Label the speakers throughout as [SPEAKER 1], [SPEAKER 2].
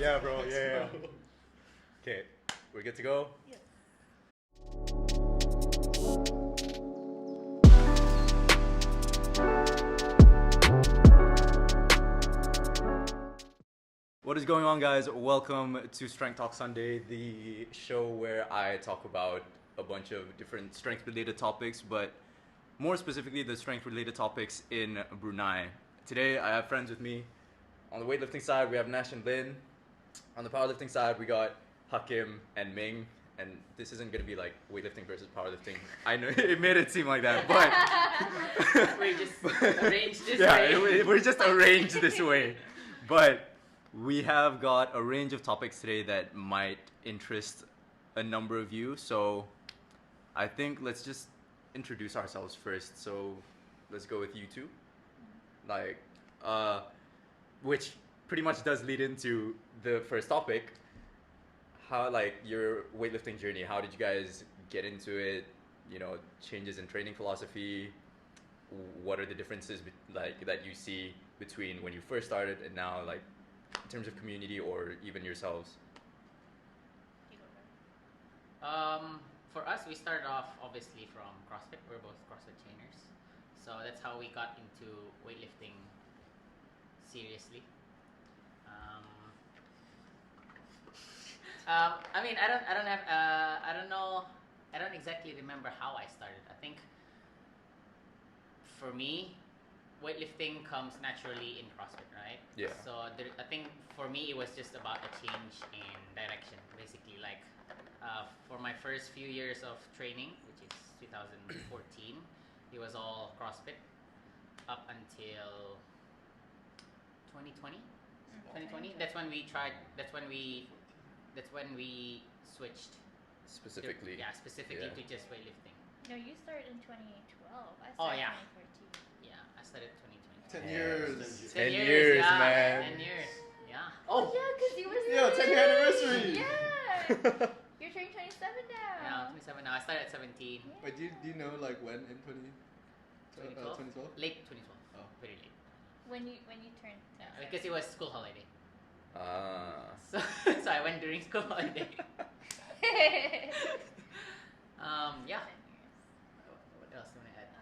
[SPEAKER 1] Yeah, bro. Yeah. Okay, we're good to go.
[SPEAKER 2] Yes.
[SPEAKER 1] What is going on, guys? Welcome to Strength Talk Sunday, the show where I talk about a bunch of different strength-related topics, but more specifically, the strength-related topics in Brunei. Today, I have friends with me. On the weightlifting side, we have Nash and Lin. On the powerlifting side, we got Hakim and Ming. And this isn't going to be like weightlifting versus powerlifting. I know it made it seem like that, but
[SPEAKER 3] we just arranged this
[SPEAKER 1] way. We're just arranged this way. But we have got a range of topics today that might interest a number of you. So I think let's just introduce ourselves first. So let's go with you two. Which pretty much does lead into the first topic. How, your weightlifting journey, how did you guys get into it? You know, changes in training philosophy. What are the differences that you see between when you first started and now, in terms of community or even yourselves?
[SPEAKER 3] For us, we started off obviously from CrossFit. We're both CrossFit trainers, so that's how we got into weightlifting seriously. I don't exactly remember how I started. I think for me, weightlifting comes naturally in CrossFit, right?
[SPEAKER 1] Yeah.
[SPEAKER 3] So I think for me, it was just about a change in direction. Basically, for my first few years of training, which is 2014, it was all CrossFit up until 2020. 2020. That's when we tried. That's when we switched.
[SPEAKER 1] Specifically.
[SPEAKER 3] Specifically to just weightlifting.
[SPEAKER 2] No, you started in 2012. I
[SPEAKER 3] Oh,
[SPEAKER 2] started
[SPEAKER 3] yeah.
[SPEAKER 2] 2014.
[SPEAKER 3] Yeah, I started 2020.
[SPEAKER 4] 10 years.
[SPEAKER 1] 10 years,
[SPEAKER 3] yeah,
[SPEAKER 1] man.
[SPEAKER 3] 10 years. Yeah.
[SPEAKER 2] Oh, yeah, because you were
[SPEAKER 4] Yeah, 10 year anniversary.
[SPEAKER 2] Yeah. You're turning 27 now.
[SPEAKER 3] Yeah, 27 now. I started at 17.
[SPEAKER 2] Yeah.
[SPEAKER 4] Wait, do you know when in
[SPEAKER 3] 2012?
[SPEAKER 4] 2012?
[SPEAKER 3] Late 2012.
[SPEAKER 4] Oh.
[SPEAKER 3] Very late.
[SPEAKER 2] When you turned.
[SPEAKER 3] Yeah, because it was school holiday.
[SPEAKER 1] Ah.
[SPEAKER 3] So I went during school holiday. Yeah.
[SPEAKER 2] 10 years.
[SPEAKER 3] What else do you want to add?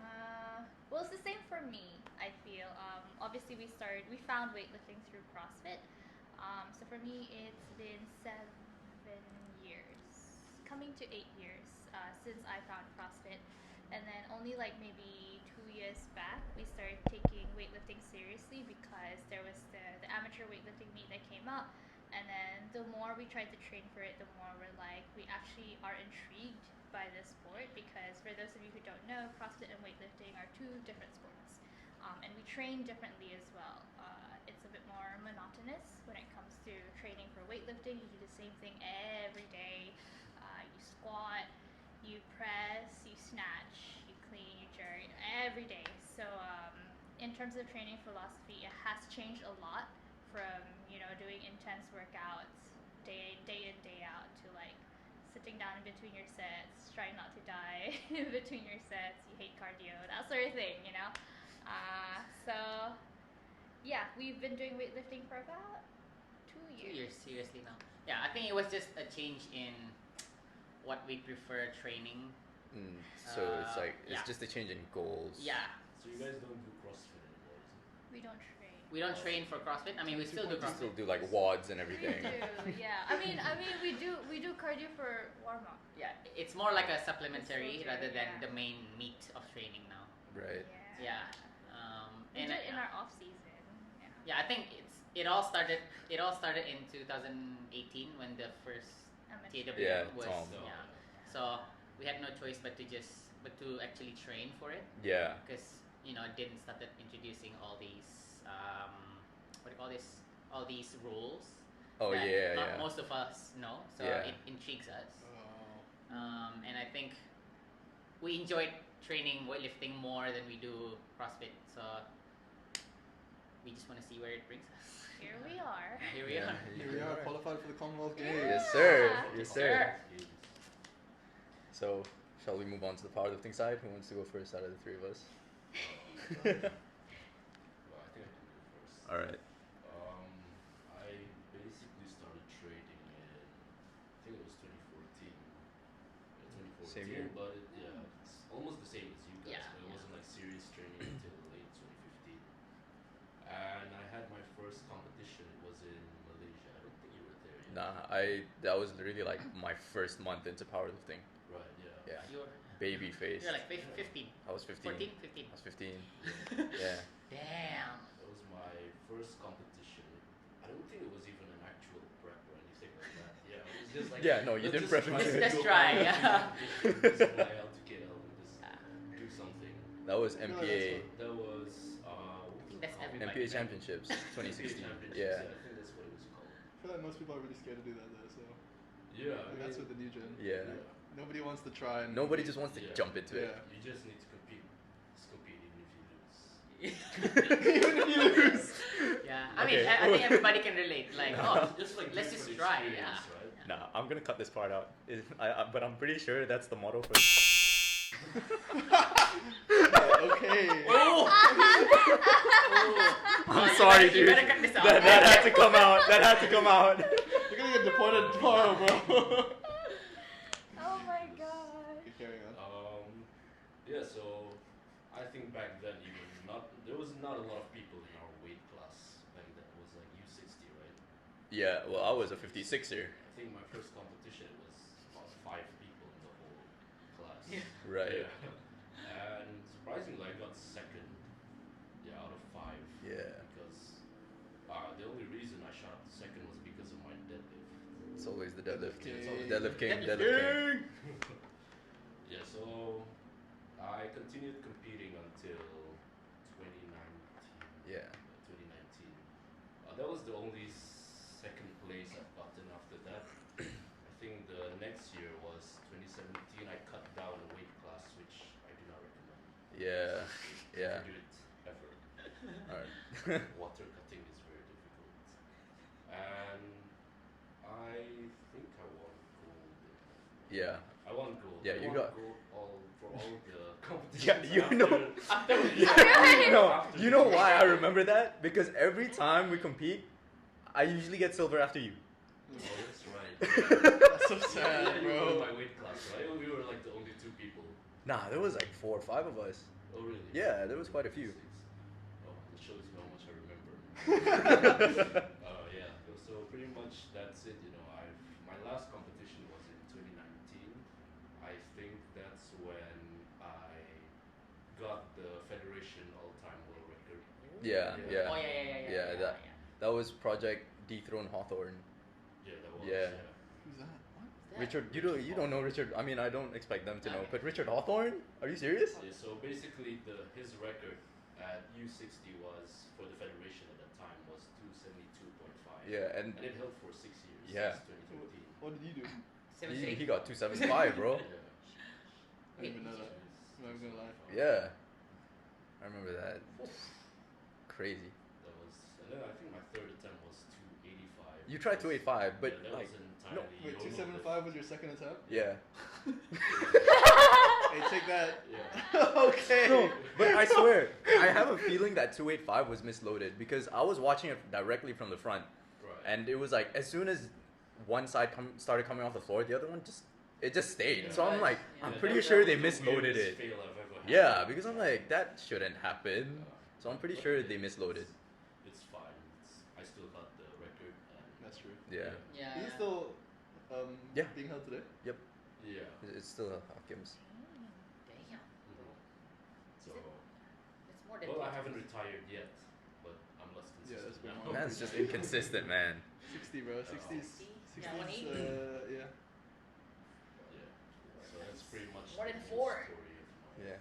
[SPEAKER 2] Well, it's the same for me, I feel. Obviously, we found weightlifting through CrossFit. So for me, it's been 7 years, coming to 8 years since I found CrossFit. And then only maybe 2 years back, we started taking weightlifting seriously because there was the amateur weightlifting meet that came up. And then the more we tried to train for it, the more we actually are intrigued by this sport, because for those of you who don't know, CrossFit and weightlifting are two different sports. And we train differently as well. It's a bit more monotonous when it comes to training for weightlifting. You do the same thing every day. You squat, you press, you snatch, you clean, you jerk every day. So in terms of training philosophy, it has changed a lot from doing intense workouts day in day out to sitting down in between your sets, trying not to die in between your sets. You hate cardio, that sort of thing, So yeah, we've been doing weightlifting for about 2 years.
[SPEAKER 3] 2 years, seriously now. Yeah, I think it was just a change in what we prefer training.
[SPEAKER 1] So it's just a change in goals.
[SPEAKER 3] Yeah.
[SPEAKER 5] So you guys don't do CrossFit anymore, is it?
[SPEAKER 2] We don't train.
[SPEAKER 3] We don't train for CrossFit. I mean, we still do
[SPEAKER 1] We
[SPEAKER 3] CrossFit.
[SPEAKER 1] still do WODs and
[SPEAKER 2] We
[SPEAKER 1] everything.
[SPEAKER 2] do, yeah. I mean, we do cardio for warm up.
[SPEAKER 3] Yeah, it's more like a supplementary
[SPEAKER 2] It's still
[SPEAKER 3] rather than
[SPEAKER 2] yeah.
[SPEAKER 3] the main meat of training now.
[SPEAKER 1] Right.
[SPEAKER 3] Yeah.
[SPEAKER 2] We do it in our off season. Yeah.
[SPEAKER 3] Yeah, I think it all started in 2018 when the first
[SPEAKER 2] Amateur.
[SPEAKER 3] TW
[SPEAKER 1] Yeah,
[SPEAKER 3] was
[SPEAKER 1] Tom.
[SPEAKER 3] yeah. So we had no choice but to actually train for it,
[SPEAKER 1] Yeah.
[SPEAKER 3] because Din started introducing all these what do you call this? All these rules.
[SPEAKER 1] Oh,
[SPEAKER 3] that
[SPEAKER 1] yeah,
[SPEAKER 3] not
[SPEAKER 1] yeah.
[SPEAKER 3] most of us know, so
[SPEAKER 1] Yeah.
[SPEAKER 3] it intrigues us.
[SPEAKER 4] Oh.
[SPEAKER 3] And I think we enjoyed training weightlifting more than we do CrossFit, so we just want to see where it brings us.
[SPEAKER 2] Here we are.
[SPEAKER 3] Here we
[SPEAKER 1] Yeah.
[SPEAKER 3] are.
[SPEAKER 4] Here we are, qualified for the Commonwealth Games.
[SPEAKER 1] Yes, sir.
[SPEAKER 2] Yeah.
[SPEAKER 1] Yes, sir.
[SPEAKER 5] Games.
[SPEAKER 1] So, shall we move on to the powerlifting side? Who wants to go first out of the three of us?
[SPEAKER 5] Well, I think I can go first.
[SPEAKER 1] All right.
[SPEAKER 5] I basically started
[SPEAKER 1] Nah, that was really like my first month into powerlifting.
[SPEAKER 5] Right, yeah.
[SPEAKER 1] Yeah,
[SPEAKER 3] You're
[SPEAKER 1] baby face.
[SPEAKER 3] like 15.
[SPEAKER 1] I was 15.
[SPEAKER 3] 14, 15.
[SPEAKER 1] I was 15. Yeah.
[SPEAKER 3] Damn.
[SPEAKER 5] That was my first competition. I don't think it was even an actual prep or anything like that. Yeah, it was just like
[SPEAKER 1] Yeah, no, you
[SPEAKER 5] let's
[SPEAKER 1] didn't
[SPEAKER 5] just
[SPEAKER 1] prep
[SPEAKER 5] try
[SPEAKER 1] it.
[SPEAKER 5] to
[SPEAKER 3] Let's
[SPEAKER 5] do a
[SPEAKER 3] try,
[SPEAKER 5] powerlifting
[SPEAKER 3] yeah.
[SPEAKER 5] competition, just fly out to KL and just do something.
[SPEAKER 1] That was
[SPEAKER 4] I feel like
[SPEAKER 1] MPA
[SPEAKER 5] That was
[SPEAKER 3] I think that's everybody.
[SPEAKER 1] MPA Championships
[SPEAKER 5] MPA
[SPEAKER 1] 2016.
[SPEAKER 5] Championships,
[SPEAKER 1] Yeah.
[SPEAKER 5] I think that's what it was called.
[SPEAKER 4] I feel like most people are really scared to do that though, so
[SPEAKER 5] Yeah,
[SPEAKER 4] like, that's with the new gen.
[SPEAKER 1] Yeah.
[SPEAKER 4] Nobody wants to try and
[SPEAKER 1] Nobody just wants to
[SPEAKER 5] Yeah.
[SPEAKER 1] jump into it.
[SPEAKER 4] Yeah.
[SPEAKER 5] You just need to compete. Just compete even if you lose.
[SPEAKER 4] Even if you lose.
[SPEAKER 3] Yeah, I mean,
[SPEAKER 1] Okay.
[SPEAKER 3] I think everybody can relate. Like, oh,
[SPEAKER 5] Just like
[SPEAKER 3] let's
[SPEAKER 5] do it
[SPEAKER 3] just
[SPEAKER 5] for the
[SPEAKER 3] try.
[SPEAKER 5] experience,
[SPEAKER 3] Yeah.
[SPEAKER 5] right?
[SPEAKER 1] Nah, I'm gonna cut this part out. But I'm pretty sure that's the motto for.
[SPEAKER 4] Okay.
[SPEAKER 3] Oh!
[SPEAKER 1] I'm sorry,
[SPEAKER 3] you
[SPEAKER 1] dude.
[SPEAKER 3] better cut this out.
[SPEAKER 1] That had to come out. That had to come out.
[SPEAKER 4] You're gonna get deported tomorrow, bro.
[SPEAKER 2] Oh my god.
[SPEAKER 4] Okay, carrying on.
[SPEAKER 5] Yeah, so I think back then there was not a lot of people in our weight class back then. It was like U60, right?
[SPEAKER 1] Yeah, well, I was a 56er.
[SPEAKER 5] I think my first competition was about 5 people in the whole class.
[SPEAKER 3] Yeah.
[SPEAKER 1] Right.
[SPEAKER 5] Yeah. And surprisingly, I got second. Yeah, out of 5.
[SPEAKER 1] Yeah.
[SPEAKER 5] Because the only reason I shot up to second was because of my deadlift.
[SPEAKER 1] It's always the deadlift.
[SPEAKER 4] King.
[SPEAKER 1] Deadlift king.
[SPEAKER 3] Deadlift
[SPEAKER 1] Deadlift king.
[SPEAKER 5] Yeah, so I continued competing until 2019.
[SPEAKER 1] Yeah.
[SPEAKER 5] 2019. That was the only second place I've gotten after that. I think the next year was 2017. I cut down a weight class, which I do not recommend.
[SPEAKER 1] Yeah. Yeah.
[SPEAKER 5] Don't do it ever.
[SPEAKER 1] Alright.
[SPEAKER 5] Water cutting is very difficult. And I think I won gold.
[SPEAKER 1] Yeah.
[SPEAKER 5] I won gold.
[SPEAKER 1] Yeah,
[SPEAKER 5] I
[SPEAKER 1] you
[SPEAKER 5] won
[SPEAKER 1] got-
[SPEAKER 5] gold for all the competitions.
[SPEAKER 1] Yeah, you know.
[SPEAKER 2] Really?
[SPEAKER 1] No,
[SPEAKER 5] After
[SPEAKER 1] you know
[SPEAKER 5] the-
[SPEAKER 1] why I remember that? Because every time we compete, I usually get silver after you.
[SPEAKER 5] Oh, that's right.
[SPEAKER 4] That's so
[SPEAKER 5] Yeah,
[SPEAKER 4] sad,
[SPEAKER 5] you were in
[SPEAKER 4] bro.
[SPEAKER 5] my weight class, right? We were like the only 2 people.
[SPEAKER 1] Nah, there was like 4 or 5 of us.
[SPEAKER 5] Oh, really?
[SPEAKER 1] Yeah, there was quite a few.
[SPEAKER 5] 6. Oh, it shows you how much I remember. Yeah. So pretty much that's it. You know, my last competition was in 2019. I think that's when I got the Federation all-time world record.
[SPEAKER 1] Yeah, yeah.
[SPEAKER 3] Oh, yeah.
[SPEAKER 1] Yeah, that was Project Dethrone Hawthorne.
[SPEAKER 5] Yeah, that was.
[SPEAKER 1] Yeah.
[SPEAKER 4] Who's that? What?
[SPEAKER 1] Richard, you don't know Richard. I mean, I don't expect them to know. But Richard Hawthorne? Are you serious?
[SPEAKER 5] Yeah, so basically, his record at U60 was for the Federation at that time was 272.5.
[SPEAKER 1] Yeah, and
[SPEAKER 5] And it held for 6 years.
[SPEAKER 1] Yeah.
[SPEAKER 5] Since 2013.
[SPEAKER 4] What did you do?
[SPEAKER 1] he got 275, bro.
[SPEAKER 5] Yeah.
[SPEAKER 4] I didn't even know that. I'm not even gonna lie.
[SPEAKER 1] Yeah, I remember that. Crazy.
[SPEAKER 5] That was, and then I think my third attempt was 285.
[SPEAKER 1] You tried 285, but
[SPEAKER 5] yeah, that
[SPEAKER 1] like,
[SPEAKER 5] was
[SPEAKER 1] no.
[SPEAKER 5] entirely
[SPEAKER 4] Wait,
[SPEAKER 5] YOLO
[SPEAKER 4] 275 was your second attempt?
[SPEAKER 1] yeah.
[SPEAKER 4] Hey, take that.
[SPEAKER 5] Yeah.
[SPEAKER 4] Okay.
[SPEAKER 1] No, but I swear, I have a feeling that 285 was misloaded because I was watching it directly from the front,
[SPEAKER 5] Right.
[SPEAKER 1] and it was like as soon as one side started coming off the floor, the other one just stayed.
[SPEAKER 5] Yeah.
[SPEAKER 1] So I'm like,
[SPEAKER 3] Yeah.
[SPEAKER 1] I'm
[SPEAKER 5] Yeah,
[SPEAKER 1] pretty
[SPEAKER 5] that
[SPEAKER 1] sure
[SPEAKER 5] was
[SPEAKER 1] they
[SPEAKER 5] the
[SPEAKER 1] misloaded
[SPEAKER 5] weirdest
[SPEAKER 1] it.
[SPEAKER 5] fail I've ever had.
[SPEAKER 1] Yeah, because I'm like, that shouldn't happen. So I'm pretty sure they misloaded.
[SPEAKER 5] It's fine. I still got the record. And
[SPEAKER 4] That's true.
[SPEAKER 1] Yeah,
[SPEAKER 3] Yeah.
[SPEAKER 4] Is it still
[SPEAKER 1] Yeah.
[SPEAKER 4] being held today?
[SPEAKER 5] yeah.
[SPEAKER 1] it's still Hakim's.
[SPEAKER 3] Damn.
[SPEAKER 5] Mhm. So,
[SPEAKER 3] It's more than
[SPEAKER 5] well, I
[SPEAKER 3] 50.
[SPEAKER 5] haven't retired yet, but I'm less
[SPEAKER 4] Yeah, that's
[SPEAKER 5] consistent
[SPEAKER 4] been
[SPEAKER 5] now.
[SPEAKER 4] one.
[SPEAKER 1] Man's just inconsistent, man.
[SPEAKER 4] 60, bro. 60s. 60s.
[SPEAKER 3] Yeah, 180.
[SPEAKER 4] Yeah.
[SPEAKER 5] Yeah. So that's pretty much
[SPEAKER 3] More than
[SPEAKER 5] the
[SPEAKER 3] 4.
[SPEAKER 5] story of my
[SPEAKER 1] Yeah.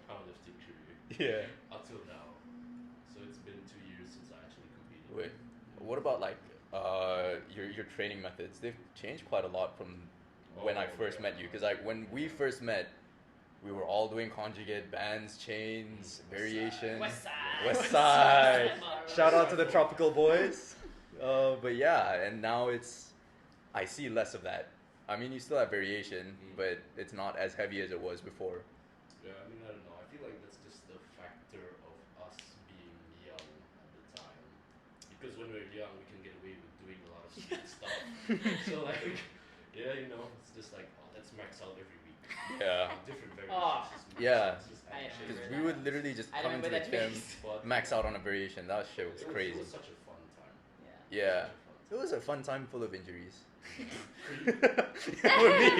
[SPEAKER 5] powerlifting career
[SPEAKER 1] Yeah.
[SPEAKER 5] up till now. So it's been 2 years since I actually competed.
[SPEAKER 1] Wait, what about like your training methods? They've changed quite a lot from when I
[SPEAKER 5] Oh,
[SPEAKER 1] first
[SPEAKER 5] yeah.
[SPEAKER 1] met you. Because like when we first met, we were all doing conjugate bands, chains, variations.
[SPEAKER 3] West Side.
[SPEAKER 1] West Side. Shout out to the Tropical Boys. But yeah, and now I see less of that. I mean, you still have variation, but it's not as heavy as it was before.
[SPEAKER 5] Yeah, I mean, I don't know. I feel like that's just the factor of us being young at the time. Because when we're young, we can get away with doing a lot of stupid stuff. So like, yeah, you know, it's just like, oh, let's max out every week.
[SPEAKER 1] Yeah.
[SPEAKER 5] Different
[SPEAKER 3] Oh.
[SPEAKER 5] variations.
[SPEAKER 1] Yeah.
[SPEAKER 5] It's just
[SPEAKER 3] I
[SPEAKER 5] action.
[SPEAKER 1] Because
[SPEAKER 3] remember
[SPEAKER 1] we would literally just
[SPEAKER 3] I
[SPEAKER 1] come into
[SPEAKER 3] remember
[SPEAKER 1] the
[SPEAKER 3] that
[SPEAKER 1] gym,
[SPEAKER 3] phase.
[SPEAKER 5] But
[SPEAKER 1] max out on a variation. That shit was
[SPEAKER 5] it
[SPEAKER 1] crazy.
[SPEAKER 5] was such a fun time.
[SPEAKER 3] Yeah.
[SPEAKER 1] Yeah.
[SPEAKER 5] It
[SPEAKER 1] It was a fun time full of injuries.
[SPEAKER 5] For
[SPEAKER 1] For me.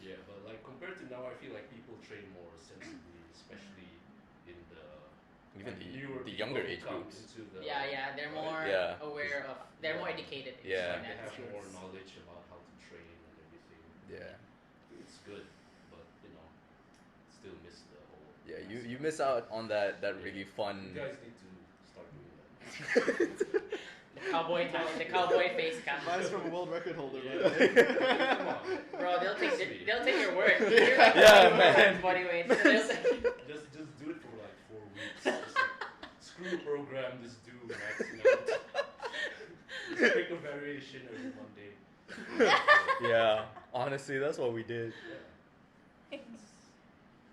[SPEAKER 5] Yeah, but like compared to now, I feel like people train more sensibly, especially in the
[SPEAKER 1] Even
[SPEAKER 5] like,
[SPEAKER 1] the
[SPEAKER 5] newer
[SPEAKER 1] younger
[SPEAKER 5] people who
[SPEAKER 1] age
[SPEAKER 5] come
[SPEAKER 1] groups.
[SPEAKER 5] into the
[SPEAKER 3] Yeah, they're more
[SPEAKER 1] Yeah.
[SPEAKER 3] aware of. They're more educated. In
[SPEAKER 1] Yeah.
[SPEAKER 3] in
[SPEAKER 5] they
[SPEAKER 3] that
[SPEAKER 5] have
[SPEAKER 3] sense.
[SPEAKER 5] more knowledge about how to train and everything.
[SPEAKER 1] Yeah.
[SPEAKER 5] It's good, but still miss the whole.
[SPEAKER 1] Yeah, you
[SPEAKER 5] aspect.
[SPEAKER 1] miss out on that really
[SPEAKER 5] You
[SPEAKER 1] fun.
[SPEAKER 5] guys need to start doing that.
[SPEAKER 3] The cowboy face cam.
[SPEAKER 4] Mine's from a world record holder, by
[SPEAKER 5] Yeah.
[SPEAKER 4] the way.
[SPEAKER 5] Come on.
[SPEAKER 3] Bro, they'll take
[SPEAKER 5] Sweet.
[SPEAKER 3] they'll take your word. You're like
[SPEAKER 1] Yeah,
[SPEAKER 3] 40
[SPEAKER 1] man.
[SPEAKER 3] body weight. So they'll take-
[SPEAKER 5] Just do it for like 4 weeks. Just like, screw the program, just do maxing out. Just pick a variation every Monday.
[SPEAKER 1] Yeah, honestly, that's what we did.
[SPEAKER 5] Yeah.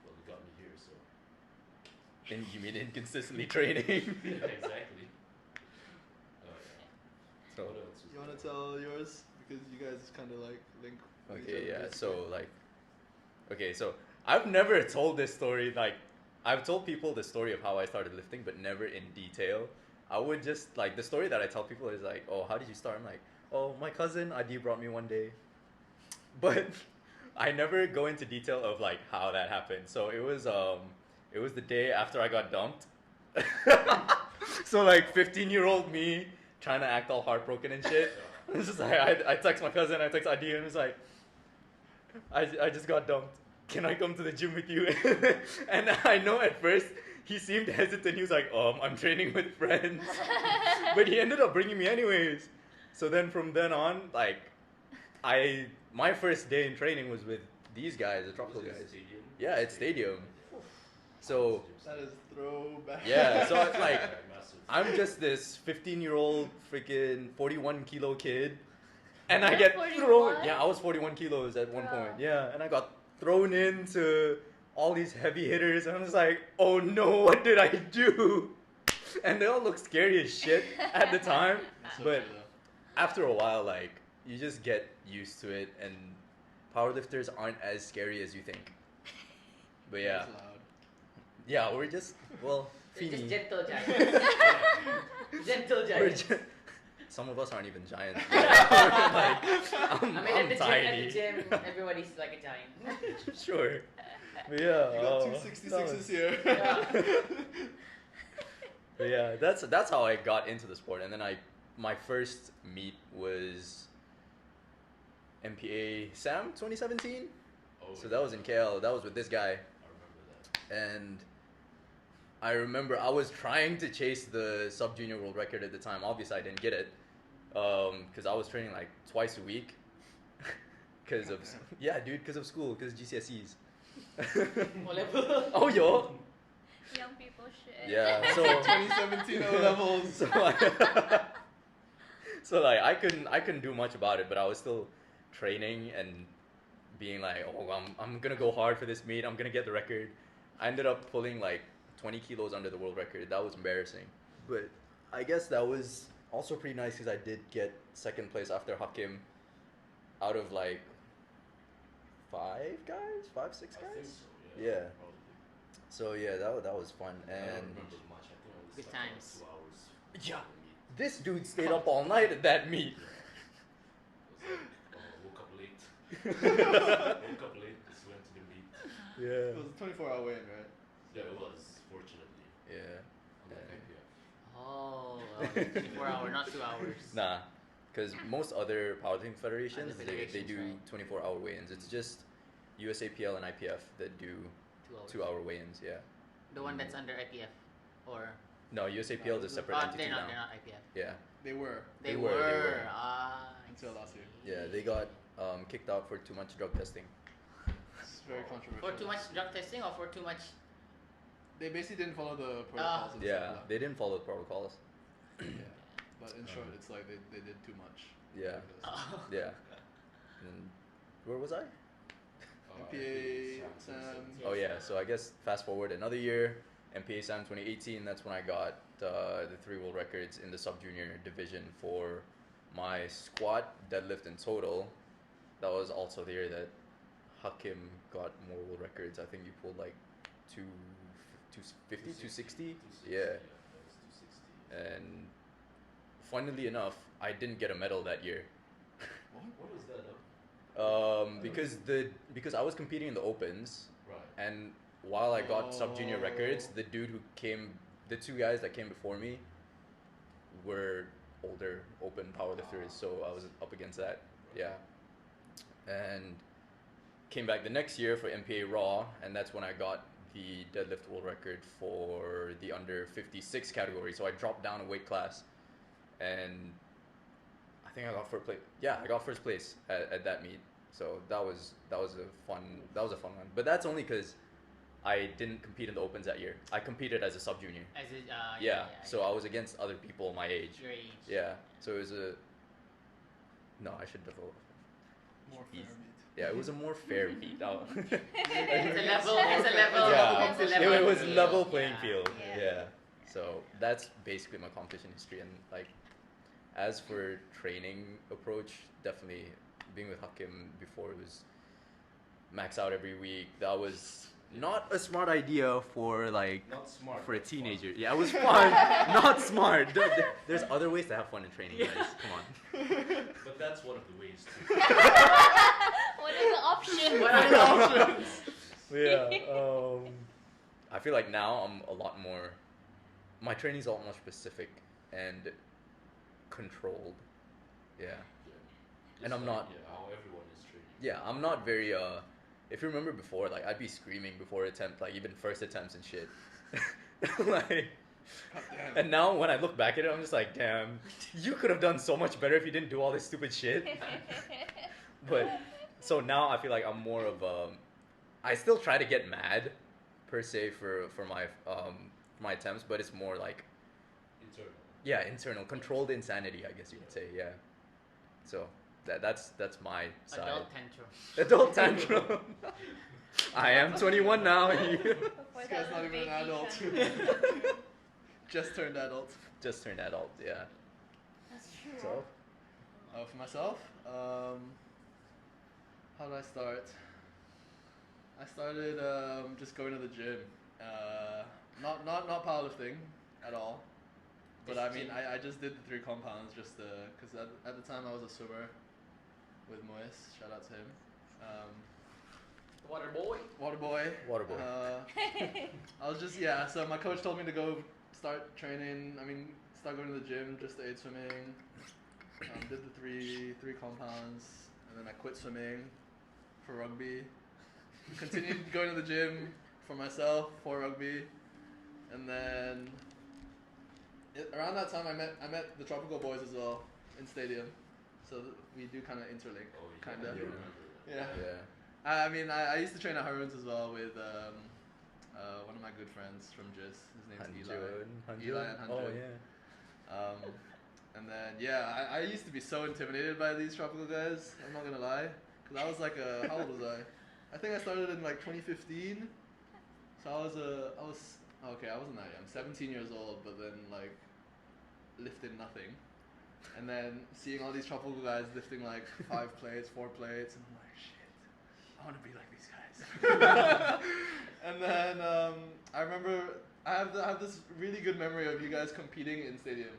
[SPEAKER 5] Well, it got me here, so.
[SPEAKER 1] And you mean inconsistently training?
[SPEAKER 5] Yeah, exactly.
[SPEAKER 1] So,
[SPEAKER 5] What else?
[SPEAKER 4] You want to tell yours? Because you guys kind of like link. with each
[SPEAKER 1] okay,
[SPEAKER 4] other,
[SPEAKER 1] yeah.
[SPEAKER 4] basically.
[SPEAKER 1] So I've never told this story. Like, I've told people the story of how I started lifting, but never in detail. I would just like the story that I tell people is like, oh, how did you start? I'm like, oh, my cousin Adi brought me one day, but I never go into detail of like how that happened. So it was the day after I got dumped. So like 15-year-old me trying to act all heartbroken and shit. It's just like I text my cousin, I text Adi, and it's like, I just got dumped. Can I come to the gym with you? And I know at first he seemed hesitant. He was like, I'm training with friends. But he ended up bringing me anyways. So then from then on, like, my first day in training was with these guys, the Tropical
[SPEAKER 5] Was it
[SPEAKER 1] guys.
[SPEAKER 5] Stadium?
[SPEAKER 1] Yeah, it's Stadium. So
[SPEAKER 4] That is throwback.
[SPEAKER 1] yeah, so it's like
[SPEAKER 5] Massive.
[SPEAKER 1] I'm just this 15-year-old freaking 41 kilo kid, and I
[SPEAKER 2] You're
[SPEAKER 1] get
[SPEAKER 2] 41?
[SPEAKER 1] thrown. Yeah, I was 41 kilos at one
[SPEAKER 2] Bro.
[SPEAKER 1] point. Yeah, and I got thrown into all these heavy hitters, and I was like, oh no, what did I do? And they all look scary as shit at the time,
[SPEAKER 4] That's so
[SPEAKER 1] but
[SPEAKER 4] true, though.
[SPEAKER 1] after a while, like, you just get used to it, and powerlifters aren't as scary as you think. But yeah,
[SPEAKER 4] It's loud.
[SPEAKER 1] yeah, we're just
[SPEAKER 3] They're just
[SPEAKER 1] Feeny.
[SPEAKER 3] gentle giants. Gentle
[SPEAKER 1] We're
[SPEAKER 3] giants.
[SPEAKER 1] some of us aren't even giants. Like, I'm,
[SPEAKER 3] I mean,
[SPEAKER 1] I'm
[SPEAKER 3] at
[SPEAKER 1] tiny.
[SPEAKER 3] the gym, everybody's like a giant.
[SPEAKER 1] Sure. But yeah.
[SPEAKER 4] You got two
[SPEAKER 1] that
[SPEAKER 4] 66s
[SPEAKER 1] was-
[SPEAKER 4] here.
[SPEAKER 3] Yeah.
[SPEAKER 1] But yeah, that's how I got into the sport, and then my first meet was MPA Sam 2017.
[SPEAKER 5] Oh,
[SPEAKER 1] So that was in KL. That was with this guy,
[SPEAKER 5] I remember that.
[SPEAKER 1] and I remember I was trying to chase the sub junior world record at the time. Obviously, I didn't get it because I was training like twice a week. Because of because of school, because GCSEs. Oh yo.
[SPEAKER 2] Young people shit.
[SPEAKER 1] Yeah. So
[SPEAKER 4] 2017 O levels.
[SPEAKER 1] so like I couldn't do much about it, but I was still training and being like, oh, I'm gonna go hard for this meet. I'm gonna get the record. I ended up pulling like 20 kilos under the world record. That was embarrassing, but I guess that was also pretty nice because I did get second place after Hakim out of like 5, 6
[SPEAKER 5] I
[SPEAKER 1] guys.
[SPEAKER 5] think so,
[SPEAKER 1] Yeah.
[SPEAKER 5] Probably.
[SPEAKER 1] So yeah, that was fun.
[SPEAKER 5] I don't
[SPEAKER 1] And
[SPEAKER 5] remember much. I think I only
[SPEAKER 3] Good
[SPEAKER 5] slept
[SPEAKER 3] times.
[SPEAKER 5] about 2 hours.
[SPEAKER 1] Yeah.
[SPEAKER 5] before the meet.
[SPEAKER 1] this dude stayed up all night at that meet.
[SPEAKER 5] It was like, woke up late. Woke up late, just went to the meet.
[SPEAKER 1] Yeah.
[SPEAKER 4] It was a 24-hour weigh-in, right?
[SPEAKER 5] Yeah, it was, fortunately.
[SPEAKER 1] Yeah.
[SPEAKER 5] Unlike IPF.
[SPEAKER 3] Oh, 24 hour, not 2 hours.
[SPEAKER 1] Nah, because most other powerlifting federations,
[SPEAKER 3] Other
[SPEAKER 1] they
[SPEAKER 3] federations,
[SPEAKER 1] do
[SPEAKER 3] right.
[SPEAKER 1] 24-hour weigh-ins. It's just USAPL and IPF that do
[SPEAKER 3] 2 hours.
[SPEAKER 1] 2-hour weigh-ins. Yeah.
[SPEAKER 3] The one that's under IPF, or
[SPEAKER 1] No, USAPL is a separate entity
[SPEAKER 3] they're not.
[SPEAKER 1] now.
[SPEAKER 3] They're not IPF.
[SPEAKER 1] Yeah.
[SPEAKER 4] They were.
[SPEAKER 3] They,
[SPEAKER 1] They
[SPEAKER 3] were.
[SPEAKER 1] were.
[SPEAKER 3] Ah. I
[SPEAKER 4] Until last year.
[SPEAKER 3] see.
[SPEAKER 1] Yeah, they got kicked out for too much drug testing.
[SPEAKER 4] It's very controversial.
[SPEAKER 3] For too much drug testing, or for too much.
[SPEAKER 4] They basically didn't follow the protocols. and
[SPEAKER 1] Yeah,
[SPEAKER 4] stuff like
[SPEAKER 1] they didn't follow the protocols.
[SPEAKER 4] that. Yeah. But in short, it's like they did too much.
[SPEAKER 1] Yeah. Yeah. And where was I?
[SPEAKER 4] MPA,
[SPEAKER 5] Sam,
[SPEAKER 4] Sam.
[SPEAKER 1] Oh yeah, so I guess fast forward another year, MPA Sam 2018. That's when I got the 3 world records in the sub junior division for my squat, deadlift, and total. That was also the year that Hakim got more world records. I think you pulled like 250, 260. Yeah.
[SPEAKER 5] That was 260.
[SPEAKER 1] and funnily enough, I didn't get a medal that year.
[SPEAKER 5] What was that?
[SPEAKER 1] Because I was competing in the opens,
[SPEAKER 5] Right.
[SPEAKER 1] and while I got sub junior records,
[SPEAKER 4] Oh.
[SPEAKER 1] the two guys that came before me, were older open powerlifters, so I was up against that. Yeah, and came back the next year for MPA Raw, and that's when I got the deadlift world record for the under 56 category. So I dropped down a weight class, and I think I got first place. Yeah, I got first place at that meet. So that was a fun one. But that's only because I didn't compete in the opens that year. I competed as a sub junior.
[SPEAKER 3] As a,
[SPEAKER 1] Yeah. So I was against other people my age.
[SPEAKER 3] Your age.
[SPEAKER 1] Yeah. So it was a. No, I should develop.
[SPEAKER 4] More fair
[SPEAKER 1] Jeez.
[SPEAKER 4] meat.
[SPEAKER 1] Yeah, it was a more fair meet.
[SPEAKER 3] It's a level.
[SPEAKER 1] Yeah.
[SPEAKER 3] It's a
[SPEAKER 1] It
[SPEAKER 3] level
[SPEAKER 1] was
[SPEAKER 3] field.
[SPEAKER 1] level playing
[SPEAKER 3] Yeah.
[SPEAKER 1] field.
[SPEAKER 2] Yeah.
[SPEAKER 1] Yeah. So that's basically my competition history. And like, as for training approach, definitely being with Hakim before it was max out every week. That was not a smart idea for like
[SPEAKER 5] Not smart.
[SPEAKER 1] for a
[SPEAKER 5] but fun.
[SPEAKER 1] teenager. Yeah, it was fun, not smart. There's other ways to have fun in training, guys. Come on.
[SPEAKER 5] But that's one of the ways too.
[SPEAKER 2] What are the options?
[SPEAKER 3] What are the options?
[SPEAKER 1] Yeah. I feel like now I'm a lot more. My training's a lot more specific and controlled. Yeah.
[SPEAKER 5] Just
[SPEAKER 1] And I'm
[SPEAKER 5] like,
[SPEAKER 1] not-
[SPEAKER 5] Yeah, how everyone is training.
[SPEAKER 1] Yeah, I'm not very. If you remember before, like I'd be screaming before attempt, like even first attempts and shit. Like,
[SPEAKER 4] Goddamn.
[SPEAKER 1] and now when I look back at it, I'm just like, damn, you could have done so much better if you didn't do all this stupid shit. But so now I feel like I'm more of I still try to get mad, per se, for my attempts, but it's more like
[SPEAKER 5] Internal.
[SPEAKER 1] internal controlled insanity, I guess you could say. Yeah. So that's my side.
[SPEAKER 3] Adult tantrum.
[SPEAKER 1] Adult tantrum. I am 21 now.
[SPEAKER 2] Before
[SPEAKER 4] This
[SPEAKER 2] that
[SPEAKER 4] guy's not
[SPEAKER 2] was
[SPEAKER 4] even an
[SPEAKER 2] baby
[SPEAKER 4] adult.
[SPEAKER 2] shark.
[SPEAKER 4] Just turned adult.
[SPEAKER 1] Just turned adult. Yeah.
[SPEAKER 2] That's true.
[SPEAKER 1] So
[SPEAKER 4] For myself, how did I start? I started just going to the gym. Not powerlifting at all. But
[SPEAKER 3] Just
[SPEAKER 4] I mean,
[SPEAKER 3] gym.
[SPEAKER 4] I just did the 3 compounds just because at the time I was a swimmer with Moise. Shout out to him.
[SPEAKER 3] Water boy.
[SPEAKER 4] Water boy.
[SPEAKER 1] Water boy.
[SPEAKER 4] I was just so my coach told me to go start training. I mean, start going to the gym just to aid swimming. Did the three compounds, and then I quit swimming for rugby. Continued going to the gym for myself for rugby, and then around that time I met the Tropical Boys as well in Stadium, so we do kind of interlink,
[SPEAKER 5] Oh, yeah,
[SPEAKER 4] kind
[SPEAKER 5] I
[SPEAKER 4] of.
[SPEAKER 5] do remember that.
[SPEAKER 4] Yeah.
[SPEAKER 1] yeah.
[SPEAKER 4] I mean, I used to train at Harun's as well with one of my good friends from Jizz. His name's Eli. Eli and
[SPEAKER 1] Oh
[SPEAKER 4] Hanjun.
[SPEAKER 1] yeah.
[SPEAKER 4] And then I used to be so intimidated by these tropical guys. I'm not gonna lie, because I was like how old was I think I started in like 2015. So I was okay. I wasn't that young. 17 years old, but then like lifted nothing, and then seeing all these tropical guys lifting like 5 plates, 4 plates, and I'm like, shit, I want to be like these guys. And then I remember I have this really good memory of you guys competing in Stadium.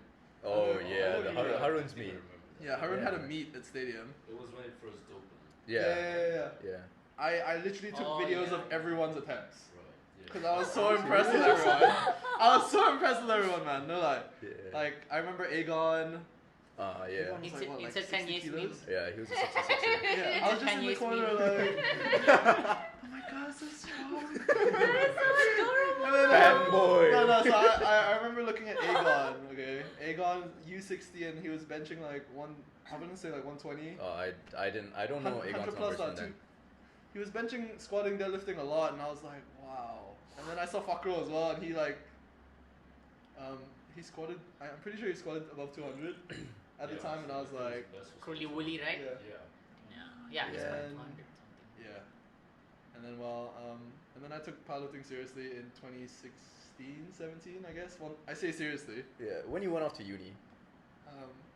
[SPEAKER 1] Oh
[SPEAKER 4] I
[SPEAKER 1] yeah,
[SPEAKER 4] don't
[SPEAKER 1] the
[SPEAKER 4] know if you
[SPEAKER 1] Harun's
[SPEAKER 5] I think I
[SPEAKER 1] meet.
[SPEAKER 5] remember that.
[SPEAKER 4] Yeah, Harun had a
[SPEAKER 1] Yeah.
[SPEAKER 4] meet at Stadium.
[SPEAKER 5] It was when it first opened.
[SPEAKER 1] Yeah. Yeah.
[SPEAKER 4] I literally took
[SPEAKER 3] Oh,
[SPEAKER 4] videos
[SPEAKER 3] yeah.
[SPEAKER 4] of everyone's attempts.
[SPEAKER 5] Right. Yeah.
[SPEAKER 4] Because I was so impressed with everyone. I was so impressed with everyone, man. No lie.
[SPEAKER 1] Yeah.
[SPEAKER 4] Like, I remember Aegon.
[SPEAKER 1] Yeah.
[SPEAKER 4] Aegon was like, what, like
[SPEAKER 3] It's a 10
[SPEAKER 4] 60
[SPEAKER 3] years
[SPEAKER 4] kilos?
[SPEAKER 3] meme.
[SPEAKER 1] Yeah, he was a 66er.
[SPEAKER 4] Yeah, I was just in the
[SPEAKER 3] It's a
[SPEAKER 4] corner
[SPEAKER 3] Chinese
[SPEAKER 4] like, oh my god, so strong.
[SPEAKER 2] That is so adorable.
[SPEAKER 4] And then,
[SPEAKER 1] Fanboy.
[SPEAKER 4] No, so I remember looking at Aegon, okay? Aegon U60 and he was benching like I wouldn't say like 120.
[SPEAKER 1] I don't know
[SPEAKER 4] 100
[SPEAKER 1] Aegon's
[SPEAKER 4] plus
[SPEAKER 1] numbers from
[SPEAKER 4] that
[SPEAKER 1] then.
[SPEAKER 4] too. He was benching, squatting, deadlifting a lot, and I was like, wow. And then I saw Fakro as well, and he like, he squatted. I'm pretty sure he squatted above 200 at the
[SPEAKER 5] Yeah,
[SPEAKER 4] time, and I was
[SPEAKER 5] his
[SPEAKER 4] like,
[SPEAKER 5] best was
[SPEAKER 3] Curly woolly, right?
[SPEAKER 4] yeah,
[SPEAKER 3] Yeah. It's like
[SPEAKER 4] And-
[SPEAKER 3] 200 something.
[SPEAKER 4] yeah. And then and then I took powerlifting seriously in 2016, 17, I guess. Well, I say seriously.
[SPEAKER 1] Yeah, when you went off to uni.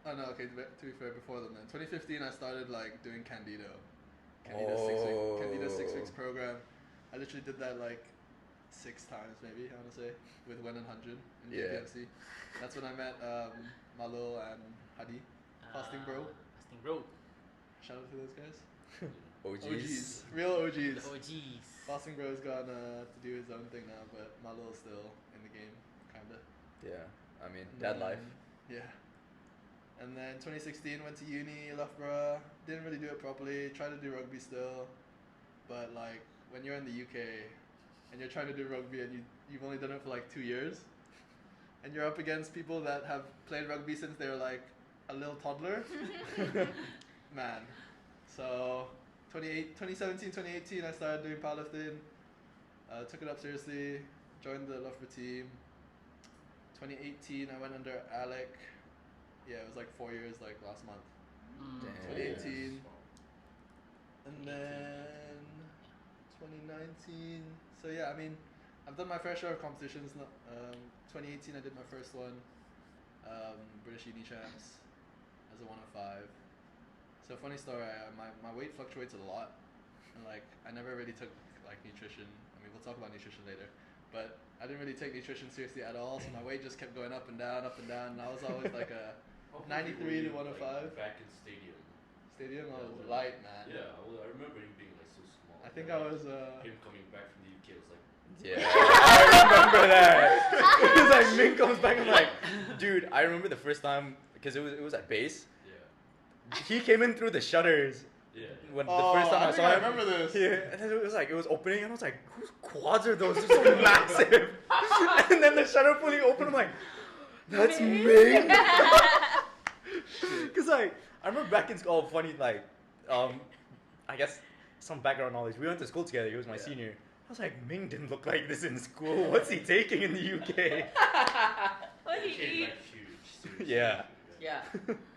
[SPEAKER 4] Oh no, okay. To be fair, before then, 2015, I started like doing Candido.
[SPEAKER 1] Oh.
[SPEAKER 4] Candido 6 weeks program. I literally did that like 6 times maybe, I want to say, with Wen and Hanjun in
[SPEAKER 1] Yeah.
[SPEAKER 4] JPMC. That's when I met Malo and Hadi. Fasting Bro.
[SPEAKER 3] Fasting Bro.
[SPEAKER 4] Shout out to those guys.
[SPEAKER 1] OGs.
[SPEAKER 4] Real
[SPEAKER 3] The
[SPEAKER 4] OGs.
[SPEAKER 3] OGs.
[SPEAKER 4] Fasting Bro's gone to do his own thing now, but Malo's still in the game, kinda.
[SPEAKER 1] Yeah. I mean,
[SPEAKER 4] And
[SPEAKER 1] dad
[SPEAKER 4] then-
[SPEAKER 1] life.
[SPEAKER 4] Yeah. And then 2016 went to uni, Loughborough. Didn't really do it properly. Tried to do rugby still, but like when you're in the UK and you're trying to do rugby and you've only done it for like 2 years, and you're up against people that have played rugby since they were like a little toddler, man. So 2017, 2018, I started doing powerlifting. Took it up seriously. Joined the Loughborough team. 2018, I went under Alec. Yeah, it was like 4 years, like last month.
[SPEAKER 1] Damn.
[SPEAKER 4] 2018. And then 2019. So yeah, I mean, I've done my fair share of competitions. 2018, I did my first one, British Uni Champs, as a 105. So funny story, my weight fluctuates a lot, and like I never really took like nutrition. I mean, we'll talk about nutrition later, but I didn't really take nutrition seriously at all. So my weight just kept going up and down, and I was always like a
[SPEAKER 5] How
[SPEAKER 4] 93 to
[SPEAKER 5] were you,
[SPEAKER 4] 105.
[SPEAKER 5] Like, back in stadium.
[SPEAKER 4] stadium. I was
[SPEAKER 5] Yeah.
[SPEAKER 4] light, man.
[SPEAKER 5] Yeah, I remember him being like so small.
[SPEAKER 4] I think
[SPEAKER 5] and,
[SPEAKER 4] I
[SPEAKER 5] like,
[SPEAKER 4] was.
[SPEAKER 5] Him coming back from the UK was like.
[SPEAKER 1] Yeah, I remember that. It's like Ming comes back and I'm like, dude, I remember the first time because it was at base.
[SPEAKER 5] Yeah.
[SPEAKER 1] He came in through the shutters
[SPEAKER 5] Yeah.
[SPEAKER 1] when the first time I
[SPEAKER 4] think
[SPEAKER 1] saw
[SPEAKER 4] I
[SPEAKER 1] him.
[SPEAKER 4] remember this.
[SPEAKER 1] Yeah, and then it was like it was opening, and I was like, "Whose quads are those? They're so massive!" And then the shutter fully opened. I'm like, "That's Ming." Cause like I remember back in school, funny like, I guess some background knowledge. We went to school together. He was my
[SPEAKER 4] Yeah.
[SPEAKER 1] senior. I was like, Ming didn't look like this in school. What's he taking in the UK?
[SPEAKER 2] What do you
[SPEAKER 5] Became
[SPEAKER 2] eat?
[SPEAKER 5] like huge. Seriously.
[SPEAKER 1] Yeah.
[SPEAKER 3] Yeah.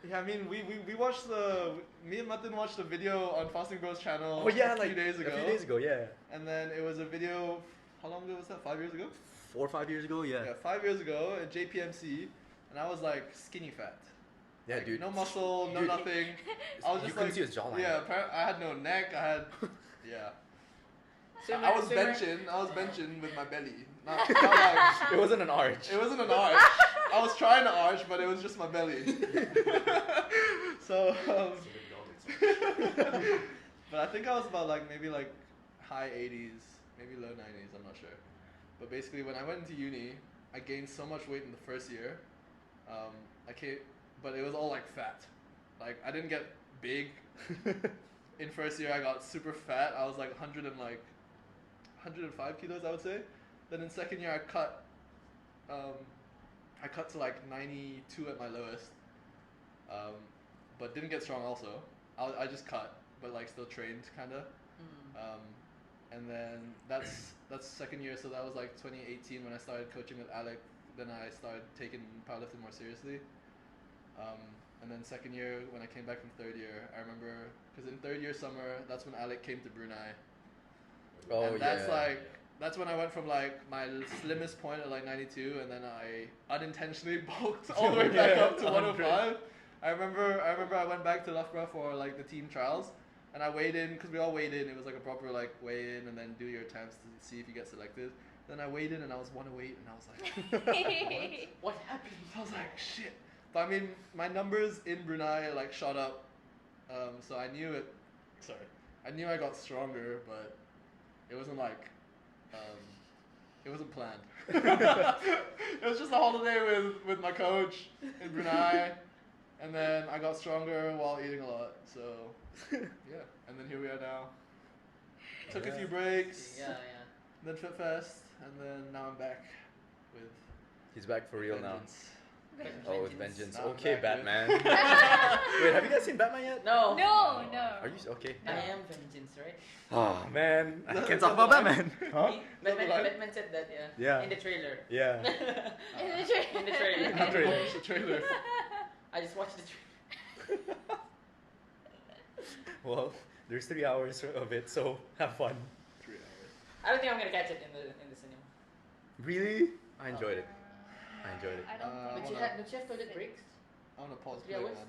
[SPEAKER 4] Yeah, I mean, we watched me and Matin watched a video on Fasting Bros channel
[SPEAKER 1] Oh yeah,
[SPEAKER 4] a
[SPEAKER 1] like
[SPEAKER 4] few days ago.
[SPEAKER 1] A few days ago, yeah.
[SPEAKER 4] And then it was a video, how long ago was that? 5 years ago?
[SPEAKER 1] 4 or 5 years ago, yeah.
[SPEAKER 4] Yeah, 5 years ago at JPMC, and I was like skinny fat.
[SPEAKER 1] Yeah,
[SPEAKER 4] Like,
[SPEAKER 1] dude.
[SPEAKER 4] no muscle, no
[SPEAKER 1] Dude.
[SPEAKER 4] nothing. I was
[SPEAKER 1] You
[SPEAKER 4] just
[SPEAKER 1] couldn't
[SPEAKER 4] like,
[SPEAKER 1] see his jawline.
[SPEAKER 4] yeah, I had no neck, I had, yeah.
[SPEAKER 3] Swimmer,
[SPEAKER 4] I was
[SPEAKER 3] swimmer.
[SPEAKER 4] benching with my belly. Not like,
[SPEAKER 1] It wasn't an arch.
[SPEAKER 4] it wasn't an arch. I was trying to arch, but it was just my belly. So,
[SPEAKER 5] So McDonald's.
[SPEAKER 4] but I think I was about like maybe like high 80s, maybe low 90s, I'm not sure. But basically, when I went into uni, I gained so much weight in the first year. But it was all like fat. Like I didn't get big. In first year, I got super fat. I was like 105 kilos, I would say. Then in second year, I cut to like 92 at my lowest. But didn't get strong also. I just cut, but like still trained kinda. And then that's second year, so that was like 2018 when I started coaching with Alec. Then I started taking powerlifting more seriously. And then second year, when I came back from third year, I remember, because in third year summer, that's when Alec came to Brunei.
[SPEAKER 1] Oh,
[SPEAKER 4] And that's
[SPEAKER 1] yeah.
[SPEAKER 4] like, that's when I went from like my slimmest point at like 92, and then I unintentionally bulked all the way back
[SPEAKER 1] Yeah,
[SPEAKER 4] up to
[SPEAKER 1] 100.
[SPEAKER 4] 105. I remember I went back to Loughborough for like the team trials, and I weighed in, because we all weighed in. It was like a proper like weigh in and then do your attempts to see if you get selected. Then I weighed in and I was 108, and I was like,
[SPEAKER 3] What happened?
[SPEAKER 4] I was like, shit. But I mean, my numbers in Brunei like shot up, so I knew it. Sorry, I knew I got stronger, but it wasn't like, it wasn't planned. It was just a holiday with my coach in Brunei, and then I got stronger while eating a lot. So yeah, and then here we are now. Took a few breaks,
[SPEAKER 3] Yeah,
[SPEAKER 4] then Fit Fest, and then now I'm back with
[SPEAKER 1] He's back for real now.
[SPEAKER 4] vengeance.
[SPEAKER 3] yeah.
[SPEAKER 1] Oh, with vengeance.
[SPEAKER 4] Now I'm
[SPEAKER 1] Okay,
[SPEAKER 4] back with-
[SPEAKER 1] Batman. Wait, have you guys seen Batman yet?
[SPEAKER 3] No.
[SPEAKER 2] No, no.
[SPEAKER 1] Are you okay?
[SPEAKER 3] I am vengeance, right?
[SPEAKER 1] Oh man, I
[SPEAKER 4] Is
[SPEAKER 1] can't
[SPEAKER 4] that
[SPEAKER 1] talk about
[SPEAKER 4] the line?
[SPEAKER 1] Batman. Huh?
[SPEAKER 3] Batman,
[SPEAKER 4] line?
[SPEAKER 3] Batman said that, yeah.
[SPEAKER 1] Yeah.
[SPEAKER 3] In the trailer.
[SPEAKER 1] Yeah.
[SPEAKER 2] In the trailer.
[SPEAKER 3] In the trailer.
[SPEAKER 1] In the trailer.
[SPEAKER 4] Watch the trailer.
[SPEAKER 3] I just watched the trailer.
[SPEAKER 1] Well, there's 3 hours of it, so have fun.
[SPEAKER 4] 3 hours.
[SPEAKER 3] I don't think I'm gonna catch it in the cinema.
[SPEAKER 1] Really? I enjoyed it. I enjoyed it.
[SPEAKER 2] I don't
[SPEAKER 4] Uh,
[SPEAKER 3] But
[SPEAKER 2] think
[SPEAKER 3] you
[SPEAKER 4] wanna-
[SPEAKER 3] have, don't you have toilet breaks?
[SPEAKER 4] I want to pause
[SPEAKER 3] 3
[SPEAKER 4] play,
[SPEAKER 3] hours?
[SPEAKER 4] man.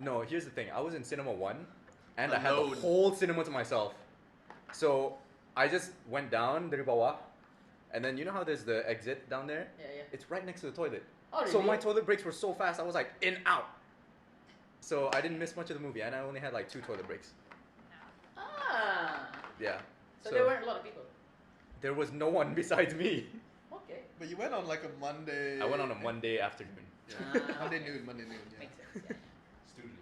[SPEAKER 1] No, here's the thing. I was in cinema 1, and I had the
[SPEAKER 4] Alone.
[SPEAKER 1] whole cinema to myself. So I just went down dari bawah, And then you know how there's the exit down there?
[SPEAKER 3] Yeah.
[SPEAKER 1] It's right next to the toilet.
[SPEAKER 3] Oh,
[SPEAKER 1] So
[SPEAKER 3] really?
[SPEAKER 1] my toilet breaks were so fast, I was like, in, out. So I didn't miss much of the movie, and I only had like 2 toilet breaks.
[SPEAKER 3] Ah.
[SPEAKER 1] Yeah.
[SPEAKER 3] So there weren't a lot of people.
[SPEAKER 1] There was no one besides me.
[SPEAKER 3] Okay.
[SPEAKER 4] But you went on like a Monday.
[SPEAKER 1] I went on a Monday afternoon.
[SPEAKER 4] Yeah.
[SPEAKER 3] Ah.
[SPEAKER 4] Monday noon. Yeah.
[SPEAKER 3] Makes sense.
[SPEAKER 5] Student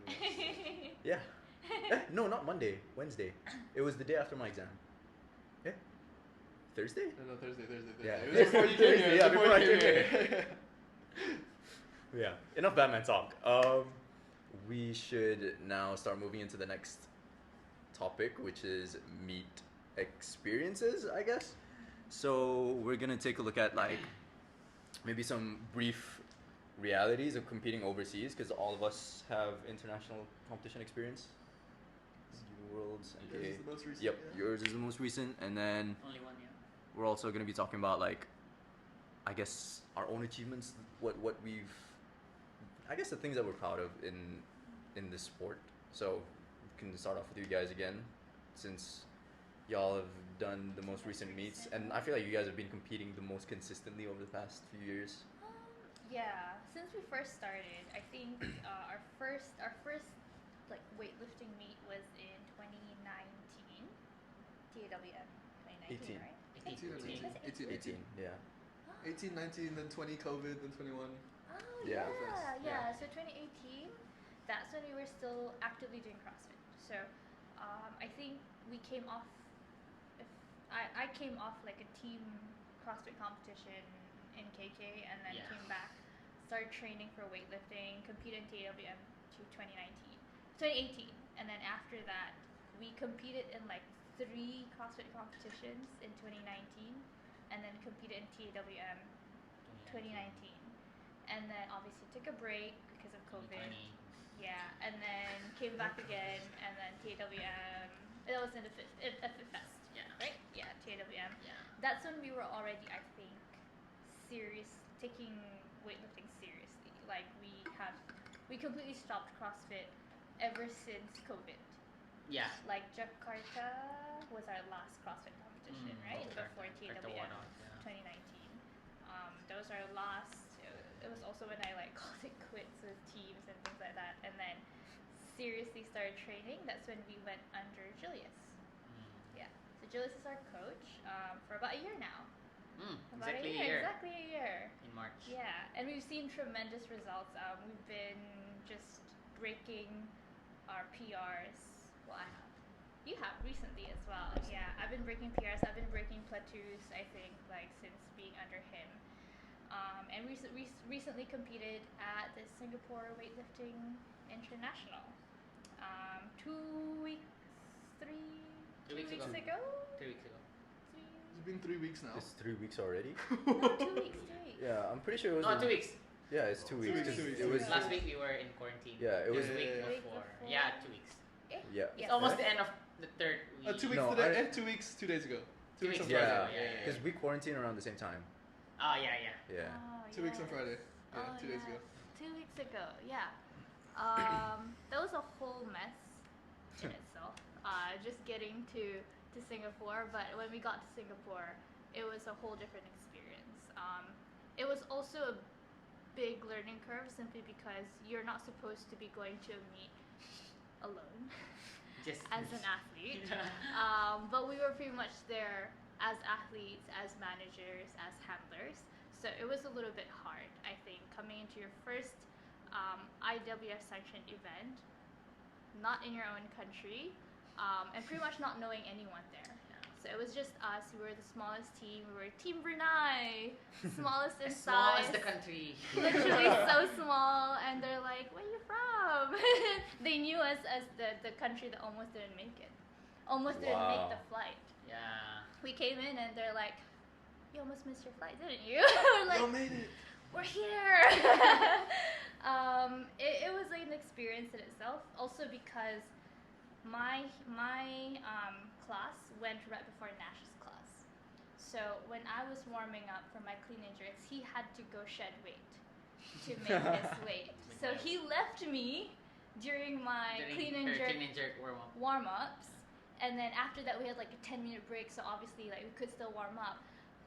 [SPEAKER 5] life.
[SPEAKER 1] Yeah. No, not Monday. Wednesday. It was the day after my exam. Yeah. Thursday?
[SPEAKER 4] No, Thursday.
[SPEAKER 1] Yeah.
[SPEAKER 4] It was before you came here.
[SPEAKER 1] Yeah,
[SPEAKER 4] Before
[SPEAKER 1] before I
[SPEAKER 4] you
[SPEAKER 1] came
[SPEAKER 4] here.
[SPEAKER 1] Yeah. Enough Batman talk. We should now start moving into the next topic, which is meet experiences, I guess. So we're gonna take a look at like maybe some brief realities of competing overseas, because all of us have international competition experience. Worlds,
[SPEAKER 4] Yours
[SPEAKER 1] NKA.
[SPEAKER 4] is the most recent.
[SPEAKER 1] Yep,
[SPEAKER 4] Yeah.
[SPEAKER 1] yours is the most recent, and then
[SPEAKER 3] Only one, yeah.
[SPEAKER 1] we're also going to be talking about like, I guess our own achievements, what we've, I guess the things that we're proud of in this sport. So we can start off with you guys again, since y'all have done the most recent meets, and I feel like you guys have been competing the most consistently over the past few years.
[SPEAKER 2] Yeah, since we first started, I think our first like weightlifting meet was in 2019, TAWM 2019,
[SPEAKER 1] 18.
[SPEAKER 2] right?
[SPEAKER 4] 18,
[SPEAKER 1] 18, yeah.
[SPEAKER 4] 18, 19, then 20 COVID, then 21.
[SPEAKER 2] Oh
[SPEAKER 1] Yeah.
[SPEAKER 2] yeah. So 2018, that's when we were still actively doing CrossFit. So I think we came off. I came off like a team CrossFit competition in KK, and then
[SPEAKER 3] Yeah.
[SPEAKER 2] came back, started training for weightlifting, competed in TAWM to 2018, and then after that, we competed in like 3 CrossFit competitions in 2019, and then competed in TAWM 2019, and then obviously took a break because of COVID.
[SPEAKER 3] 2020.
[SPEAKER 2] Yeah, and then came back again, and then TAWM. It was in the Fit Fest,
[SPEAKER 3] Yeah.
[SPEAKER 2] right? Yeah, TAWM.
[SPEAKER 3] Yeah.
[SPEAKER 2] That's when we were already, I think, taking weightlifting seriously. Like we completely stopped CrossFit ever since COVID.
[SPEAKER 3] Yeah.
[SPEAKER 2] Like Jakarta was our last CrossFit competition, right? Before TAWM 2019. That was our last. It was also when I like called it quits with teams and things like that, and then seriously started training. That's when we went under Julius. Yeah. So Julius is our coach for about a year now.
[SPEAKER 3] Exactly a year.
[SPEAKER 2] Exactly a year.
[SPEAKER 3] In March.
[SPEAKER 2] Yeah, and we've seen tremendous results. We've been just breaking our PRs. Well, I have. You have recently as well. Yeah, I've been breaking PRs. I've been breaking plateaus, I think, like since being under him. And recently competed at the Singapore Weightlifting International. 2 weeks, 2 weeks ago.
[SPEAKER 3] 3 weeks ago.
[SPEAKER 4] It's been 3 weeks now.
[SPEAKER 1] It's 3 weeks already.
[SPEAKER 2] No, 2 weeks.
[SPEAKER 1] Yeah, I'm pretty sure it was.
[SPEAKER 3] No, 2 weeks.
[SPEAKER 1] Yeah, it's 2 weeks.
[SPEAKER 2] 2 weeks.
[SPEAKER 1] It was.
[SPEAKER 3] Last week we were in quarantine.
[SPEAKER 1] Yeah, it was.
[SPEAKER 3] This week
[SPEAKER 4] Yeah.
[SPEAKER 3] before.
[SPEAKER 2] Week before.
[SPEAKER 3] Yeah, 2 weeks.
[SPEAKER 1] Yeah.
[SPEAKER 3] It's
[SPEAKER 2] Yes.
[SPEAKER 3] almost the end of the third week.
[SPEAKER 4] 2 weeks
[SPEAKER 1] No,
[SPEAKER 4] today. 2 weeks, 2 days ago. 2 weeks on
[SPEAKER 3] 2 weeks
[SPEAKER 4] Friday.
[SPEAKER 3] ago, yeah.
[SPEAKER 1] Because we quarantine around the same time.
[SPEAKER 3] Oh, yeah.
[SPEAKER 1] Yeah.
[SPEAKER 2] Oh,
[SPEAKER 4] 2 weeks on
[SPEAKER 2] yes.
[SPEAKER 4] Friday. Yeah,
[SPEAKER 2] Oh,
[SPEAKER 4] 2 days
[SPEAKER 2] yes.
[SPEAKER 4] ago.
[SPEAKER 2] 2 weeks ago, yeah. That was a whole mess in itself. Just getting to Singapore, but when we got to Singapore, it was a whole different experience. It was also a big learning curve simply because you're not supposed to be going to a meet alone
[SPEAKER 3] Just
[SPEAKER 2] as an athlete. But we were pretty much there as athletes, as managers, as handlers. So it was a little bit hard, I think, coming into your first IWF sanctioned event, not in your own country, and pretty much not knowing anyone there. So it was just us. We were the smallest team. We were Team Brunei, smallest in
[SPEAKER 3] as small
[SPEAKER 2] size.
[SPEAKER 3] as the country.
[SPEAKER 2] Literally so small, and they're like, "Where are you from?" They knew us as the country that almost didn't make it, almost didn't make the flight.
[SPEAKER 3] Yeah.
[SPEAKER 2] We came in and they're like, "You almost missed your flight, didn't you?" We're like,
[SPEAKER 4] Y'all made it.
[SPEAKER 2] "We're here." It was like an experience in itself. Also because my class went right before Nash's class. So when I was warming up for my clean and jerks, he had to go shed weight to make his weight. So he left me during my clean and jerk
[SPEAKER 3] warm up.
[SPEAKER 2] warm-ups, And then after that, we had like a 10-minute break, so obviously like we could still warm up.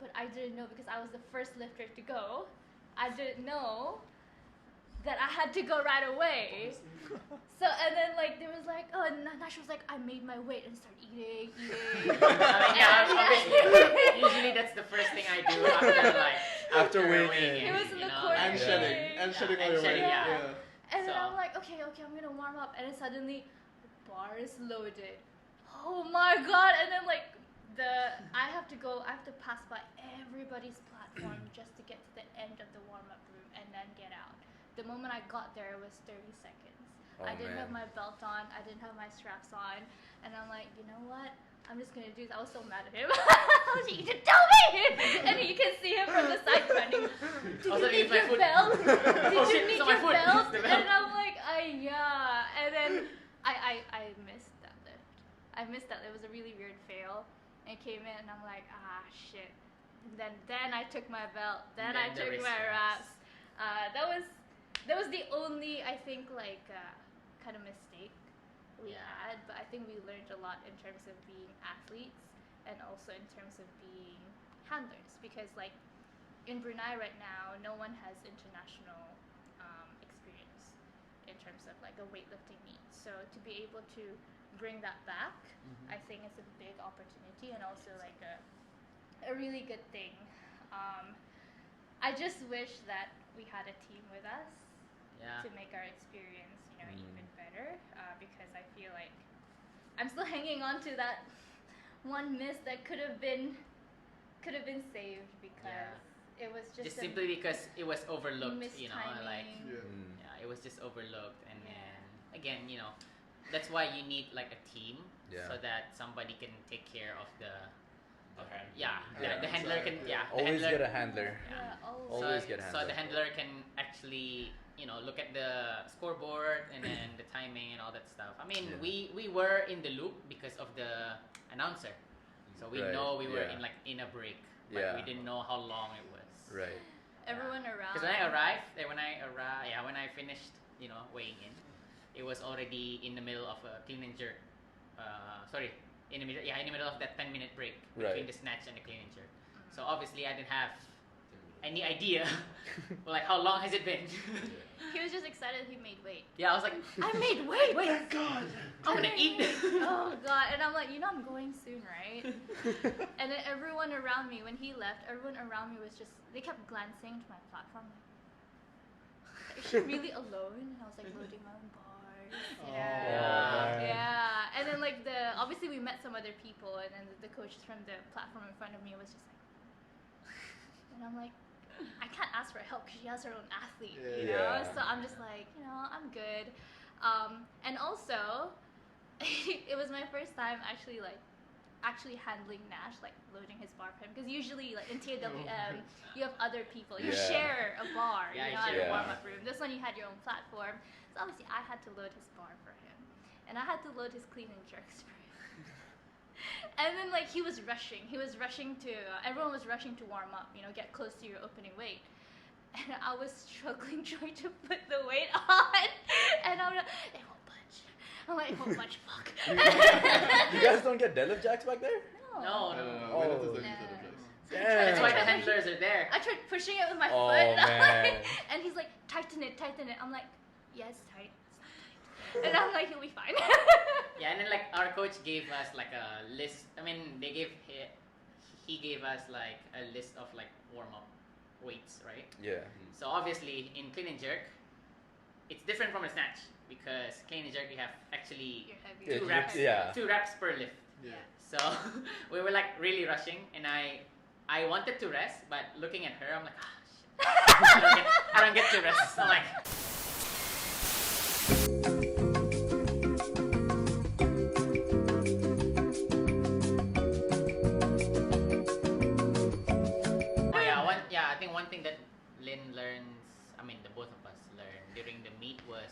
[SPEAKER 2] But I didn't know because I was the first lifter to go. I didn't know that I had to go right away. So and then like there was like, oh, and Nash was like, I made my weight and started eating.
[SPEAKER 3] Obviously, usually that's the first thing I do after
[SPEAKER 1] weighing
[SPEAKER 3] weighing
[SPEAKER 2] It
[SPEAKER 3] in,
[SPEAKER 2] was in
[SPEAKER 3] you
[SPEAKER 2] the
[SPEAKER 3] know,
[SPEAKER 2] corner.
[SPEAKER 4] And shedding all your weight.
[SPEAKER 3] yeah.
[SPEAKER 2] And then
[SPEAKER 3] So-
[SPEAKER 2] I'm like, okay, I'm gonna warm up, and then suddenly, the bar is loaded. Oh my god! And then like I have to pass by everybody's platform just to get to the end of the warm up room and then get out. The moment I got there, it was 30 seconds.
[SPEAKER 1] Oh,
[SPEAKER 2] I didn't have
[SPEAKER 1] man.
[SPEAKER 2] my belt on, I didn't have my straps on, and I'm like, you know what? I'm just gonna do this. I was so mad at him. I was like, you didn't tell me! And you can see him from the side running. Did
[SPEAKER 3] Also,
[SPEAKER 2] you need
[SPEAKER 3] it's my
[SPEAKER 2] your
[SPEAKER 3] foot.
[SPEAKER 2] belt? Did
[SPEAKER 3] Oh,
[SPEAKER 2] you
[SPEAKER 3] shit,
[SPEAKER 2] need
[SPEAKER 3] it's on my
[SPEAKER 2] your
[SPEAKER 3] foot.
[SPEAKER 2] belt?
[SPEAKER 3] It's the belt.
[SPEAKER 2] And I'm like, yeah. And then I missed that lift. I missed that. It was a really weird fail. And it came in and I'm like, shit. And then I took my belt. Then I
[SPEAKER 3] the
[SPEAKER 2] took
[SPEAKER 3] wrist
[SPEAKER 2] my
[SPEAKER 3] wraps.
[SPEAKER 2] wraps. That was the only, I think, like kind of mistake we
[SPEAKER 3] Yeah.
[SPEAKER 2] had. But I think we learned a lot in terms of being athletes and also in terms of being handlers. Because like in Brunei right now, no one has international experience in terms of like a weightlifting meet. So to be able to bring that back,
[SPEAKER 3] Mhm.
[SPEAKER 2] I think it's a big opportunity and also like a really good thing. I just wish that we had a team with us
[SPEAKER 3] Yeah.
[SPEAKER 2] to make our experience,
[SPEAKER 1] Mm.
[SPEAKER 2] even better. Because I feel like I'm still hanging on to that one miss that could have been saved because it was just
[SPEAKER 3] Just
[SPEAKER 2] a
[SPEAKER 3] simply because it was overlooked, you know, like
[SPEAKER 2] mistiming.
[SPEAKER 4] Yeah.
[SPEAKER 3] yeah, it was just overlooked, and
[SPEAKER 2] Yeah.
[SPEAKER 3] then again, you know, that's why you need like a team
[SPEAKER 1] Yeah.
[SPEAKER 3] so that somebody can take care of the
[SPEAKER 5] hand.
[SPEAKER 3] the handler can the
[SPEAKER 1] Always
[SPEAKER 3] handler,
[SPEAKER 1] get a handler.
[SPEAKER 2] Yeah,
[SPEAKER 1] Always get a
[SPEAKER 3] so the
[SPEAKER 1] handler.
[SPEAKER 3] handler can actually, you know, look at the scoreboard and then the timing and all that stuff. I mean,
[SPEAKER 1] Yeah.
[SPEAKER 3] we were in the loop because of the announcer, so we
[SPEAKER 1] Right,
[SPEAKER 3] know we were
[SPEAKER 1] yeah.
[SPEAKER 3] in a break, but
[SPEAKER 1] Yeah.
[SPEAKER 3] we didn't know how long it was.
[SPEAKER 1] Right.
[SPEAKER 2] Everyone around.
[SPEAKER 3] Because when I finished, you know, weighing in, it was already in the middle of a clean and jerk. In the middle of that 10-minute break between
[SPEAKER 1] Right.
[SPEAKER 3] the snatch and the clean and jerk. So obviously I didn't have any idea, like how long has it been?
[SPEAKER 2] He was just excited he made weight.
[SPEAKER 3] Yeah, I was like,
[SPEAKER 2] I made weight.
[SPEAKER 4] Thank God.
[SPEAKER 3] I'm gonna eat.
[SPEAKER 2] Oh god! And I'm like, I'm going soon, right? And then everyone around me, when he left, everyone around me was just, they kept glancing to my platform. Like, is she really alone? And I was like loading my own bars.
[SPEAKER 3] Yeah.
[SPEAKER 2] Yeah. And then like obviously we met some other people, and then the coaches from the platform in front of me was just like, and I'm like, I can't ask for help because she has her own athlete, you know?
[SPEAKER 1] Yeah.
[SPEAKER 2] So I'm just like, I'm good. And also, it was my first time actually handling Nash, like loading his bar for him. Because usually, like in TAWM, you have other people. You
[SPEAKER 1] Yeah.
[SPEAKER 2] share a bar,
[SPEAKER 3] Yeah, you
[SPEAKER 2] at
[SPEAKER 3] share
[SPEAKER 2] a
[SPEAKER 1] a
[SPEAKER 2] warm
[SPEAKER 1] bar.
[SPEAKER 2] up room. This one you had your own platform. So obviously, I had to load his bar for him, and I had to load his clean and jerks for him. And then like he was rushing to everyone was rushing to warm up, get close to your opening weight, and I was struggling trying to put the weight on, and I'm like, it won't budge. I'm like, it won't budge, fuck.
[SPEAKER 1] You guys don't get deadlift jacks back there?
[SPEAKER 3] No.
[SPEAKER 4] We don't do
[SPEAKER 2] No.
[SPEAKER 4] that.
[SPEAKER 1] Damn.
[SPEAKER 3] That's why the handlers are there.
[SPEAKER 2] I tried pushing it with my
[SPEAKER 1] Oh,
[SPEAKER 2] foot,
[SPEAKER 1] man.
[SPEAKER 2] and he's like, tighten it. I'm like, yeah, it's tight. It's not tight. And I'm like, he'll be fine.
[SPEAKER 3] Yeah, and then like our coach gave us like a list. I mean, he gave us like a list of like warm up weights, right?
[SPEAKER 1] Yeah.
[SPEAKER 3] So obviously in clean and jerk, it's different from a snatch because clean and jerk you have actually
[SPEAKER 2] You're heavy.
[SPEAKER 1] Yeah,
[SPEAKER 3] two reps,
[SPEAKER 1] yeah.
[SPEAKER 3] 2 reps per lift.
[SPEAKER 4] Yeah.
[SPEAKER 3] So we were like really rushing, and I wanted to rest, but looking at her, I'm like, shit. I don't get to rest. I'm like. I think one thing that Lynn learns, I mean the both of us learned during the meet was,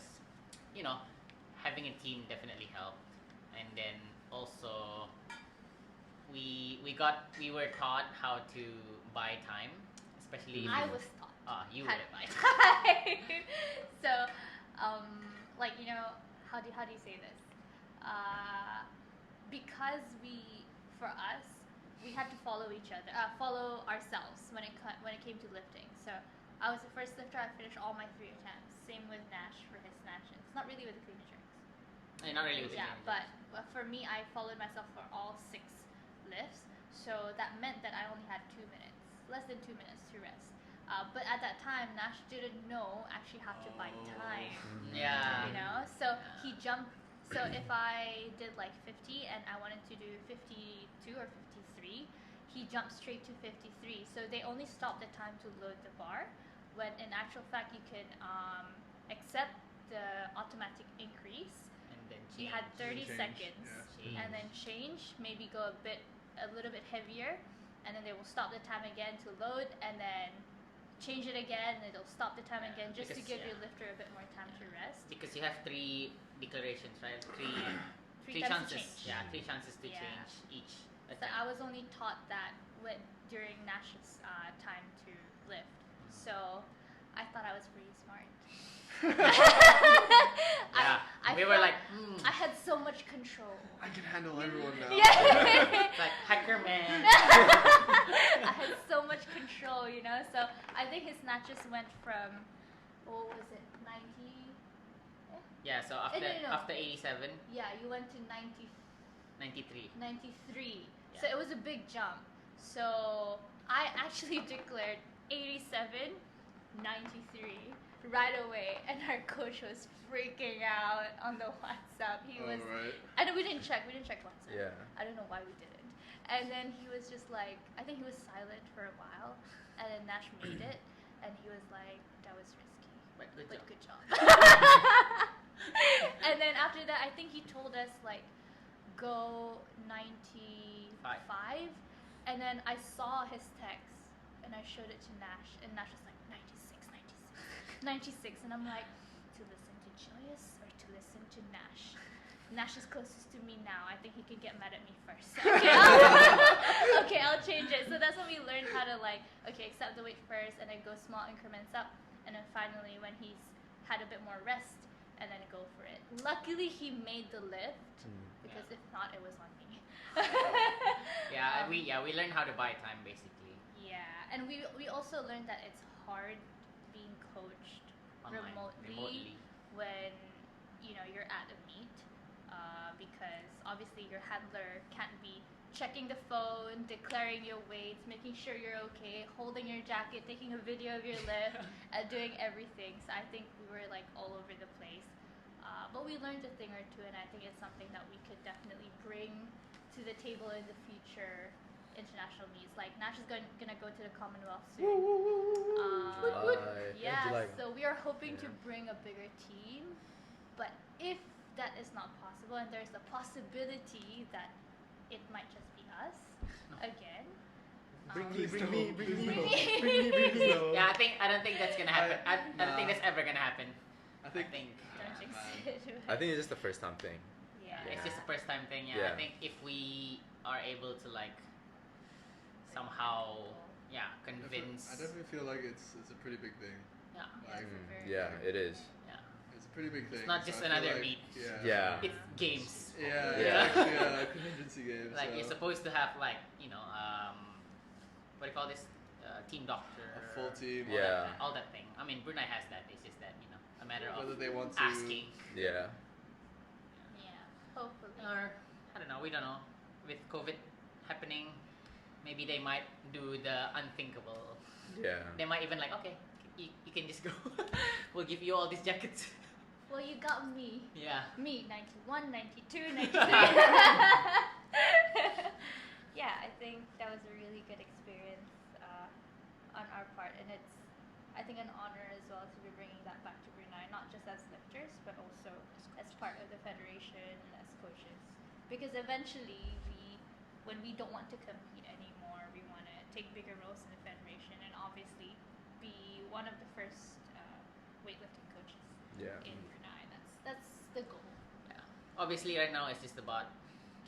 [SPEAKER 3] having a team definitely helped, and then also we were taught how to buy time, especially.
[SPEAKER 2] I was taught.
[SPEAKER 3] You
[SPEAKER 2] how
[SPEAKER 3] were.
[SPEAKER 2] to buy time. So, how do you say this? because for us, we had to follow each other, follow ourselves when it came to lifting. So I was the first lifter. I finished all my 3 attempts. Same with Nash for his snatches. Not really with the clean and jerks.
[SPEAKER 3] Not really with the
[SPEAKER 2] Yeah,
[SPEAKER 3] clean and
[SPEAKER 2] but for me, I followed myself for all 6 lifts. So that meant that I only had 2 minutes, less than 2 minutes to rest. But at that time, Nash didn't know actually how to buy time.
[SPEAKER 3] Yeah.
[SPEAKER 2] You know, so he jumped. So if I did like 50 and I wanted to do 52 or 53, he jumped straight to 53. So they only stopped the time to load the bar, when in actual fact you could accept the automatic increase.
[SPEAKER 3] And then
[SPEAKER 2] You had 30
[SPEAKER 4] Change,
[SPEAKER 2] seconds,
[SPEAKER 4] yeah.
[SPEAKER 2] and then change, maybe go a little bit heavier, and then they will stop the time again to load, and then change it again, and it'll stop the time again, just to
[SPEAKER 3] because,
[SPEAKER 2] give your lifter a bit more time to rest.
[SPEAKER 3] Because you have 3 declarations, right? Three
[SPEAKER 2] times to
[SPEAKER 3] chances.
[SPEAKER 2] change.
[SPEAKER 3] Yeah, 3 chances to
[SPEAKER 2] Yeah.
[SPEAKER 3] change each
[SPEAKER 2] So
[SPEAKER 3] attempt.
[SPEAKER 2] I was only taught that during Nash's time to lift. So I thought I was pretty smart.
[SPEAKER 3] Yeah, we were
[SPEAKER 2] felt
[SPEAKER 3] like,
[SPEAKER 2] I had so much control.
[SPEAKER 4] I can handle everyone now.
[SPEAKER 2] Yeah.
[SPEAKER 3] it's like hacker man.
[SPEAKER 2] I had so much control, you know. So I think his snatches went from, what was it, 90?
[SPEAKER 3] Yeah, so after
[SPEAKER 2] no.
[SPEAKER 3] after 87,
[SPEAKER 2] Yeah, you went to 90,
[SPEAKER 3] 93.
[SPEAKER 2] 93.
[SPEAKER 3] Yeah.
[SPEAKER 2] So it was a big jump. So I actually declared 87, 93 right away, and our coach was freaking out on the WhatsApp. He was,
[SPEAKER 4] right.
[SPEAKER 2] and we didn't check WhatsApp.
[SPEAKER 1] Yeah.
[SPEAKER 2] I don't know why we didn't. And then he was just like, I think he was silent for a while, and then Nash made it, and he was like, that was risky,
[SPEAKER 3] But good job.
[SPEAKER 2] good job. And then after that, I think he told us like, go 95, and then I saw his text, and I showed it to Nash, and Nash was like 96, and I'm like, to listen to Julius or to listen to Nash? Nash is closest to me now. I think he can get mad at me first. Okay, I'll change it. So that's when we learned how to accept the weight first, and then go small increments up, and then finally when he's had a bit more rest, and then go for it. Luckily, he made the lift, because if not, it was on me.
[SPEAKER 3] We learned how to buy time basically.
[SPEAKER 2] Yeah, and we also learned that it's hard being coached
[SPEAKER 3] Online, remotely.
[SPEAKER 2] when you're at a meet, because obviously your handler can't be checking the phone, declaring your weights, making sure you're okay, holding your jacket, taking a video of your lift, and doing everything. So I think we were like all over the place, but we learned a thing or two, and I think it's something that we could definitely bring to the table in the future international meets. Like Nash is gonna go to the Commonwealth soon.
[SPEAKER 1] July.
[SPEAKER 2] So we are hoping to bring a bigger team, but if that is not possible, and there's a possibility that it might just be us again.
[SPEAKER 1] Bring
[SPEAKER 4] Please
[SPEAKER 1] me.
[SPEAKER 4] No.
[SPEAKER 3] Yeah, I don't think that's gonna happen. I don't think that's ever gonna happen.
[SPEAKER 4] I think.
[SPEAKER 2] Don't jinx
[SPEAKER 4] man.
[SPEAKER 2] it.
[SPEAKER 1] I think it's just the first time thing.
[SPEAKER 2] Yeah.
[SPEAKER 3] It's just a first time thing. Yeah,
[SPEAKER 1] Yeah.
[SPEAKER 3] I think if we are able to somehow convince.
[SPEAKER 4] I definitely feel like it's a pretty big thing.
[SPEAKER 3] Yeah.
[SPEAKER 2] Yeah, it's a very
[SPEAKER 1] Yeah,
[SPEAKER 2] big-
[SPEAKER 1] it is.
[SPEAKER 4] It's a pretty big thing.
[SPEAKER 3] It's not
[SPEAKER 4] so
[SPEAKER 3] just
[SPEAKER 4] I feel
[SPEAKER 3] another
[SPEAKER 4] like-
[SPEAKER 3] meet.
[SPEAKER 4] Yeah.
[SPEAKER 1] Yeah.
[SPEAKER 3] It's games.
[SPEAKER 4] Yeah,
[SPEAKER 1] Yeah.
[SPEAKER 4] it's actually a contingency game.
[SPEAKER 3] Like
[SPEAKER 4] so.
[SPEAKER 3] you're supposed to have what do you call this? Team doctor.
[SPEAKER 4] A full team.
[SPEAKER 1] Yeah.
[SPEAKER 3] All that thing. I mean, Brunei has that. It's just that a matter of
[SPEAKER 4] Whether they want to.
[SPEAKER 3] asking.
[SPEAKER 1] Yeah.
[SPEAKER 2] Yeah, hopefully.
[SPEAKER 3] Or I don't know. We don't know. With COVID happening, maybe they might do the unthinkable.
[SPEAKER 1] Yeah.
[SPEAKER 3] They might even okay, you can just go. We'll give you all these jackets.
[SPEAKER 2] Well, you got me.
[SPEAKER 3] Yeah.
[SPEAKER 2] Me, 91, 92, 93. Yeah, I think that was a really good experience on our part, and it's, I think, an honor as well to be bringing that back to Brunei, not just as lifters, but also as part of the federation and as coaches. Because eventually, when we don't want to compete anymore, we want to take bigger roles in the federation and obviously be one of the first weightlifting coaches
[SPEAKER 1] Yeah.
[SPEAKER 2] in Brunei. That's the goal.
[SPEAKER 3] Yeah. Obviously, right now it's just about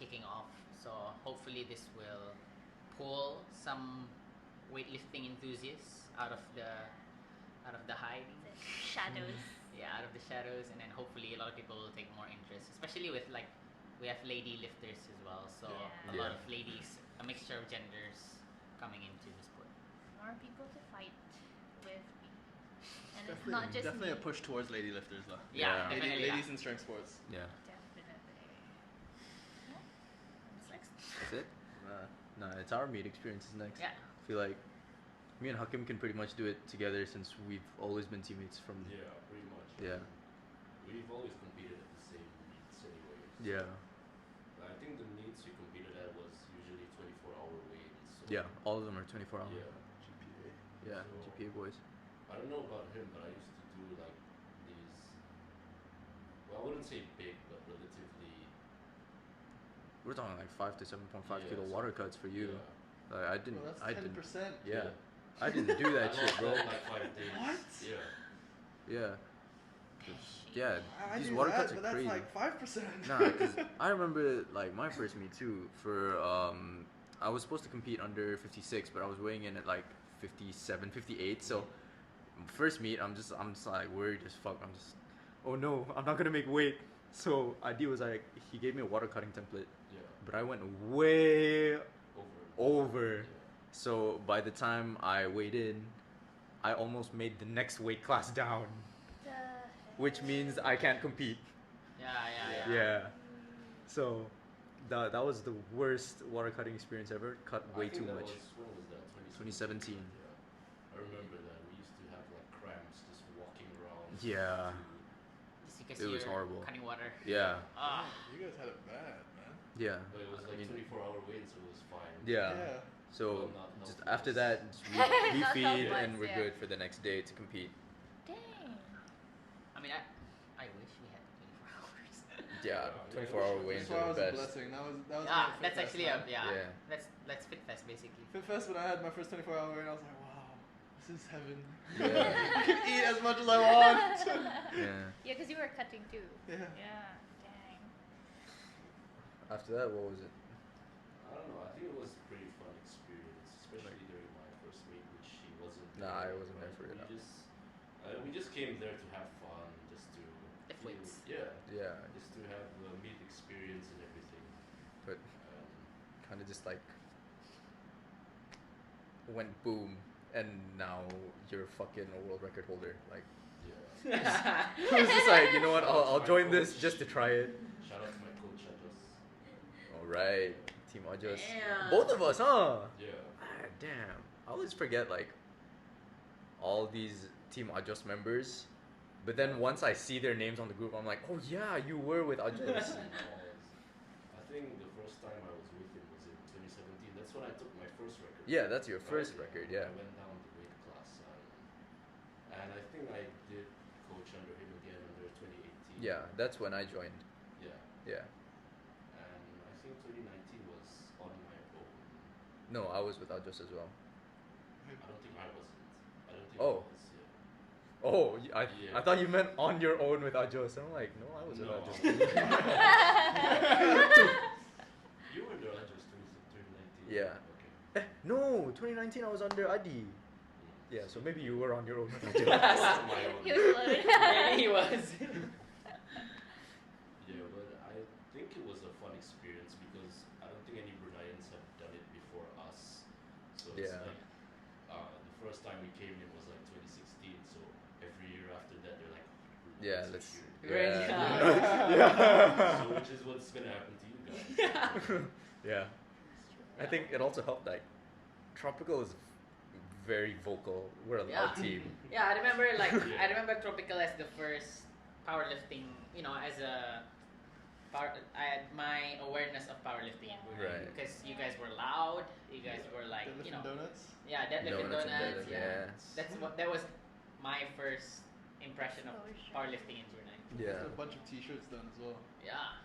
[SPEAKER 3] kicking off. So hopefully this will pull some weightlifting enthusiasts out of the hiding.
[SPEAKER 2] The shadows.
[SPEAKER 3] Yeah, out of the shadows, and then hopefully a lot of people will take more interest, especially with we have lady lifters as well. So
[SPEAKER 2] Yeah.
[SPEAKER 3] a lot of ladies, a mixture of genders coming into the sport.
[SPEAKER 2] More people to fight with me. And it's not just
[SPEAKER 4] Definitely
[SPEAKER 2] me.
[SPEAKER 4] a push towards lady lifters, though.
[SPEAKER 1] Yeah.
[SPEAKER 3] Definitely.
[SPEAKER 4] Ladies in strength sports.
[SPEAKER 1] Yeah.
[SPEAKER 2] Definitely. Yeah. What's next?
[SPEAKER 1] That's it? Nah, it's our meet experiences next.
[SPEAKER 3] Yeah.
[SPEAKER 1] I feel like me and Hakim can pretty much do it together since we've always been teammates from.
[SPEAKER 5] Yeah, pretty much.
[SPEAKER 1] Yeah.
[SPEAKER 5] We've always competed at the same meets anyway.
[SPEAKER 1] Yeah.
[SPEAKER 5] I think the meets we competed at was usually 24-hour weigh-ins. So
[SPEAKER 1] Yeah. All of them are 24 hours.
[SPEAKER 5] Yeah.
[SPEAKER 4] GPA.
[SPEAKER 1] Yeah.
[SPEAKER 5] So-
[SPEAKER 1] GPA boys.
[SPEAKER 5] I don't know about him, but I used to do like these. Well, I wouldn't say big, but relatively.
[SPEAKER 1] We're talking like 5 to 7.5
[SPEAKER 5] Yeah,
[SPEAKER 1] kilo
[SPEAKER 5] so-
[SPEAKER 1] water cuts for you.
[SPEAKER 5] Yeah.
[SPEAKER 1] Like, I didn't.
[SPEAKER 4] Bro, that's
[SPEAKER 1] I
[SPEAKER 4] 10%.
[SPEAKER 1] didn't. Yeah. I didn't do that
[SPEAKER 5] I
[SPEAKER 1] shit,
[SPEAKER 5] lost
[SPEAKER 1] bro.
[SPEAKER 5] that in like 5 days.
[SPEAKER 4] What?
[SPEAKER 5] Yeah.
[SPEAKER 1] Yeah. Yeah.
[SPEAKER 4] I
[SPEAKER 1] These
[SPEAKER 4] do
[SPEAKER 1] water
[SPEAKER 4] that,
[SPEAKER 1] cuts
[SPEAKER 4] but
[SPEAKER 1] are
[SPEAKER 4] that's
[SPEAKER 1] crazy.
[SPEAKER 4] like 5%.
[SPEAKER 1] Nah, because I remember like my first meet too. For I was supposed to compete under 56, but I was weighing in at like 57, 58. So first meet, I'm just like worried as fuck. I'm just, oh no, I'm not gonna make weight. So ID was like, he gave me a water cutting template,
[SPEAKER 5] Yeah.
[SPEAKER 1] but I went way
[SPEAKER 5] Over.
[SPEAKER 1] over.
[SPEAKER 5] Yeah.
[SPEAKER 1] So by the time I weighed in, I almost made the next weight class down,
[SPEAKER 2] The
[SPEAKER 1] which means I can't compete.
[SPEAKER 3] Yeah.
[SPEAKER 1] Yeah. So that was the worst water cutting experience ever. Cut
[SPEAKER 5] I
[SPEAKER 1] way
[SPEAKER 5] think
[SPEAKER 1] too
[SPEAKER 5] that
[SPEAKER 1] much.
[SPEAKER 5] Was, when was that?
[SPEAKER 1] 2017.
[SPEAKER 5] Yeah. I remember that. We used to have like cramps just walking around.
[SPEAKER 1] Yeah.
[SPEAKER 3] Just because
[SPEAKER 1] It was
[SPEAKER 3] you're
[SPEAKER 1] horrible.
[SPEAKER 3] cutting water.
[SPEAKER 1] Yeah.
[SPEAKER 3] Ah.
[SPEAKER 4] You guys had it bad, man.
[SPEAKER 1] Yeah.
[SPEAKER 5] But it was like 24-hour weight, so it was fine.
[SPEAKER 1] Yeah. So
[SPEAKER 5] Well, not
[SPEAKER 1] just
[SPEAKER 5] health
[SPEAKER 1] after
[SPEAKER 5] wise.
[SPEAKER 1] that, just
[SPEAKER 2] Not
[SPEAKER 1] refeed
[SPEAKER 2] health-wise,
[SPEAKER 1] and we're
[SPEAKER 2] yeah.
[SPEAKER 1] good for the next day to compete.
[SPEAKER 2] Dang.
[SPEAKER 3] I mean, I wish we had 24 hours.
[SPEAKER 1] Yeah.
[SPEAKER 5] Yeah,
[SPEAKER 1] 24-hour
[SPEAKER 5] yeah,
[SPEAKER 1] weigh-ins
[SPEAKER 4] 24
[SPEAKER 1] are
[SPEAKER 4] hours
[SPEAKER 1] the
[SPEAKER 4] a
[SPEAKER 1] best.
[SPEAKER 4] blessing. That was
[SPEAKER 3] Ah,
[SPEAKER 4] my
[SPEAKER 3] that's
[SPEAKER 4] Fit
[SPEAKER 3] actually
[SPEAKER 4] Fest, man.
[SPEAKER 1] Yeah.
[SPEAKER 3] That's fit fest basically.
[SPEAKER 4] Fit Fest, when I had my first 24-hour weigh-in, I was like, wow, this is heaven.
[SPEAKER 1] Yeah.
[SPEAKER 4] I can eat as much as I want.
[SPEAKER 1] Yeah.
[SPEAKER 2] Yeah, because you were cutting too.
[SPEAKER 4] Yeah.
[SPEAKER 2] Yeah. Dang.
[SPEAKER 1] After that, what was it?
[SPEAKER 5] I don't know. I think it was a pretty fun experience, especially during my first meet, which he wasn't.
[SPEAKER 1] Nah, I
[SPEAKER 5] there,
[SPEAKER 1] wasn't there
[SPEAKER 5] but
[SPEAKER 1] for it, no.
[SPEAKER 5] We just came there to have fun, just to.
[SPEAKER 3] Lift weights.
[SPEAKER 5] Yeah.
[SPEAKER 1] Yeah.
[SPEAKER 5] Just to have a meet experience and everything.
[SPEAKER 1] But
[SPEAKER 5] Um,
[SPEAKER 1] kind of just like went boom, and now you're fucking a world record holder. Like,
[SPEAKER 5] yeah.
[SPEAKER 1] I was just like, you know what? I'll join this just to try it.
[SPEAKER 5] Shout out to my coach, Atos.
[SPEAKER 1] All right, Team Ajos.
[SPEAKER 3] Damn.
[SPEAKER 1] Both of us, huh?
[SPEAKER 5] Yeah.
[SPEAKER 1] Ah, damn. I always forget like all these Team Ajos members, but then once I see their names on the group, I'm like, oh yeah, you were with Ajos.
[SPEAKER 5] I think the first time I was with him was in 2017. That's when I took my first record.
[SPEAKER 1] Yeah, that's your
[SPEAKER 5] Right?
[SPEAKER 1] first record. Yeah.
[SPEAKER 5] I went down the weight class, and I think I did coach under him again under 2018.
[SPEAKER 1] Yeah, that's when I joined.
[SPEAKER 5] Yeah.
[SPEAKER 1] Yeah.
[SPEAKER 5] And I think 2019 was on my own.
[SPEAKER 1] No, I was with Ajos as well.
[SPEAKER 5] I don't think I wasn't. I don't think
[SPEAKER 1] Oh.
[SPEAKER 5] I was. Yeah.
[SPEAKER 1] Oh, I
[SPEAKER 5] Yeah.
[SPEAKER 1] thought you meant on your own with Ajos. I'm like, no, I was with
[SPEAKER 5] No.
[SPEAKER 1] Ajos.
[SPEAKER 5] You were there just 2019.
[SPEAKER 1] Yeah.
[SPEAKER 5] Okay.
[SPEAKER 1] No, 2019 I was under Adi. Yeah, so maybe you were on your own with Ajos.
[SPEAKER 5] On my own.
[SPEAKER 2] He was alone.
[SPEAKER 3] Yeah, he was.
[SPEAKER 5] Yeah, but I think it was a fun experience because I don't think any Bruneians have done it before us. So it's
[SPEAKER 1] Yeah.
[SPEAKER 5] like the first time we came in was like 2016. So every year after that, they're like,
[SPEAKER 1] Yeah,
[SPEAKER 5] "Bruneians are
[SPEAKER 1] let's.
[SPEAKER 5] here."
[SPEAKER 3] Really?
[SPEAKER 1] Yeah.
[SPEAKER 5] So which is what's gonna happen to you guys.
[SPEAKER 1] Yeah. I think it also helped like Tropical is very vocal. We're a loud
[SPEAKER 3] Yeah.
[SPEAKER 1] team.
[SPEAKER 3] Yeah, I remember
[SPEAKER 5] Yeah.
[SPEAKER 3] I remember Tropical as the first powerlifting. You know, as a I had my awareness of powerlifting in Brunei
[SPEAKER 1] Right.
[SPEAKER 3] because you guys were loud. You guys were like,
[SPEAKER 4] Deadlift
[SPEAKER 3] you know,
[SPEAKER 4] and donuts.
[SPEAKER 3] yeah, deadlift and
[SPEAKER 1] Donuts and
[SPEAKER 3] donuts.
[SPEAKER 1] deadlift,
[SPEAKER 3] Yeah,
[SPEAKER 1] yeah.
[SPEAKER 3] that was my first impression of
[SPEAKER 2] Exposure.
[SPEAKER 3] powerlifting in Brunei.
[SPEAKER 1] Yeah.
[SPEAKER 4] A bunch of t-shirts done as well.
[SPEAKER 3] Yeah,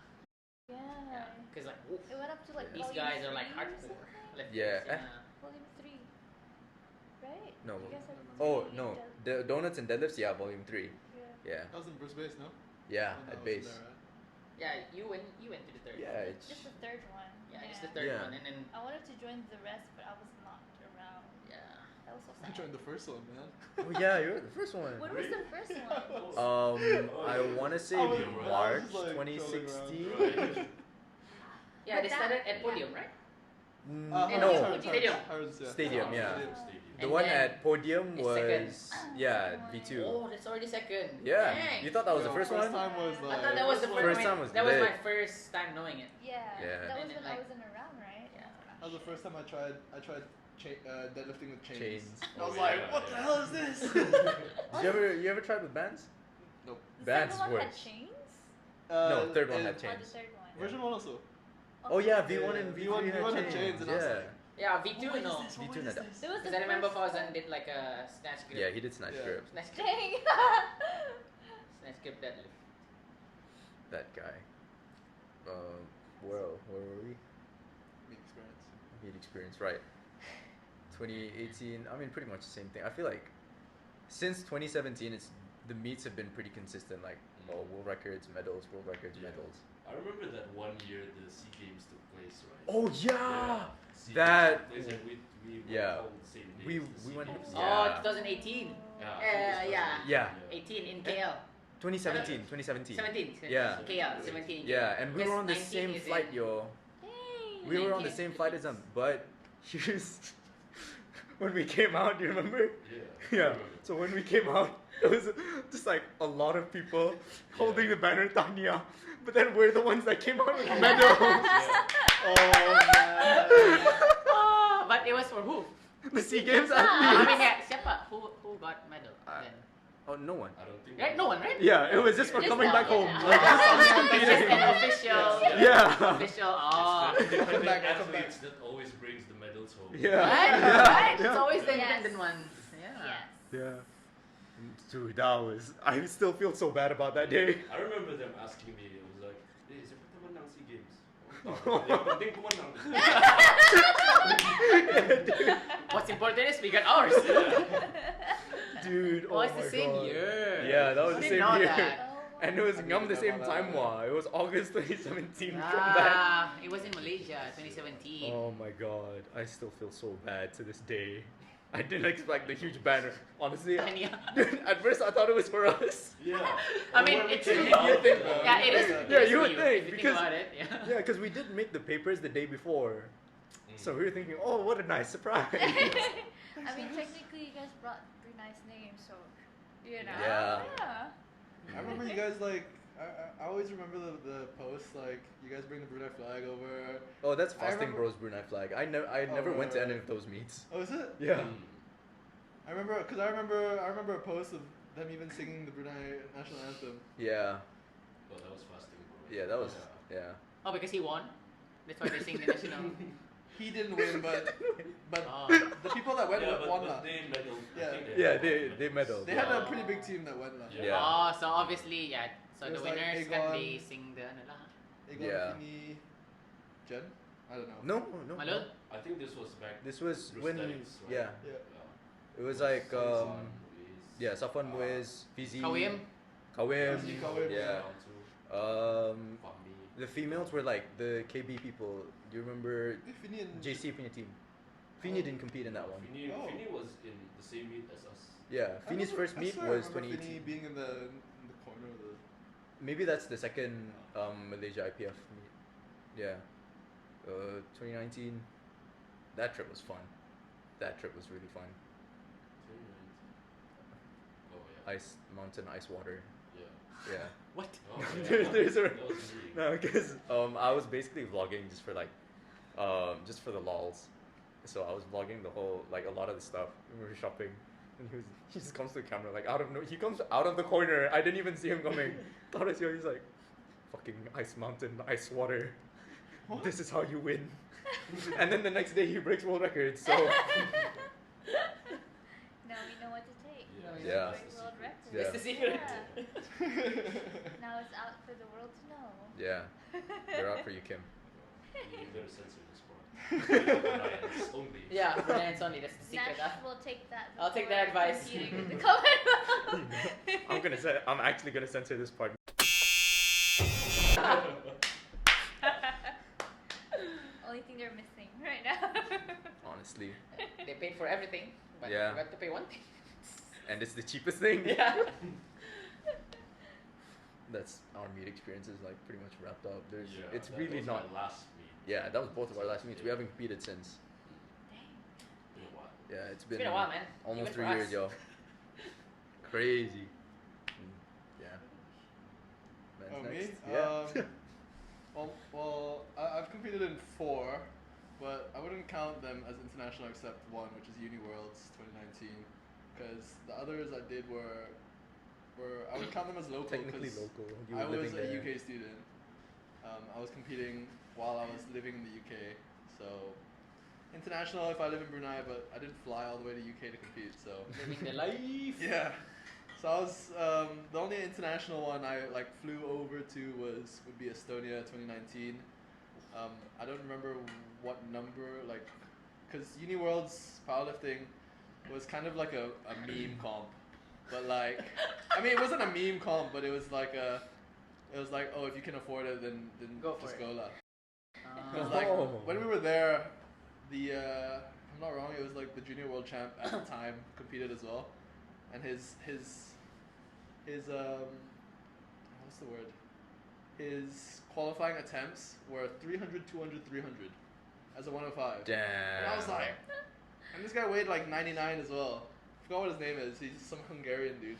[SPEAKER 2] Yeah.
[SPEAKER 3] because like woof,
[SPEAKER 2] It went up to like
[SPEAKER 3] these
[SPEAKER 2] volume
[SPEAKER 3] guys are like
[SPEAKER 2] 3 or
[SPEAKER 3] hardcore
[SPEAKER 2] something?
[SPEAKER 3] lifters.
[SPEAKER 1] Yeah.
[SPEAKER 2] Volume 3. Right?
[SPEAKER 1] No.
[SPEAKER 2] You guys had
[SPEAKER 1] Oh
[SPEAKER 2] three
[SPEAKER 1] no,
[SPEAKER 2] dead-
[SPEAKER 1] the donuts and deadlifts. Yeah, volume 3.
[SPEAKER 2] Yeah.
[SPEAKER 1] Yeah.
[SPEAKER 4] That was in Bruce Base, no?
[SPEAKER 1] Yeah,
[SPEAKER 4] Oh, no, I
[SPEAKER 1] at
[SPEAKER 4] wasn't
[SPEAKER 1] base.
[SPEAKER 4] there, right?
[SPEAKER 3] Yeah, you went to the third.
[SPEAKER 1] Yeah,
[SPEAKER 3] one.
[SPEAKER 1] it's
[SPEAKER 2] Just the third one.
[SPEAKER 3] Yeah, just the third
[SPEAKER 1] Yeah.
[SPEAKER 3] one, and then
[SPEAKER 2] I wanted to join the rest, but I was not around.
[SPEAKER 3] yeah.
[SPEAKER 2] That was so
[SPEAKER 4] I
[SPEAKER 2] sad.
[SPEAKER 4] joined the first one, man.
[SPEAKER 1] Oh yeah, you're the first one.
[SPEAKER 2] What was the first one?
[SPEAKER 1] I want to say
[SPEAKER 4] I was
[SPEAKER 1] March
[SPEAKER 4] just, like,
[SPEAKER 1] 2016.
[SPEAKER 5] Right.
[SPEAKER 3] Yeah,
[SPEAKER 2] But
[SPEAKER 3] they
[SPEAKER 2] that-
[SPEAKER 3] started at
[SPEAKER 2] yeah.
[SPEAKER 3] Podium, right?
[SPEAKER 1] No,
[SPEAKER 3] Stadium.
[SPEAKER 1] Stadium, yeah.
[SPEAKER 5] Stadium.
[SPEAKER 1] The
[SPEAKER 3] And
[SPEAKER 1] one
[SPEAKER 3] then
[SPEAKER 1] at Podium
[SPEAKER 3] it's
[SPEAKER 1] was
[SPEAKER 3] second.
[SPEAKER 1] V2.
[SPEAKER 3] Oh, that's already second.
[SPEAKER 1] Yeah,
[SPEAKER 3] Dang.
[SPEAKER 1] you thought that was the first one?
[SPEAKER 4] time was
[SPEAKER 3] I thought that was the
[SPEAKER 1] First
[SPEAKER 3] first
[SPEAKER 1] time was
[SPEAKER 3] That was my
[SPEAKER 1] lit.
[SPEAKER 3] first time knowing it.
[SPEAKER 2] Yeah.
[SPEAKER 1] Yeah.
[SPEAKER 2] That was
[SPEAKER 3] And then,
[SPEAKER 2] when I
[SPEAKER 3] like-
[SPEAKER 2] wasn't around, right?
[SPEAKER 3] Yeah.
[SPEAKER 4] That was the first time I tried deadlifting with chains.
[SPEAKER 1] Chains.
[SPEAKER 4] I was
[SPEAKER 5] Oh,
[SPEAKER 4] like,
[SPEAKER 5] yeah,
[SPEAKER 4] what the
[SPEAKER 5] yeah.
[SPEAKER 4] hell is this?
[SPEAKER 1] Did you ever try with bands?
[SPEAKER 4] Nope.
[SPEAKER 2] The
[SPEAKER 1] Bands
[SPEAKER 2] second one had
[SPEAKER 1] works.
[SPEAKER 2] chains?
[SPEAKER 1] No, third one
[SPEAKER 4] and
[SPEAKER 1] had
[SPEAKER 2] Or the
[SPEAKER 1] chains.
[SPEAKER 2] third one?
[SPEAKER 4] Version 1 also.
[SPEAKER 1] Oh yeah,
[SPEAKER 2] Okay.
[SPEAKER 1] V1 and
[SPEAKER 4] V1
[SPEAKER 1] V3
[SPEAKER 4] had chains, and I was
[SPEAKER 1] Yeah,
[SPEAKER 4] like,
[SPEAKER 3] Yeah, V2
[SPEAKER 4] what is
[SPEAKER 3] no.
[SPEAKER 4] this?
[SPEAKER 1] V2
[SPEAKER 4] What
[SPEAKER 1] had
[SPEAKER 4] is
[SPEAKER 1] that.
[SPEAKER 4] this?
[SPEAKER 2] That was the
[SPEAKER 3] Because I remember
[SPEAKER 2] first
[SPEAKER 3] Fauzan
[SPEAKER 2] one.
[SPEAKER 3] did like a snatch grip.
[SPEAKER 1] yeah, he did snatch
[SPEAKER 4] Yeah.
[SPEAKER 1] grip.
[SPEAKER 3] Snatch grip.
[SPEAKER 2] Dang.
[SPEAKER 3] Snatch grip deadlift.
[SPEAKER 1] That guy. Where were we?
[SPEAKER 4] Meat experience.
[SPEAKER 1] Meet experience, right? 2018. I mean, pretty much the same thing. I feel like since 2017, the meets have been pretty consistent. Like, world records, medals, world records,
[SPEAKER 5] Yeah.
[SPEAKER 1] medals.
[SPEAKER 5] I remember that one year the SEA Games took place, right?
[SPEAKER 1] Oh yeah.
[SPEAKER 5] SEA
[SPEAKER 1] That-
[SPEAKER 5] Games took place, and we
[SPEAKER 1] Yeah.
[SPEAKER 5] went all the same days.
[SPEAKER 1] We
[SPEAKER 5] to SEA
[SPEAKER 1] went-
[SPEAKER 5] Games.
[SPEAKER 1] Yeah.
[SPEAKER 3] Oh, 2018.
[SPEAKER 5] Yeah.
[SPEAKER 3] Yeah.
[SPEAKER 1] 18
[SPEAKER 3] in KL.
[SPEAKER 1] 2017. 2017.
[SPEAKER 3] 17.
[SPEAKER 1] Yeah.
[SPEAKER 3] KL. 17.
[SPEAKER 1] Yeah, and we were on the
[SPEAKER 3] Because
[SPEAKER 1] same
[SPEAKER 3] 19 is
[SPEAKER 1] flight,
[SPEAKER 3] in-
[SPEAKER 1] yo.
[SPEAKER 2] Dang.
[SPEAKER 1] We were on the same flight as them, but here's when we came out. Do you remember?
[SPEAKER 5] Yeah. I
[SPEAKER 1] Yeah.
[SPEAKER 5] remember.
[SPEAKER 1] So when we came out, it was just like a lot of people holding the banner Tanya, but then we're the ones that came out with the medals.
[SPEAKER 5] Yeah.
[SPEAKER 3] Oh, but it was for who?
[SPEAKER 1] The SEA Games
[SPEAKER 3] I
[SPEAKER 1] athletes.
[SPEAKER 3] mean, yeah, siapa? Who got medal then?
[SPEAKER 1] Oh, no one.
[SPEAKER 5] I don't think.
[SPEAKER 3] Right? No one, right?
[SPEAKER 1] Yeah, it was just for
[SPEAKER 2] Just
[SPEAKER 1] coming
[SPEAKER 2] one,
[SPEAKER 1] back home.
[SPEAKER 2] yeah.
[SPEAKER 1] Like, just
[SPEAKER 3] It's just
[SPEAKER 1] competing.
[SPEAKER 3] an official.
[SPEAKER 1] Yeah.
[SPEAKER 3] Official. Oh.
[SPEAKER 5] It's the independent
[SPEAKER 4] back, come
[SPEAKER 5] athletes that always brings the medals home.
[SPEAKER 1] Yeah.
[SPEAKER 3] Right?
[SPEAKER 1] Yeah.
[SPEAKER 3] Right? It's
[SPEAKER 1] Yeah.
[SPEAKER 3] always the
[SPEAKER 2] Yes.
[SPEAKER 3] independent ones. Yeah.
[SPEAKER 2] Yes.
[SPEAKER 1] Yeah. Dude, that was. I still feel so bad about that day.
[SPEAKER 5] I remember them asking me. It was like, "Hey, siapa tahu menang SEA Games?" Oh, yang penting aku menang.
[SPEAKER 3] What's important is we got ours.
[SPEAKER 1] Dude,
[SPEAKER 3] Oh, it's
[SPEAKER 1] my
[SPEAKER 3] the same
[SPEAKER 1] God.
[SPEAKER 3] year.
[SPEAKER 1] Yeah, that was
[SPEAKER 3] I
[SPEAKER 1] the
[SPEAKER 3] didn't
[SPEAKER 1] same
[SPEAKER 3] know
[SPEAKER 1] year.
[SPEAKER 3] that.
[SPEAKER 1] And it was
[SPEAKER 4] I didn't
[SPEAKER 1] ngam the
[SPEAKER 4] know
[SPEAKER 1] same
[SPEAKER 4] about
[SPEAKER 1] time,
[SPEAKER 4] that.
[SPEAKER 1] wa. It was August 2017. Come back.
[SPEAKER 3] Ah, it was in Malaysia, 2017.
[SPEAKER 1] Oh my God, I still feel so bad to this day. I didn't expect the huge banner. Honestly,
[SPEAKER 3] Tanya.
[SPEAKER 1] dude, at first I thought it was for us.
[SPEAKER 5] Yeah.
[SPEAKER 3] I mean,
[SPEAKER 5] When we
[SPEAKER 3] it's
[SPEAKER 5] came
[SPEAKER 3] really-
[SPEAKER 5] out,
[SPEAKER 1] you think-
[SPEAKER 3] Yeah, it is.
[SPEAKER 1] Yeah,
[SPEAKER 3] it is
[SPEAKER 1] you
[SPEAKER 3] for
[SPEAKER 1] would think,
[SPEAKER 3] if you
[SPEAKER 1] because-
[SPEAKER 3] think about it. Yeah.
[SPEAKER 1] Yeah, because we did make the papers the day before.
[SPEAKER 5] Mm.
[SPEAKER 1] So we were thinking, oh, what a nice surprise.
[SPEAKER 2] I mean, technically, you guys brought three nice names, so you know.
[SPEAKER 1] Yeah.
[SPEAKER 4] I remember you guys like. I always remember the post like you guys bring the Brunei flag over.
[SPEAKER 1] Oh, that's
[SPEAKER 4] I
[SPEAKER 1] Fasting
[SPEAKER 4] remember-
[SPEAKER 1] Bros Brunei flag. I never went to any of those meets.
[SPEAKER 4] Oh, is it?
[SPEAKER 1] Yeah.
[SPEAKER 5] Mm.
[SPEAKER 4] I remember a post of them even singing the Brunei national anthem.
[SPEAKER 1] Yeah.
[SPEAKER 5] Oh, that was fasting, bro.
[SPEAKER 1] Yeah, that was. Yeah.
[SPEAKER 3] Oh, because he won. That's why they sing the national.
[SPEAKER 4] He didn't win, but
[SPEAKER 3] Oh.
[SPEAKER 4] the people that went
[SPEAKER 5] Yeah,
[SPEAKER 4] won
[SPEAKER 5] but
[SPEAKER 4] lah.
[SPEAKER 5] they medaled. I
[SPEAKER 4] Yeah.
[SPEAKER 5] think
[SPEAKER 1] Yeah,
[SPEAKER 5] had
[SPEAKER 1] they medaled.
[SPEAKER 4] They had a pretty big team that went lah.
[SPEAKER 5] Yeah.
[SPEAKER 3] Oh, so obviously, yeah. So
[SPEAKER 4] It
[SPEAKER 3] the
[SPEAKER 4] was like
[SPEAKER 3] winners
[SPEAKER 4] Aegon.
[SPEAKER 3] can be sing the ano lah.
[SPEAKER 4] Egon,
[SPEAKER 1] Yeah.
[SPEAKER 4] Fini, Jen? I don't know.
[SPEAKER 1] No.
[SPEAKER 3] Malul?
[SPEAKER 5] I think this was back.
[SPEAKER 1] This was
[SPEAKER 5] Bruce
[SPEAKER 1] when.
[SPEAKER 5] Dennis, right?
[SPEAKER 1] Yeah.
[SPEAKER 4] Yeah.
[SPEAKER 1] It was like
[SPEAKER 5] Safwan, Muiz,
[SPEAKER 1] yeah, Safwan Muiz, Fizi,
[SPEAKER 3] Kawim?
[SPEAKER 1] Kawim,
[SPEAKER 4] Fizi, Kawim,
[SPEAKER 1] yeah.
[SPEAKER 5] down to Fahmi.
[SPEAKER 1] The females were like the KB people. Do you remember
[SPEAKER 4] Fini and
[SPEAKER 1] JC punya team? Fini didn't compete in that one.
[SPEAKER 5] Fini,
[SPEAKER 4] Oh.
[SPEAKER 5] Fini was in the same meet as us.
[SPEAKER 1] Yeah,
[SPEAKER 4] I
[SPEAKER 1] Fini's
[SPEAKER 4] remember-
[SPEAKER 1] first
[SPEAKER 4] I
[SPEAKER 1] meet
[SPEAKER 4] swear I
[SPEAKER 1] was
[SPEAKER 4] remember
[SPEAKER 1] 2018.
[SPEAKER 4] Fini being in the corner of the.
[SPEAKER 1] Maybe that's the second Malaysia IPF meet. Yeah. 2019. That trip was fun. That trip was really fun.
[SPEAKER 5] 2019. Oh yeah.
[SPEAKER 1] Ice mountain, ice water.
[SPEAKER 5] Yeah.
[SPEAKER 1] Yeah.
[SPEAKER 3] What?
[SPEAKER 5] Oh, yeah.
[SPEAKER 1] There's a
[SPEAKER 5] That was me.
[SPEAKER 1] no, because I was basically vlogging just for like just for the lols. So I was vlogging the whole like a lot of the stuff. We were shopping, and he just comes to the camera like out of no. He comes out of the corner. I didn't even see him coming. Thought I see him. He's like, fucking ice mountain, ice water.
[SPEAKER 4] What?
[SPEAKER 1] This is how you win. And then the next day he breaks world records. So
[SPEAKER 2] Now we know what to take.
[SPEAKER 1] Yeah.
[SPEAKER 2] Break world records.
[SPEAKER 1] Yeah.
[SPEAKER 3] That's the secret.
[SPEAKER 2] Yeah. Now it's out for the world to know.
[SPEAKER 1] yeah, they're out for you, Kim.
[SPEAKER 5] You better censor this part. Alliance only.
[SPEAKER 3] Yeah, Bruneians only. That's the secret.
[SPEAKER 2] Nash will take that.
[SPEAKER 3] I'll take
[SPEAKER 2] before
[SPEAKER 3] that advice.
[SPEAKER 2] competing with the comment.
[SPEAKER 1] I'm actually gonna censor this part.
[SPEAKER 2] Only thing they're missing right now.
[SPEAKER 1] Honestly,
[SPEAKER 3] They paid for everything, but
[SPEAKER 1] Yeah.
[SPEAKER 3] they forgot to pay one thing.
[SPEAKER 1] and it's the cheapest thing.
[SPEAKER 3] Yeah.
[SPEAKER 1] That's our meet experience is like pretty much wrapped up.
[SPEAKER 5] Yeah,
[SPEAKER 1] It's
[SPEAKER 5] that
[SPEAKER 1] really
[SPEAKER 5] was
[SPEAKER 1] not.
[SPEAKER 5] my last meet.
[SPEAKER 1] Yeah, that was both of our last meets. We haven't competed since.
[SPEAKER 5] Been a while.
[SPEAKER 1] Yeah, it's
[SPEAKER 3] It's been a while, man.
[SPEAKER 1] almost
[SPEAKER 3] Even
[SPEAKER 1] 3
[SPEAKER 3] for
[SPEAKER 1] years,
[SPEAKER 3] us.
[SPEAKER 1] yo. Crazy. Yeah. Man's
[SPEAKER 4] Oh, me?
[SPEAKER 1] next. Yeah.
[SPEAKER 4] I've competed in 4, but I wouldn't count them as international except one, which is Uni Worlds 2019, because the others I did were I would count them as local
[SPEAKER 1] Technically
[SPEAKER 4] because
[SPEAKER 1] local. You
[SPEAKER 4] I
[SPEAKER 1] were
[SPEAKER 4] was
[SPEAKER 1] living
[SPEAKER 4] a
[SPEAKER 1] there.
[SPEAKER 4] UK student. I was competing while I was living in the UK, so international if I live in Brunei, but I didn't fly all the way to UK to compete, so
[SPEAKER 3] Living the life.
[SPEAKER 4] yeah. So I was the only international one I like flew over to would be Estonia 2019. I don't remember what number, like, because Uni Worlds powerlifting was kind of like a meme comp, but like, I mean it wasn't a meme comp, but it was like oh, if you can afford it, then
[SPEAKER 3] Go for
[SPEAKER 4] just
[SPEAKER 3] it.
[SPEAKER 4] go lah.
[SPEAKER 3] Uh,
[SPEAKER 4] Because like
[SPEAKER 1] Oh.
[SPEAKER 4] when we were there, if I'm not wrong, it was like the junior world champ at the time competed as well, and his what's the word? His qualifying attempts were 300, 200, 300 as a 105.
[SPEAKER 1] Damn.
[SPEAKER 4] And I was like, and this guy weighed like 99 as well. Forgot what his name is. He's some Hungarian dude.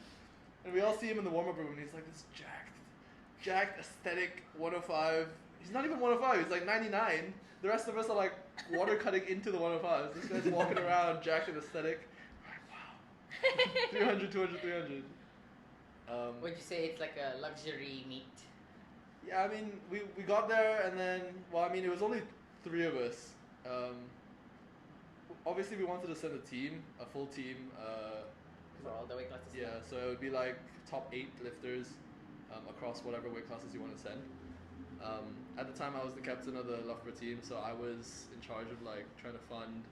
[SPEAKER 4] And we all see him in the warm-up room, and he's like this jacked, aesthetic 105. He's not even 105. He's like 99. The rest of us are like water cutting into the 105s. This guy's walking around jacked and aesthetic. I'm like, wow. 300, 200, 300.
[SPEAKER 3] would you say it's like a luxury meet?
[SPEAKER 4] Yeah, I mean, we got there, and then, well, I mean, it was only 3 of us. Obviously, we wanted to send a full team.
[SPEAKER 3] For all the weight classes?
[SPEAKER 4] Yeah, so it would be like top 8 lifters across whatever weight classes you want to send. At the time, I was the captain of the Loughborough team, so I was in charge of like trying to fund,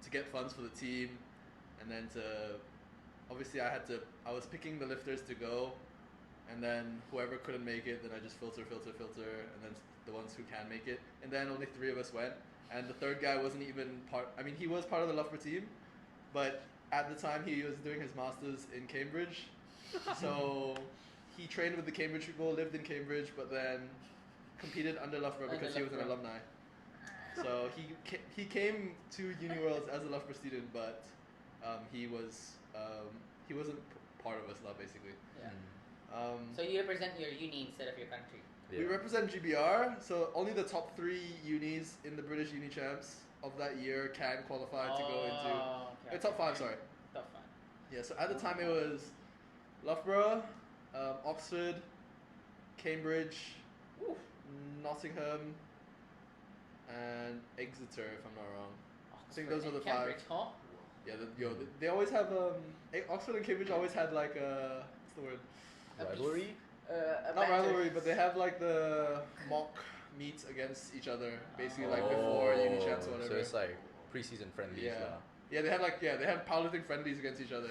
[SPEAKER 4] to get funds for the team, and then obviously I was picking the lifters to go, and then whoever couldn't make it, then I just filter, and then the ones who can make it, and then only 3 of us went, and the third guy wasn't even part. I mean, he was part of the Loughborough team, but at the time he was doing his masters in Cambridge, so he trained with the Cambridge people, lived in Cambridge, but then competed under Loughborough because he was an
[SPEAKER 3] Loughborough.
[SPEAKER 4] alumni. So he came to Uni Worlds as a Loughborough student, but he wasn't part of us now, basically.
[SPEAKER 3] Yeah. So you represent your uni instead of your country.
[SPEAKER 1] Yeah.
[SPEAKER 4] We represent GBR, so only the top 3 unis in the British Uni Champs of that year can qualify to go into
[SPEAKER 3] okay.
[SPEAKER 4] top 5. Sorry.
[SPEAKER 3] Top 5.
[SPEAKER 4] Yeah. So at the time it was Loughborough, Oxford, Cambridge, Nottingham, and Exeter, if I'm not wrong. I think those were the 5.
[SPEAKER 3] Cambridge, huh?
[SPEAKER 4] Yeah, they always have Oxford and Cambridge always had like what's the word?
[SPEAKER 1] Rivalry?
[SPEAKER 3] A
[SPEAKER 4] Not
[SPEAKER 3] banter.
[SPEAKER 4] rivalry, but they have like the mock meets against each other, basically like before Uni Champs or whatever.
[SPEAKER 1] So it's like preseason friendlies.
[SPEAKER 4] yeah, yeah, they have powerlifting friendlies against each other.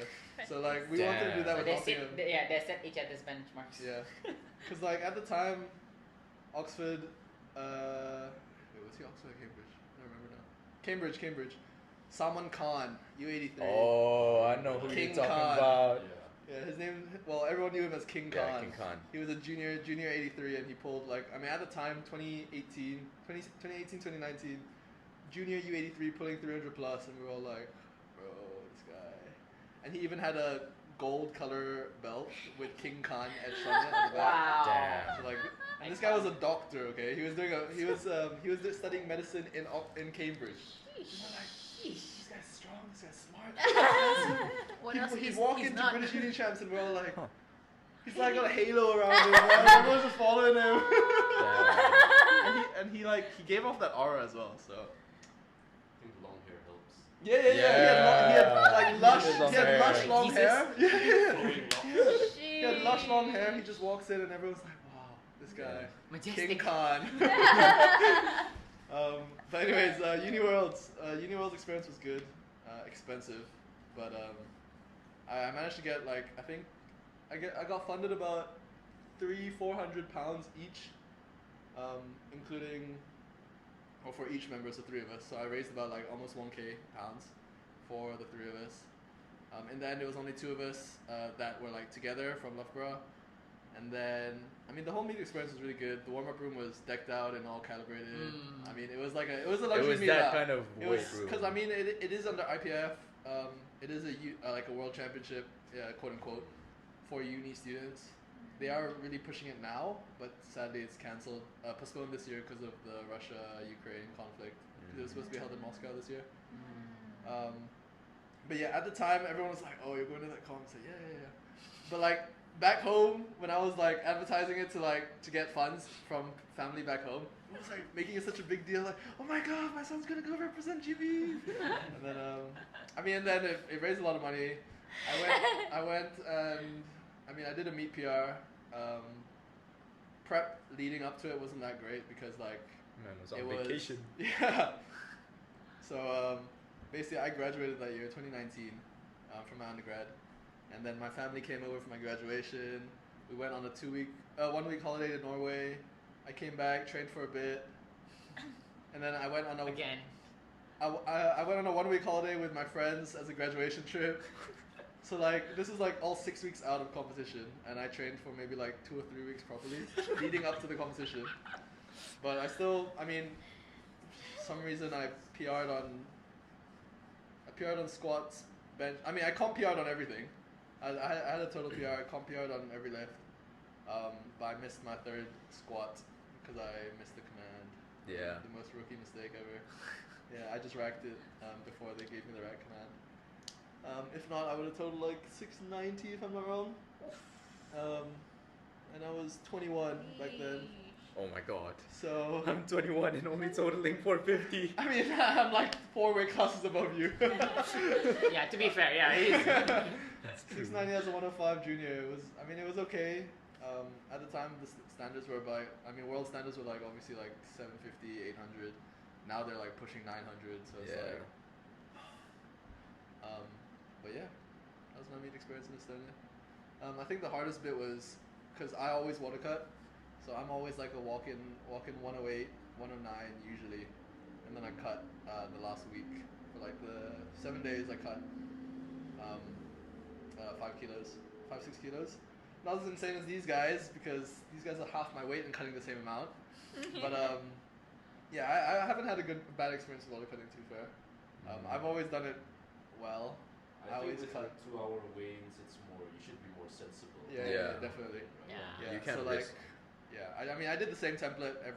[SPEAKER 4] So like we wanted to do that
[SPEAKER 3] So
[SPEAKER 4] with
[SPEAKER 3] they
[SPEAKER 4] Nottingham.
[SPEAKER 3] they set each other's benchmarks.
[SPEAKER 4] Yeah, because like at the time, Oxford, wait, was he Oxford or Cambridge? I don't remember now. Cambridge. Salman Khan, U83.
[SPEAKER 1] Oh, I know who
[SPEAKER 4] King
[SPEAKER 1] you're talking
[SPEAKER 4] Khan.
[SPEAKER 1] about.
[SPEAKER 4] Yeah, his name. Well, everyone knew him as King Khan.
[SPEAKER 1] Yeah, King Khan.
[SPEAKER 4] He was a junior 83, and he pulled like, I mean, at the time, 2018, 2019, junior U83 pulling 300 plus, and we were all like, bro, this guy. And he even had a gold color belt with King Khan etched on it at the back.
[SPEAKER 3] Wow.
[SPEAKER 1] Damn.
[SPEAKER 4] So like, and this guy was a doctor. Okay, he was studying medicine in Cambridge. And we're like, this guy's strong. This guy's smart.
[SPEAKER 2] What else?
[SPEAKER 4] He'd
[SPEAKER 2] He's
[SPEAKER 4] walk
[SPEAKER 2] he's
[SPEAKER 4] into
[SPEAKER 2] not.
[SPEAKER 4] British Uni Champs and we're all like,
[SPEAKER 1] Huh.
[SPEAKER 4] he's like got a halo around him. Man. Everyone's just following him.
[SPEAKER 1] Damn.
[SPEAKER 4] and he gave off that aura as well. So
[SPEAKER 5] I think long hair helps.
[SPEAKER 4] yeah. He had lush long
[SPEAKER 3] Jesus.
[SPEAKER 4] hair. Yeah.
[SPEAKER 5] Flowing locks.
[SPEAKER 4] He had lush long hair. He just walks in and everyone's like, wow, this guy,
[SPEAKER 3] Majestic.
[SPEAKER 4] King Khan. But anyways, Uni Worlds experience was good, expensive, but I managed to get like I got funded about 300-400 pounds each, including for each member, so 3 of us. So I raised about like almost 1k pounds for the 3 of us. In the end, it was only 2 of us that were like together from Loughborough, And then, I mean, the whole meet experience was really good. The warm-up room was decked out and all calibrated. I mean, it was a luxury
[SPEAKER 1] It was
[SPEAKER 4] meet
[SPEAKER 1] that
[SPEAKER 4] out.
[SPEAKER 1] kind of weight room.
[SPEAKER 4] Because I mean, it is under IPF. It is like a world championship, quote unquote, for uni students. They are really pushing it now, but sadly it's cancelled, postponed this year because of the Russia-Ukraine conflict. It was supposed to be held in Moscow this year. But yeah, at the time everyone was like, "Oh, you're going to that con?" I said, "Yeah." But like back home, when I was like advertising it to get funds from family back home, I was like making it such a big deal, like, "Oh my God, my son's gonna go represent GB." And then it raised a lot of money. I went and I did a meet PR. Prep leading up to it wasn't that great because like
[SPEAKER 1] Man, it was on vacation.
[SPEAKER 4] Yeah. So basically, I graduated that year, 2019, from my undergrad, and then my family came over for my graduation. We went on a 1 week holiday to Norway. I came back, trained for a bit, and then I went on a
[SPEAKER 3] Again.
[SPEAKER 4] I went on a 1 week holiday with my friends as a graduation trip. So like this is like all 6 weeks out of competition, and I trained for maybe like 2 or 3 weeks properly leading up to the competition. But I still, some reason I PR'd on squats, bench. I mean, I comp PR'd on everything. I had a total PR. I comp PR'd on every lift. But I missed my third squat because I missed the command.
[SPEAKER 1] Yeah.
[SPEAKER 4] The most rookie mistake ever. Yeah, I just racked it before they gave me the rack command. If not, I would have totaled like 690 if I'm not wrong. And I was 21 back then.
[SPEAKER 1] Oh my God.
[SPEAKER 4] So
[SPEAKER 1] I'm 21 and only totaling 450.
[SPEAKER 4] I mean, I'm like 4 weight classes above you.
[SPEAKER 3] Yeah, to be fair, yeah. It is.
[SPEAKER 4] 690 as a 105 junior. It was okay. At the time, the standards were world standards were like obviously like 750, 800. Now they're like pushing 900. So it's like. But yeah, that was my meet experience in Estonia. I think the hardest bit was because I always water cut, so I'm always like a walk-in 108, 109 usually, and then I cut the last week for like the 7 days. I cut 5 kilos, 5-6 kilos. Not as insane as these guys because these guys are half my weight and cutting the same amount. But yeah, I haven't had a bad experience with water cutting. To be fair, I've always done it well.
[SPEAKER 5] I think
[SPEAKER 4] always
[SPEAKER 5] with
[SPEAKER 4] cut.
[SPEAKER 5] like 2 hour weigh-ins, you should be more sensible.
[SPEAKER 4] Yeah, definitely.
[SPEAKER 3] Yeah.
[SPEAKER 1] You can't
[SPEAKER 4] so like,
[SPEAKER 1] risk.
[SPEAKER 4] yeah, I did the same template I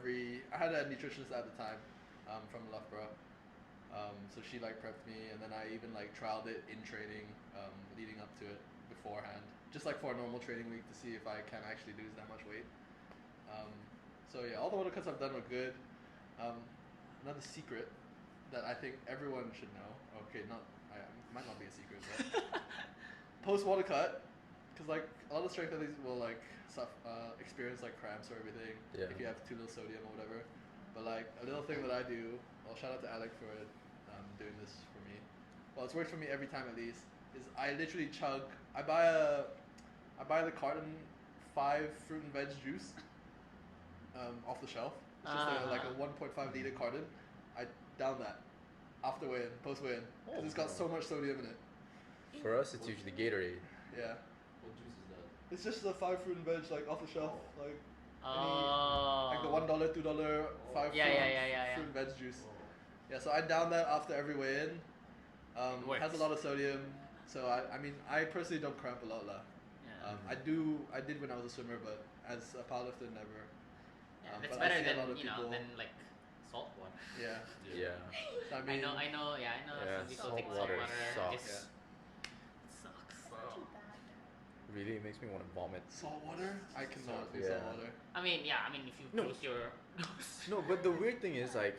[SPEAKER 4] had a nutritionist at the time, from Loughborough. So she like prepped me, and then I even like trialed it in training, leading up to it beforehand, just like for a normal training week to see if I can actually lose that much weight. So yeah, all the water cuts I've done were good. Another secret that I think everyone should know. Okay, might not be a secret, but post water cut, because like a lot of strength athletes will like experience like cramps or everything if you have too little sodium or whatever. But like a little thing that I do, well, shout out to Alec for doing this for me. Well, it's worked for me every time at least. Is I literally chug. I buy the carton 5 fruit and veg juice off the shelf. It's just like a 1.5 liter carton. I down that after weigh-in, post weigh-in, because it's got so much sodium in it.
[SPEAKER 1] For us, it's usually Gatorade.
[SPEAKER 4] Yeah.
[SPEAKER 5] What juice is that?
[SPEAKER 4] It's just the 5 fruit and veg like off the shelf, like
[SPEAKER 3] Oh.
[SPEAKER 4] like the $1, $2, 5 fruit and veg juice. Yeah, so I down that after every weigh-in. It has a lot of sodium, so I personally don't cramp a lot lah.
[SPEAKER 3] Yeah.
[SPEAKER 4] I did when I was a swimmer, but as a powerlifter, never.
[SPEAKER 3] Yeah, that's
[SPEAKER 4] but I
[SPEAKER 3] better
[SPEAKER 4] see a
[SPEAKER 3] than
[SPEAKER 4] lot of people-
[SPEAKER 3] than like salt water.
[SPEAKER 4] Yeah.
[SPEAKER 1] Yeah.
[SPEAKER 4] So,
[SPEAKER 3] I know.
[SPEAKER 1] Yeah,
[SPEAKER 3] Some people
[SPEAKER 1] salt
[SPEAKER 3] take
[SPEAKER 1] water
[SPEAKER 3] salt water.
[SPEAKER 1] sucks.
[SPEAKER 3] Just sucks.
[SPEAKER 2] Too bad.
[SPEAKER 1] Really, it makes me want to vomit.
[SPEAKER 4] Salt water? I cannot do
[SPEAKER 1] Yeah.
[SPEAKER 4] salt water.
[SPEAKER 3] I mean, if you
[SPEAKER 1] No.
[SPEAKER 3] close your
[SPEAKER 1] No, but the weird thing is like,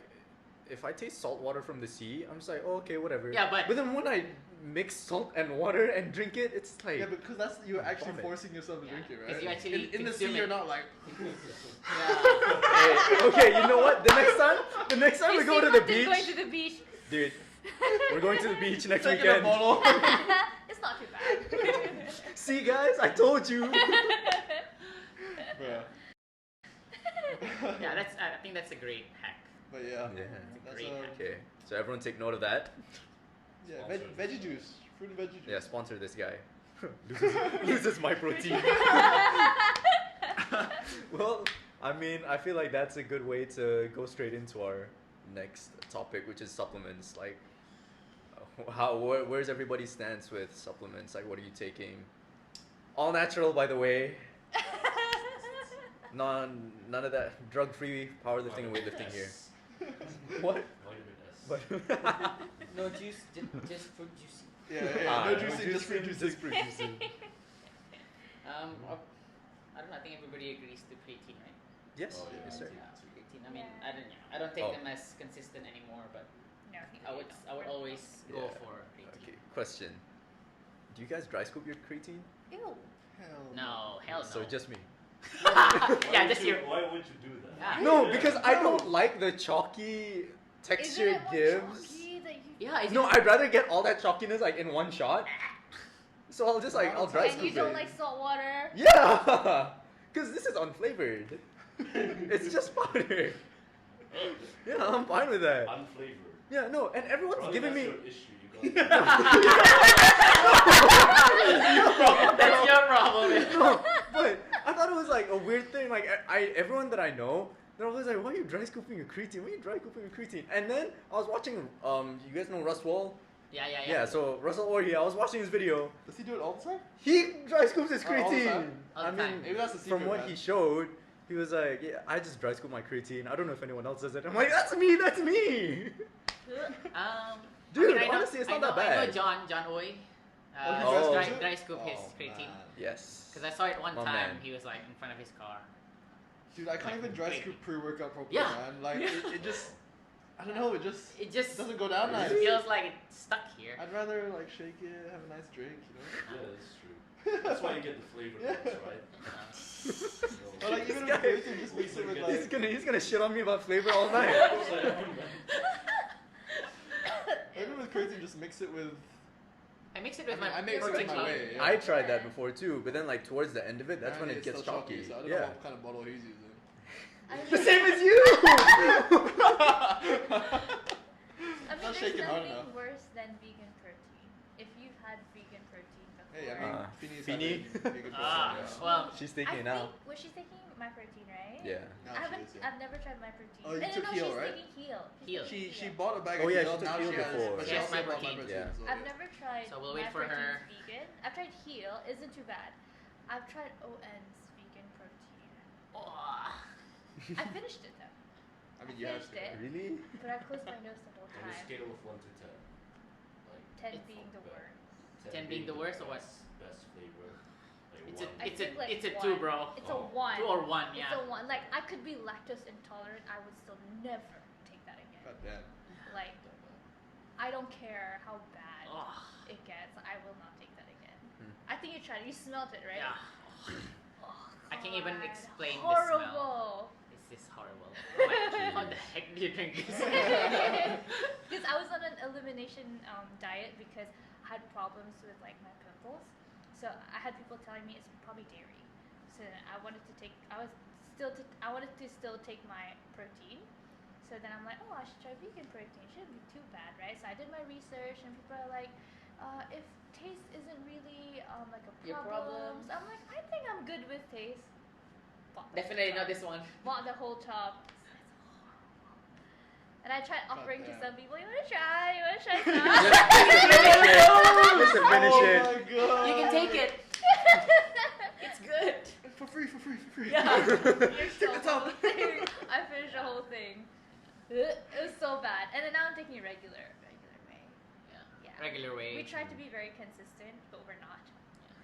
[SPEAKER 1] if I taste salt water from the sea, I'm just like, oh, okay, whatever.
[SPEAKER 3] Yeah, but
[SPEAKER 1] then when I mix salt and water and drink it, it's like.
[SPEAKER 4] Yeah, because you're actually
[SPEAKER 1] Vomit.
[SPEAKER 4] forcing yourself to
[SPEAKER 3] Yeah,
[SPEAKER 4] drink it,
[SPEAKER 3] 'cause
[SPEAKER 4] right?
[SPEAKER 3] you actually
[SPEAKER 4] in the sea,
[SPEAKER 3] consume
[SPEAKER 4] you're
[SPEAKER 3] it.
[SPEAKER 4] not like.
[SPEAKER 1] Hey, okay, you know what? The next time we go to the beach,
[SPEAKER 2] Going to the beach.
[SPEAKER 1] dude, we're going to the beach next
[SPEAKER 4] Taking a
[SPEAKER 1] weekend.
[SPEAKER 4] bottle.
[SPEAKER 2] It's not too bad.
[SPEAKER 1] See, guys, I told you.
[SPEAKER 4] Bruh.
[SPEAKER 3] yeah, I think that's a great hack.
[SPEAKER 4] But yeah.
[SPEAKER 1] Yeah.
[SPEAKER 4] That's
[SPEAKER 3] Great.
[SPEAKER 1] Okay, so everyone take note of that.
[SPEAKER 4] yeah,
[SPEAKER 5] Sponsored.
[SPEAKER 4] veggie juice, fruit and veggie juice.
[SPEAKER 1] Yeah, sponsor this guy. loses my protein. Well, I mean, I feel like that's a good way to go straight into our next topic, which is supplements. Like, where's everybody's stance with supplements? Like, what are you taking? All natural, by the way. None of that drug-free powerlifting and weightlifting here. What?
[SPEAKER 5] Vitamin S.
[SPEAKER 3] No juice, just fruit juice.
[SPEAKER 4] Yeah, no juicing, just fruit juicing.
[SPEAKER 1] Just fruit juicing.
[SPEAKER 3] I don't know. I think everybody agrees to creatine, right?
[SPEAKER 1] Yes,
[SPEAKER 5] Oh, yeah,
[SPEAKER 1] yes, sir.
[SPEAKER 3] Yeah, creatine. I mean,
[SPEAKER 2] Yeah.
[SPEAKER 3] I don't take
[SPEAKER 1] Oh.
[SPEAKER 3] them as consistent anymore, but
[SPEAKER 2] No,
[SPEAKER 3] I would always go
[SPEAKER 1] Yeah.
[SPEAKER 3] for creatine.
[SPEAKER 1] Okay, question. Do you guys dry scoop your creatine?
[SPEAKER 2] Ew.
[SPEAKER 4] Hell
[SPEAKER 3] No, hell no.
[SPEAKER 1] So just me.
[SPEAKER 3] Yeah, just you.
[SPEAKER 5] Why would you do that?
[SPEAKER 3] Yeah.
[SPEAKER 1] No, because I don't like the chalky texture
[SPEAKER 2] Isn't
[SPEAKER 1] it
[SPEAKER 2] it more
[SPEAKER 1] gives.
[SPEAKER 2] chalky that you
[SPEAKER 3] Yeah,
[SPEAKER 1] No, I'd rather get all that chalkiness like in one shot. So I'll just like I'll dry
[SPEAKER 2] and
[SPEAKER 1] scoop
[SPEAKER 2] you don't
[SPEAKER 1] it.
[SPEAKER 2] like salt water?
[SPEAKER 1] Yeah, because this is unflavored. It's just powder. Yeah, I'm fine with that.
[SPEAKER 5] Unflavored.
[SPEAKER 1] Yeah, no, and everyone's
[SPEAKER 5] Probably
[SPEAKER 1] giving
[SPEAKER 5] that's
[SPEAKER 1] me.
[SPEAKER 5] your issue. You got
[SPEAKER 3] That's your problem.
[SPEAKER 1] No, but I thought it was like a weird thing. Like everyone that I know, they're always like, "Why are you dry scooping your creatine? Why are you dry scooping your creatine?" And then I was watching. You guys know Russ Wall?
[SPEAKER 3] Yeah.
[SPEAKER 1] Yeah. So Russell Wall here. I was watching his video.
[SPEAKER 4] Does he do it all the time?
[SPEAKER 1] He dry scoops his
[SPEAKER 4] All the
[SPEAKER 1] creatine.
[SPEAKER 4] time?
[SPEAKER 3] All the
[SPEAKER 1] I mean,
[SPEAKER 3] time.
[SPEAKER 4] Maybe that's the secret,
[SPEAKER 1] from what
[SPEAKER 4] man.
[SPEAKER 1] he showed, he was like, "Yeah, I just dry scoop my creatine. I don't know if anyone else does it." I'm like, "That's me. That's me." Dude,
[SPEAKER 3] I know,
[SPEAKER 1] honestly, it's
[SPEAKER 3] I
[SPEAKER 1] not
[SPEAKER 3] know,
[SPEAKER 1] that
[SPEAKER 3] I know
[SPEAKER 1] bad.
[SPEAKER 3] John Oy.
[SPEAKER 1] Oh,
[SPEAKER 3] dry,
[SPEAKER 1] he
[SPEAKER 3] dry scoop his
[SPEAKER 4] Oh,
[SPEAKER 3] creatine.
[SPEAKER 4] man.
[SPEAKER 1] Yes.
[SPEAKER 3] Because I saw it one
[SPEAKER 1] My
[SPEAKER 3] time.
[SPEAKER 1] man.
[SPEAKER 3] He was like in front of his car.
[SPEAKER 4] Dude, I can't
[SPEAKER 3] Like,
[SPEAKER 4] even dry
[SPEAKER 3] big.
[SPEAKER 4] scoop pre-workout properly,
[SPEAKER 3] Yeah.
[SPEAKER 4] man. Like, it just, I don't know, it just doesn't go down
[SPEAKER 3] it
[SPEAKER 4] nice.
[SPEAKER 3] feels like it's stuck here.
[SPEAKER 4] I'd rather like shake it, have a nice drink, you know?
[SPEAKER 5] Yeah, that's true. That's why you get the flavored
[SPEAKER 4] Yeah.
[SPEAKER 5] ones, right?
[SPEAKER 4] Or like even
[SPEAKER 1] This
[SPEAKER 4] with
[SPEAKER 1] guy-
[SPEAKER 4] creatine, just mix it with
[SPEAKER 1] He's
[SPEAKER 4] like,
[SPEAKER 1] gonna shit on me about flavor all night.
[SPEAKER 4] even with creatine, just mix it with.
[SPEAKER 3] I mix it with
[SPEAKER 4] I mean,
[SPEAKER 3] my
[SPEAKER 4] I mix it
[SPEAKER 3] protein
[SPEAKER 4] my
[SPEAKER 3] clean.
[SPEAKER 4] way. Yeah.
[SPEAKER 1] I tried that before too, but then like towards the end of it, that's when
[SPEAKER 4] And
[SPEAKER 1] it
[SPEAKER 4] it's
[SPEAKER 1] gets
[SPEAKER 4] still
[SPEAKER 1] chalky.
[SPEAKER 4] So I don't know
[SPEAKER 1] Yeah.
[SPEAKER 4] what kind of bottle he's using.
[SPEAKER 1] The same as you.
[SPEAKER 2] I mean,
[SPEAKER 4] Not
[SPEAKER 2] there's
[SPEAKER 4] shaking hard
[SPEAKER 2] nothing
[SPEAKER 4] enough.
[SPEAKER 2] worse than vegan protein. If you've had vegan protein before.
[SPEAKER 4] Hey, I mean, Finny's had
[SPEAKER 1] Finny?
[SPEAKER 4] a vegan
[SPEAKER 3] Ah,
[SPEAKER 4] protein, yeah.
[SPEAKER 3] well,
[SPEAKER 1] She's
[SPEAKER 2] I
[SPEAKER 1] taking it now.
[SPEAKER 2] think, was she taking my protein, right?
[SPEAKER 1] Yeah.
[SPEAKER 4] Now
[SPEAKER 2] I
[SPEAKER 4] she
[SPEAKER 2] haven't.
[SPEAKER 4] is, yeah.
[SPEAKER 2] I've never tried my protein.
[SPEAKER 4] Oh, you
[SPEAKER 2] no,
[SPEAKER 4] took
[SPEAKER 2] no,
[SPEAKER 4] Heal,
[SPEAKER 2] she's
[SPEAKER 4] right?
[SPEAKER 2] taking Heal.
[SPEAKER 3] Heal.
[SPEAKER 4] She bought a bag
[SPEAKER 1] Oh,
[SPEAKER 4] of
[SPEAKER 1] yeah,
[SPEAKER 4] Heal,
[SPEAKER 1] she took
[SPEAKER 4] now
[SPEAKER 1] Heal
[SPEAKER 4] she has,
[SPEAKER 1] before.
[SPEAKER 4] but she
[SPEAKER 3] Yes,
[SPEAKER 4] also
[SPEAKER 3] my
[SPEAKER 4] bought
[SPEAKER 3] protein.
[SPEAKER 4] my
[SPEAKER 1] Yeah.
[SPEAKER 4] so,
[SPEAKER 2] I've never tried.
[SPEAKER 3] So we'll
[SPEAKER 2] my
[SPEAKER 3] wait for her.
[SPEAKER 2] protein's vegan. I've tried Heal. Isn't too bad. I've tried ON's vegan protein.
[SPEAKER 3] oh,
[SPEAKER 2] I finished it though.
[SPEAKER 4] I mean, you have
[SPEAKER 2] finished
[SPEAKER 4] to.
[SPEAKER 2] it,
[SPEAKER 1] Really?
[SPEAKER 2] but I closed my nose the whole
[SPEAKER 5] On a
[SPEAKER 2] time.
[SPEAKER 5] scale of 1 to 10, like
[SPEAKER 2] 10
[SPEAKER 3] It's
[SPEAKER 2] being the worst.
[SPEAKER 3] 10 being the worst or what?
[SPEAKER 5] Best flavor. Like
[SPEAKER 3] it's a
[SPEAKER 5] one.
[SPEAKER 2] I think, like,
[SPEAKER 3] it's a
[SPEAKER 2] one.
[SPEAKER 3] 2, bro.
[SPEAKER 2] It's
[SPEAKER 5] Oh.
[SPEAKER 2] a 1.
[SPEAKER 3] 2 or 1, yeah.
[SPEAKER 2] It's a 1. Like I could be lactose intolerant. I would still never take that again.
[SPEAKER 4] God damn.
[SPEAKER 2] Like I don't care how bad
[SPEAKER 3] Oh,
[SPEAKER 2] it gets. I will not take that again.
[SPEAKER 1] Hmm.
[SPEAKER 2] I think you tried it. You smelled it, right?
[SPEAKER 3] yeah.
[SPEAKER 2] Oh,
[SPEAKER 3] I can't even
[SPEAKER 2] God.
[SPEAKER 3] explain the smell.
[SPEAKER 2] Horrible.
[SPEAKER 3] This is horrible. I'm like, how the heck do you drink this?
[SPEAKER 2] Because I was on an elimination diet because I had problems with like my pimples. So I had people telling me it's probably dairy. So I wanted to take. I wanted to still take my protein. So then I'm like, oh, I should try vegan protein. Shouldn't be too bad, right? So I did my research, and people are like, if taste isn't really like a
[SPEAKER 3] Your
[SPEAKER 2] problem.
[SPEAKER 3] problem.
[SPEAKER 2] So I'm like, I think I'm good with taste. Bought the
[SPEAKER 3] Definitely
[SPEAKER 2] whole
[SPEAKER 3] not
[SPEAKER 2] tub.
[SPEAKER 3] this one.
[SPEAKER 2] Bought the whole tub. And I tried offering to
[SPEAKER 4] damn.
[SPEAKER 2] some people, you wanna try? You wanna try
[SPEAKER 1] Just to finish
[SPEAKER 4] Oh
[SPEAKER 1] it.
[SPEAKER 4] my god.
[SPEAKER 3] You can take it.
[SPEAKER 2] some?
[SPEAKER 3] It's good.
[SPEAKER 4] For free.
[SPEAKER 3] Yeah.
[SPEAKER 2] You're so
[SPEAKER 4] the tub.
[SPEAKER 2] funny. I finished the whole thing. It was so bad. And then now I'm taking regular way. Yeah.
[SPEAKER 3] Regular way.
[SPEAKER 2] We tried to be very consistent, but we're not.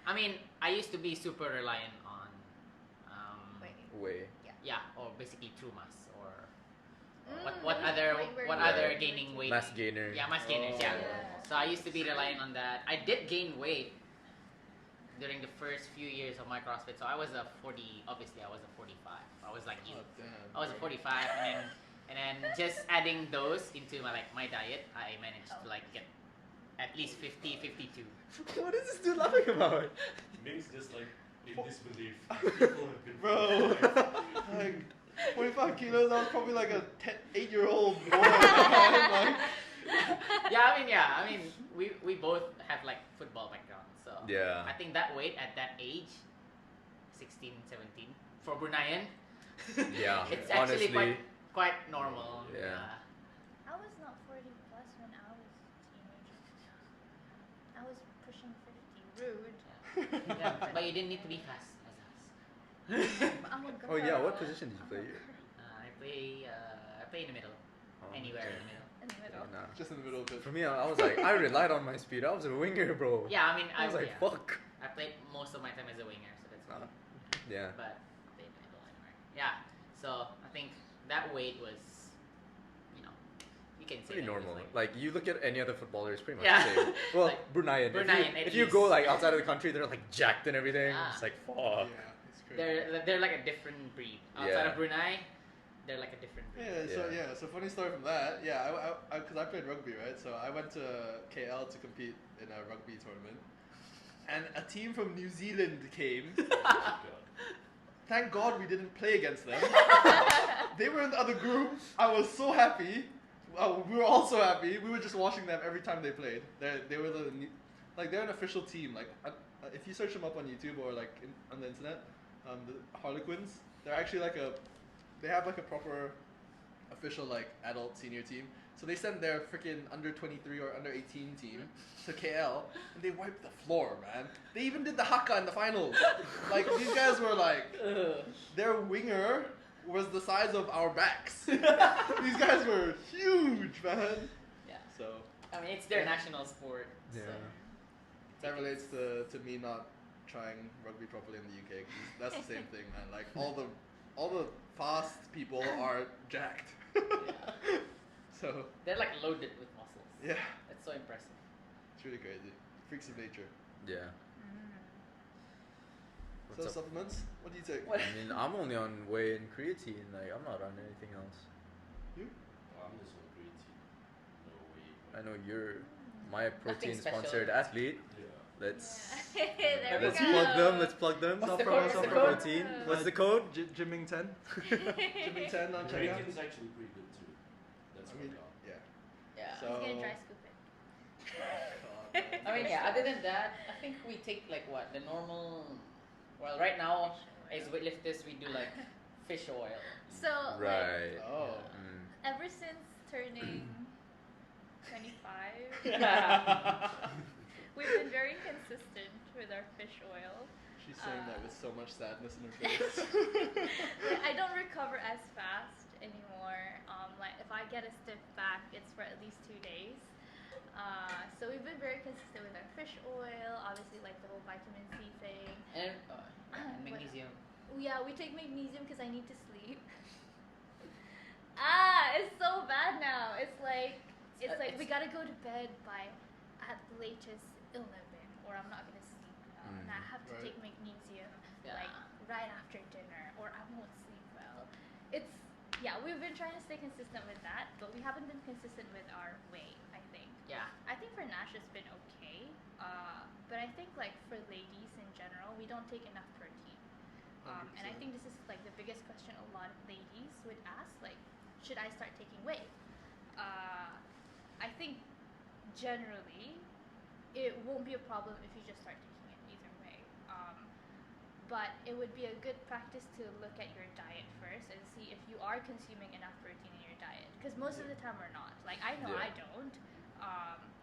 [SPEAKER 3] I mean, I used to be super reliant on,
[SPEAKER 2] Wait.
[SPEAKER 1] Way.
[SPEAKER 3] yeah, or basically Trumas or
[SPEAKER 2] Mm,
[SPEAKER 3] what
[SPEAKER 2] the
[SPEAKER 3] other
[SPEAKER 2] point where
[SPEAKER 3] what
[SPEAKER 2] you
[SPEAKER 3] other
[SPEAKER 2] were
[SPEAKER 3] gaining weight.
[SPEAKER 1] Mass gainer.
[SPEAKER 3] Yeah, mass gainers.
[SPEAKER 4] Oh,
[SPEAKER 3] Yeah.
[SPEAKER 2] yeah.
[SPEAKER 3] So I used to be reliant on that. I did gain weight during the first few years of my CrossFit. So I was a 40. Obviously, I was a 45. I was like you.
[SPEAKER 4] God damn.
[SPEAKER 3] I was a 45, and then just adding those into my diet, I managed to like get at least 50, 52.
[SPEAKER 1] What is this dude laughing about?
[SPEAKER 5] Ming's just like in disbelief. People have been
[SPEAKER 4] Bro, like 45 kilos, that was probably like a 8-year-old boy. Like,
[SPEAKER 3] Yeah, I mean, we both have like football background, so
[SPEAKER 1] Yeah.
[SPEAKER 3] I think that weight at that age, 16, 17, for Bruneian,
[SPEAKER 1] Yeah,
[SPEAKER 3] it's actually
[SPEAKER 1] honestly.
[SPEAKER 3] quite normal.
[SPEAKER 1] Yeah.
[SPEAKER 2] I was not 40 plus when I was a teenager. I was pushing 50. Rude.
[SPEAKER 3] Yeah, but you didn't need to be fast as us.
[SPEAKER 2] But I'm a girl.
[SPEAKER 1] Oh yeah, what position did you play?
[SPEAKER 3] I play in the middle,
[SPEAKER 1] Oh,
[SPEAKER 3] anywhere
[SPEAKER 1] okay.
[SPEAKER 3] in the middle.
[SPEAKER 2] In the middle.
[SPEAKER 1] Nah.
[SPEAKER 4] Just in the middle of it.
[SPEAKER 1] For me, I was like, I relied on my speed. I was a winger, bro.
[SPEAKER 3] Yeah, I mean,
[SPEAKER 1] I was like,
[SPEAKER 3] yeah.
[SPEAKER 1] fuck.
[SPEAKER 3] I played most of my time as a winger, so that's
[SPEAKER 1] Nah.
[SPEAKER 3] fine.
[SPEAKER 1] Yeah.
[SPEAKER 3] But I played middle anywhere. Yeah, so I think that weight was, you can say
[SPEAKER 1] Pretty
[SPEAKER 3] that it was
[SPEAKER 1] normal.
[SPEAKER 3] like
[SPEAKER 1] Like you look at any other footballer, it's pretty much
[SPEAKER 3] Yeah.
[SPEAKER 1] the same. Well,
[SPEAKER 3] Like,
[SPEAKER 1] Bruneian.
[SPEAKER 3] Bruneian,
[SPEAKER 1] If
[SPEAKER 3] at
[SPEAKER 1] you go
[SPEAKER 3] least.
[SPEAKER 1] like outside of the country, they're like jacked and everything.
[SPEAKER 3] Yeah.
[SPEAKER 1] It's like fuck.
[SPEAKER 4] Yeah, it's crazy.
[SPEAKER 3] they're like a different breed. Outside
[SPEAKER 1] Yeah.
[SPEAKER 3] of Brunei, they're like a different breed.
[SPEAKER 4] So funny story from that. Yeah, because I played rugby, right? So I went to KL to compete in a rugby tournament, and a team from New Zealand came. Thank God we didn't play against them. They were in the other group. I was so happy. We were all so happy. We were just watching them every time they played. They were they're an official team. Like if you search them up on YouTube or like on the internet, the Harlequins. They're actually they have like a proper official like adult senior team. So they sent their freaking under 23 or under 18 team to KL and they wiped the floor, man. They even did the haka in the finals. Like these guys were like, their winger was the size of our backs. These guys were huge, man.
[SPEAKER 3] Yeah.
[SPEAKER 4] So
[SPEAKER 3] I mean, it's their national sport.
[SPEAKER 1] Yeah.
[SPEAKER 3] So.
[SPEAKER 4] that relates to me not trying rugby properly in the UK. 'Cause that's the same thing, man. Like all the fast people are jacked.
[SPEAKER 3] Yeah.
[SPEAKER 4] So
[SPEAKER 3] They're like loaded with muscles.
[SPEAKER 4] yeah,
[SPEAKER 3] That's so impressive.
[SPEAKER 4] it's really crazy. Freaks of nature.
[SPEAKER 1] Yeah. What's
[SPEAKER 4] So
[SPEAKER 1] up?
[SPEAKER 4] supplements? What do you take?
[SPEAKER 3] What?
[SPEAKER 1] I mean, I'm only on whey and creatine. Like, I'm not on anything else.
[SPEAKER 5] I'm just on creatine. No way.
[SPEAKER 1] I know you're my protein
[SPEAKER 3] special.
[SPEAKER 1] sponsored athlete.
[SPEAKER 5] Yeah.
[SPEAKER 1] Let's
[SPEAKER 2] There we
[SPEAKER 1] let's
[SPEAKER 2] go.
[SPEAKER 1] plug them. Let's plug them.
[SPEAKER 3] What's the
[SPEAKER 4] from
[SPEAKER 3] code?
[SPEAKER 4] us,
[SPEAKER 3] What's the
[SPEAKER 4] from
[SPEAKER 3] code?
[SPEAKER 1] Protein. What's the code?
[SPEAKER 4] Jimming 10. Jimming 10 on checkout.
[SPEAKER 5] Creatine's actually pretty good too. That's
[SPEAKER 4] I
[SPEAKER 5] what
[SPEAKER 4] mean,
[SPEAKER 5] I got.
[SPEAKER 4] yeah.
[SPEAKER 3] Yeah.
[SPEAKER 4] So
[SPEAKER 2] He's gonna dry scoop it.
[SPEAKER 3] I mean, yeah. Other than that, I think we take like what the normal. Well, right now as weightlifters, we do like fish oil.
[SPEAKER 2] So like,
[SPEAKER 1] Right.
[SPEAKER 4] Oh.
[SPEAKER 1] Mm.
[SPEAKER 2] ever since turning 25, we've been very consistent with our fish oil.
[SPEAKER 4] She's saying that with so much sadness in her face.
[SPEAKER 2] I don't recover as fast anymore. Like if I get a stiff back, it's for at least 2 days. So we've been very consistent with our fish oil. Obviously, like the whole vitamin C thing.
[SPEAKER 3] And magnesium.
[SPEAKER 2] Yeah, we take magnesium because I need to sleep. It's so bad now. It's like we gotta go to bed by at the latest 11, or I'm not gonna sleep well, and I have to
[SPEAKER 4] Right.
[SPEAKER 2] take magnesium
[SPEAKER 3] Yeah.
[SPEAKER 2] like right after dinner, or I won't sleep well. We've been trying to stay consistent with that, but we haven't been consistent with our weight. I think.
[SPEAKER 3] Yeah.
[SPEAKER 2] I think for Nash it's been okay, but I think like for ladies in general, we don't take enough protein. And I
[SPEAKER 4] 100%.
[SPEAKER 2] think this is like the biggest question a lot of ladies would ask, like, should I start taking whey? I think generally it won't be a problem if you just start taking it either way. But it would be a good practice to look at your diet first and see if you are consuming enough protein in your diet. Because most of the time we're not. Like I know I
[SPEAKER 1] Yeah.
[SPEAKER 2] don't.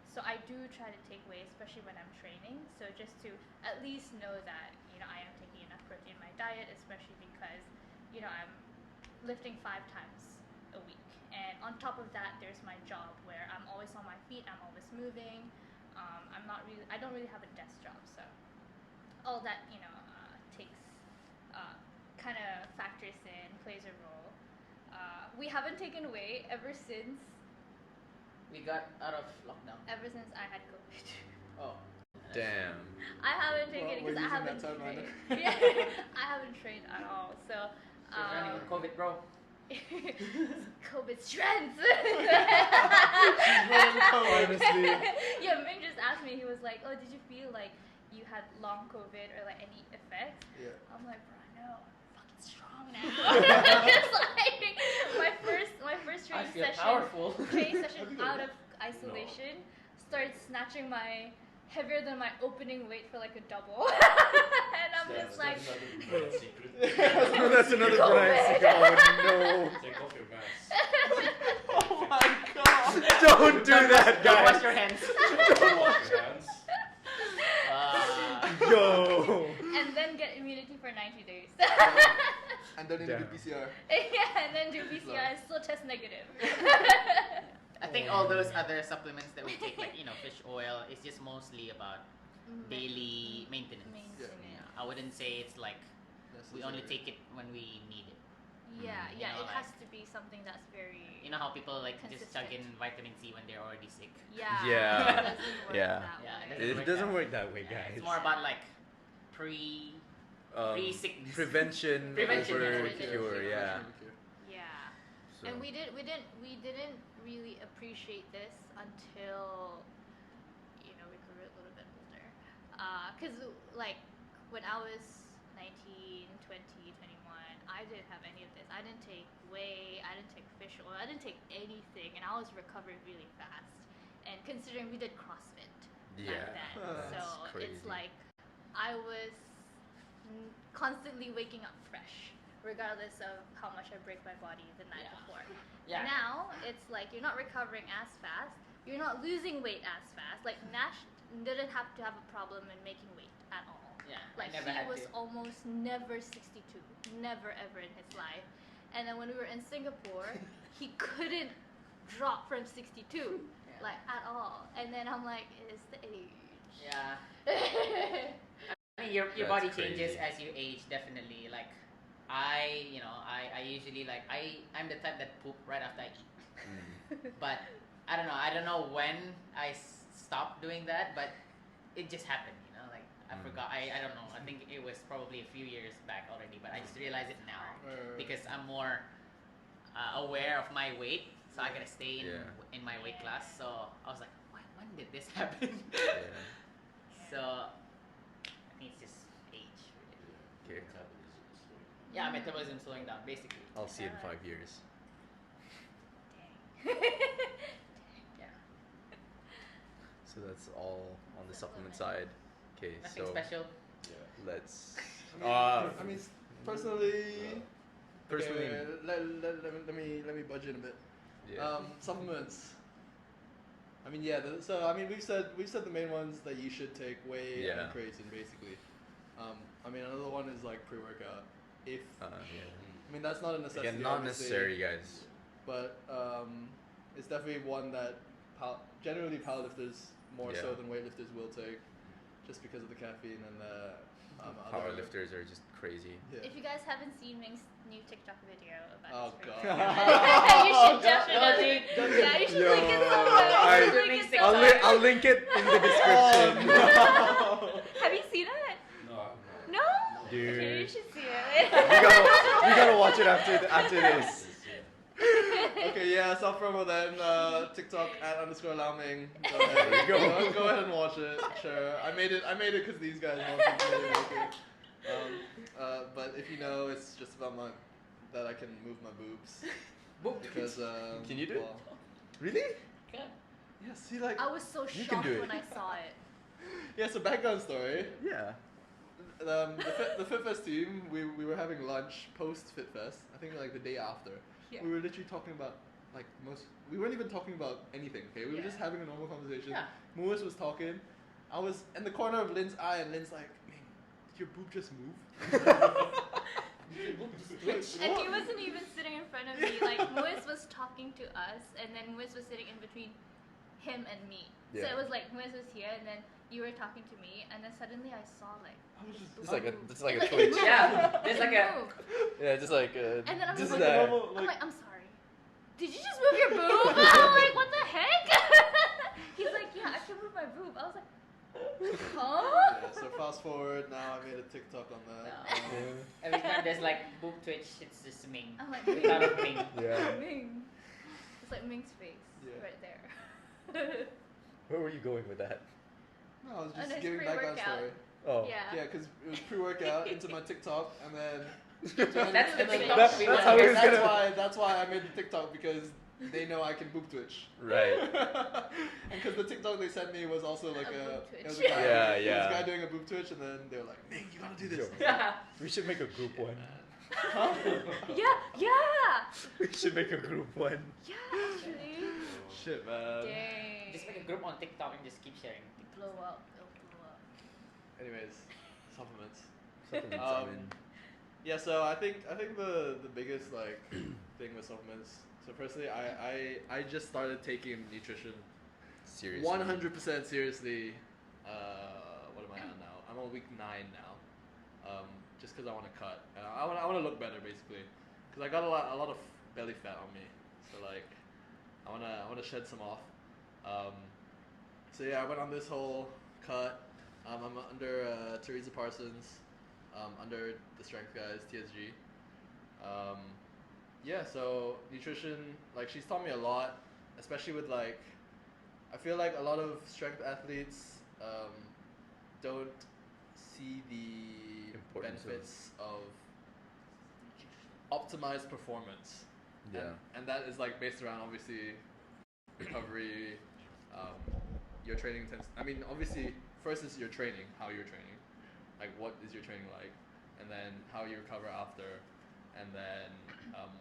[SPEAKER 2] So I do try to take whey, especially when I'm training. So just to at least know that I am taking enough protein in my diet, especially because I'm lifting 5 times a week. And on top of that, there's my job where I'm always on my feet. I'm always moving. I don't really have a desk job, so all that takes kind of factors in, plays a role. We haven't taken whey ever since
[SPEAKER 3] We got out of lockdown.
[SPEAKER 2] I had COVID.
[SPEAKER 3] Oh.
[SPEAKER 1] Damn.
[SPEAKER 2] I haven't taken it
[SPEAKER 4] Well,
[SPEAKER 2] because I
[SPEAKER 4] we're
[SPEAKER 2] haven't
[SPEAKER 4] using that
[SPEAKER 2] trained.
[SPEAKER 4] timeline.
[SPEAKER 2] Yeah, I haven't trained at all. So
[SPEAKER 3] You're running with COVID, bro.
[SPEAKER 2] COVID strength.
[SPEAKER 1] Honestly.
[SPEAKER 2] Yeah, Ming just asked me. He was like, "Oh, did you feel like you had long COVID or like any effects?"
[SPEAKER 4] Yeah.
[SPEAKER 2] I'm like, "Bro, no, I'm fucking strong now." It's like my first
[SPEAKER 3] I
[SPEAKER 2] training
[SPEAKER 3] feel
[SPEAKER 2] session.
[SPEAKER 3] powerful.
[SPEAKER 2] Training session out of isolation. Started snatching my heavier than my opening weight for like a double, and I'm I'm
[SPEAKER 5] Yeah,
[SPEAKER 2] just like,
[SPEAKER 5] that's another brand secret.
[SPEAKER 1] That's another
[SPEAKER 2] Go
[SPEAKER 1] brand
[SPEAKER 2] away.
[SPEAKER 1] secret. Oh
[SPEAKER 5] Take off your mask.
[SPEAKER 4] Oh my god!
[SPEAKER 1] no! Don't do that,
[SPEAKER 3] Don't wash
[SPEAKER 1] guys.
[SPEAKER 3] your hands.
[SPEAKER 5] Don't wash your hands.
[SPEAKER 1] Yo.
[SPEAKER 2] and then get immunity for 90 days.
[SPEAKER 4] And don't need to do
[SPEAKER 1] Damn.
[SPEAKER 4] PCR.
[SPEAKER 2] yeah, and then do PCR and still test negative.
[SPEAKER 3] I think all those other supplements that we take, like fish oil, is just mostly about daily maintenance.
[SPEAKER 2] Maintenance.
[SPEAKER 3] Yeah, I wouldn't say it's like we only
[SPEAKER 4] Necessary.
[SPEAKER 3] take it when we need it.
[SPEAKER 2] Yeah,
[SPEAKER 3] You
[SPEAKER 2] yeah,
[SPEAKER 3] know,
[SPEAKER 2] it
[SPEAKER 3] like-
[SPEAKER 2] has to be something that's very.
[SPEAKER 3] You know how people like just chug in
[SPEAKER 2] Consistent.
[SPEAKER 3] vitamin C when they're already sick.
[SPEAKER 2] Yeah.
[SPEAKER 1] Yeah.
[SPEAKER 2] It doesn't work
[SPEAKER 1] Yeah.
[SPEAKER 2] that
[SPEAKER 3] Yeah,
[SPEAKER 2] way.
[SPEAKER 1] It doesn't work that way,
[SPEAKER 3] Yeah,
[SPEAKER 1] guys.
[SPEAKER 3] it's more about like pre sickness.
[SPEAKER 1] Prevention,
[SPEAKER 3] Prevention,
[SPEAKER 1] over
[SPEAKER 3] yeah.
[SPEAKER 1] cure. Yeah.
[SPEAKER 2] Yeah.
[SPEAKER 1] So.
[SPEAKER 2] And we didn't really appreciate this until we grew a little bit older. Cause like when I was 19, 20, 21, I didn't have any of this. I didn't take whey, I didn't take fish oil, I didn't take anything, and I was recovering really fast. And considering we did CrossFit
[SPEAKER 1] Yeah.
[SPEAKER 2] back then,
[SPEAKER 1] That's
[SPEAKER 2] so
[SPEAKER 1] crazy.
[SPEAKER 2] it's like I was constantly waking up fresh, regardless of how much I break my body the night
[SPEAKER 3] Yeah.
[SPEAKER 2] before.
[SPEAKER 3] Yeah.
[SPEAKER 2] Now it's like you're not recovering as fast, you're not losing weight as fast. Like Nash didn't have to have a problem in making weight at all.
[SPEAKER 3] Yeah,
[SPEAKER 2] Like
[SPEAKER 3] I never
[SPEAKER 2] he
[SPEAKER 3] had
[SPEAKER 2] was
[SPEAKER 3] to.
[SPEAKER 2] almost never 62, never ever in his life. And then when we were in Singapore, he couldn't drop from 62
[SPEAKER 3] Yeah.
[SPEAKER 2] like at all. And then I'm like, it's the age.
[SPEAKER 3] Yeah. I mean, your
[SPEAKER 1] That's
[SPEAKER 3] body
[SPEAKER 1] crazy.
[SPEAKER 3] changes as you age, definitely. Like, I usually like I'm the type that poop right after I eat. But I don't know when I stopped doing that, but it just happened. Like I forgot. I don't know. I think it was probably a few years back already, but I just realized it now because I'm more aware of my weight, so I gotta stay in my weight class. So I was like, when did this happen? So I think it's just age.
[SPEAKER 1] Okay.
[SPEAKER 5] Metabolism is slowing.
[SPEAKER 3] Yeah, metabolism slowing down basically.
[SPEAKER 1] I'll see in 5 years.
[SPEAKER 3] Yeah.
[SPEAKER 1] So that's all on the supplement side. Okay,
[SPEAKER 3] Nothing
[SPEAKER 1] so
[SPEAKER 3] special.
[SPEAKER 5] Yeah.
[SPEAKER 1] let's.
[SPEAKER 4] I mean, personally.
[SPEAKER 1] Personally,
[SPEAKER 4] okay, let me budget a bit.
[SPEAKER 1] yeah.
[SPEAKER 4] Supplements. I mean, yeah. We've said the main ones that you should take whey
[SPEAKER 1] Yeah.
[SPEAKER 4] and creatine basically. I mean, another one is like pre-workout.
[SPEAKER 1] Yeah.
[SPEAKER 4] I mean, that's not a necessity.
[SPEAKER 1] Again, not
[SPEAKER 4] obviously,
[SPEAKER 1] necessary, guys.
[SPEAKER 4] but it's definitely one that generally powerlifters more so
[SPEAKER 1] Yeah.
[SPEAKER 4] than weightlifters will take, just because of the caffeine and the other-
[SPEAKER 1] Powerlifters are just crazy.
[SPEAKER 4] Yeah.
[SPEAKER 2] If you guys haven't seen Ming's new TikTok video
[SPEAKER 4] Oh,
[SPEAKER 2] about
[SPEAKER 4] God.
[SPEAKER 2] you should definitely. Yeah, you should
[SPEAKER 1] Yo,
[SPEAKER 2] link it somewhere.
[SPEAKER 1] I-
[SPEAKER 2] You should link it
[SPEAKER 1] I'll,
[SPEAKER 2] somewhere.
[SPEAKER 1] I'll link it in the description.
[SPEAKER 2] Have you seen it?
[SPEAKER 5] No, I'm not.
[SPEAKER 2] No?
[SPEAKER 1] Dude.
[SPEAKER 2] Okay, you should see
[SPEAKER 1] we
[SPEAKER 2] it.
[SPEAKER 1] gotta watch it after this.
[SPEAKER 4] Okay, yeah, so I'll promo then. TikTok @_Laoming. Go ahead.
[SPEAKER 1] There you go.
[SPEAKER 4] Go ahead and watch it. Sure. I made it because these guys wanted to really make it. But if you know, it's just about that I can move my boobs. Because
[SPEAKER 1] Can you do it?
[SPEAKER 4] well,
[SPEAKER 1] Really?
[SPEAKER 4] yeah, see, like
[SPEAKER 2] I was so
[SPEAKER 1] You can
[SPEAKER 2] shocked
[SPEAKER 1] do it.
[SPEAKER 2] when I saw it.
[SPEAKER 4] yeah. So background story.
[SPEAKER 1] Yeah.
[SPEAKER 4] The FitFest team, we were having lunch post FitFest. I think like the day after.
[SPEAKER 2] Yeah.
[SPEAKER 4] We were literally talking about like we weren't even talking about anything. Okay, we were
[SPEAKER 2] Yeah.
[SPEAKER 4] just having a normal conversation.
[SPEAKER 3] Yeah.
[SPEAKER 4] Muis was talking. I was in the corner of Lynn's eye, and Lynn's like, "Ming, did your boob just move?"
[SPEAKER 2] And he wasn't even sitting in front of me. Like Muis was talking to us, and then Muis was sitting in between him and me. So
[SPEAKER 1] Yeah.
[SPEAKER 2] it was like Muis was here, and then you were talking to me, and then suddenly I saw like.
[SPEAKER 4] I was just
[SPEAKER 1] It's like a
[SPEAKER 2] It
[SPEAKER 1] twitch.
[SPEAKER 2] moved.
[SPEAKER 3] Yeah, there's
[SPEAKER 2] It
[SPEAKER 3] like a-
[SPEAKER 2] moved.
[SPEAKER 1] Yeah, just like
[SPEAKER 2] And then I'm
[SPEAKER 1] just
[SPEAKER 2] like,
[SPEAKER 1] that.
[SPEAKER 2] I'm like, I'm sorry. Did you just move your boob? I'm like, what the heck? He's like, yeah, I can move my boob. I was like, huh?
[SPEAKER 4] Yeah, so fast forward, now I made a TikTok on that.
[SPEAKER 1] Yeah.
[SPEAKER 3] Every time there's like boob twitch, it's just Ming.
[SPEAKER 2] I'm like,
[SPEAKER 3] Without a Ming.
[SPEAKER 1] Yeah.
[SPEAKER 2] Ming. It's like Ming's face
[SPEAKER 4] Yeah.
[SPEAKER 2] right there.
[SPEAKER 1] Where were you going with that?
[SPEAKER 4] No, I was
[SPEAKER 2] Oh,
[SPEAKER 4] just
[SPEAKER 2] no, it's
[SPEAKER 4] giving background
[SPEAKER 2] pre-workout.
[SPEAKER 4] story.
[SPEAKER 1] Oh.
[SPEAKER 2] Yeah.
[SPEAKER 4] Yeah, because it was pre-workout into my TikTok, and then
[SPEAKER 3] That's the
[SPEAKER 4] and then-
[SPEAKER 3] TikTok
[SPEAKER 1] That's
[SPEAKER 3] we
[SPEAKER 1] how
[SPEAKER 3] want.
[SPEAKER 1] he was gonna-
[SPEAKER 4] That's why I made the TikTok, because they know I can boob twitch.
[SPEAKER 1] Right.
[SPEAKER 4] And because the TikTok they sent me was also like
[SPEAKER 2] A boob
[SPEAKER 4] it was a
[SPEAKER 2] twitch.
[SPEAKER 4] guy,
[SPEAKER 1] Yeah,
[SPEAKER 4] There was
[SPEAKER 1] yeah.
[SPEAKER 4] a guy doing a boob twitch, and then they were like, Ming, you gotta do this.
[SPEAKER 1] We should make a group one.
[SPEAKER 2] Yeah.
[SPEAKER 1] We should make a group one.
[SPEAKER 2] Yeah, actually.
[SPEAKER 4] Shit, man.
[SPEAKER 2] Dang.
[SPEAKER 3] Just make a group on TikTok and just keep sharing.
[SPEAKER 2] Blow up. It'll blow up.
[SPEAKER 4] Anyways, supplements.
[SPEAKER 1] Supplements,
[SPEAKER 4] Um, Yeah, so I think the biggest like thing with supplements. So personally, I just started taking nutrition
[SPEAKER 1] seriously.
[SPEAKER 4] 100% seriously. What am I on now? I'm on week 9 now. Just because I want to cut. I want to look better basically. Because I got a lot of belly fat on me. So like, I wanna shed some off. So yeah, I went on this whole cut. I'm under Teresa Parsons. Under the strength guys, TSG. Yeah, so nutrition, like she's taught me a lot, especially with like, I feel like a lot of strength athletes don't see the
[SPEAKER 1] Importance of-
[SPEAKER 4] benefits of optimized performance.
[SPEAKER 1] Yeah.
[SPEAKER 4] And that is like based around obviously recovery, your training tends, I mean obviously first is your training, how you're training. Like what is your training like, and then how you recover after, and then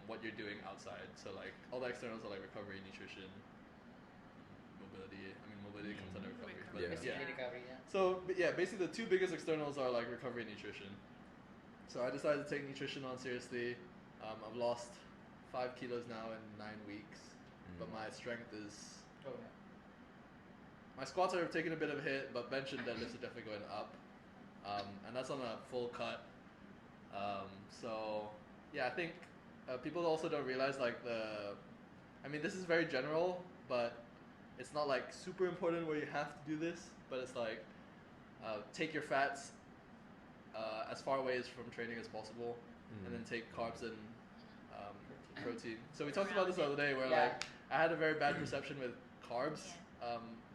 [SPEAKER 4] what you're doing outside. So like all the externals are like recovery, nutrition, mobility. I mean mobility comes under recovery. But
[SPEAKER 1] Yeah.
[SPEAKER 3] Basically recovery, yeah.
[SPEAKER 4] So but yeah, basically the two biggest externals are like recovery and nutrition. So I decided to take nutrition on seriously. I've lost 5 kilos now in 9 weeks, but my strength is.
[SPEAKER 3] Oh, yeah.
[SPEAKER 4] My squats are taking a bit of a hit, but bench and deadlifts are definitely going up. And that's on a full cut. So yeah, I think people also don't realize like I mean this is very general, but it's not like super important where you have to do this, but it's like take your fats as far away as from training as possible, and then take carbs and protein. So we talked about this the other day where
[SPEAKER 3] Yeah.
[SPEAKER 4] like I had a very bad perception with carbs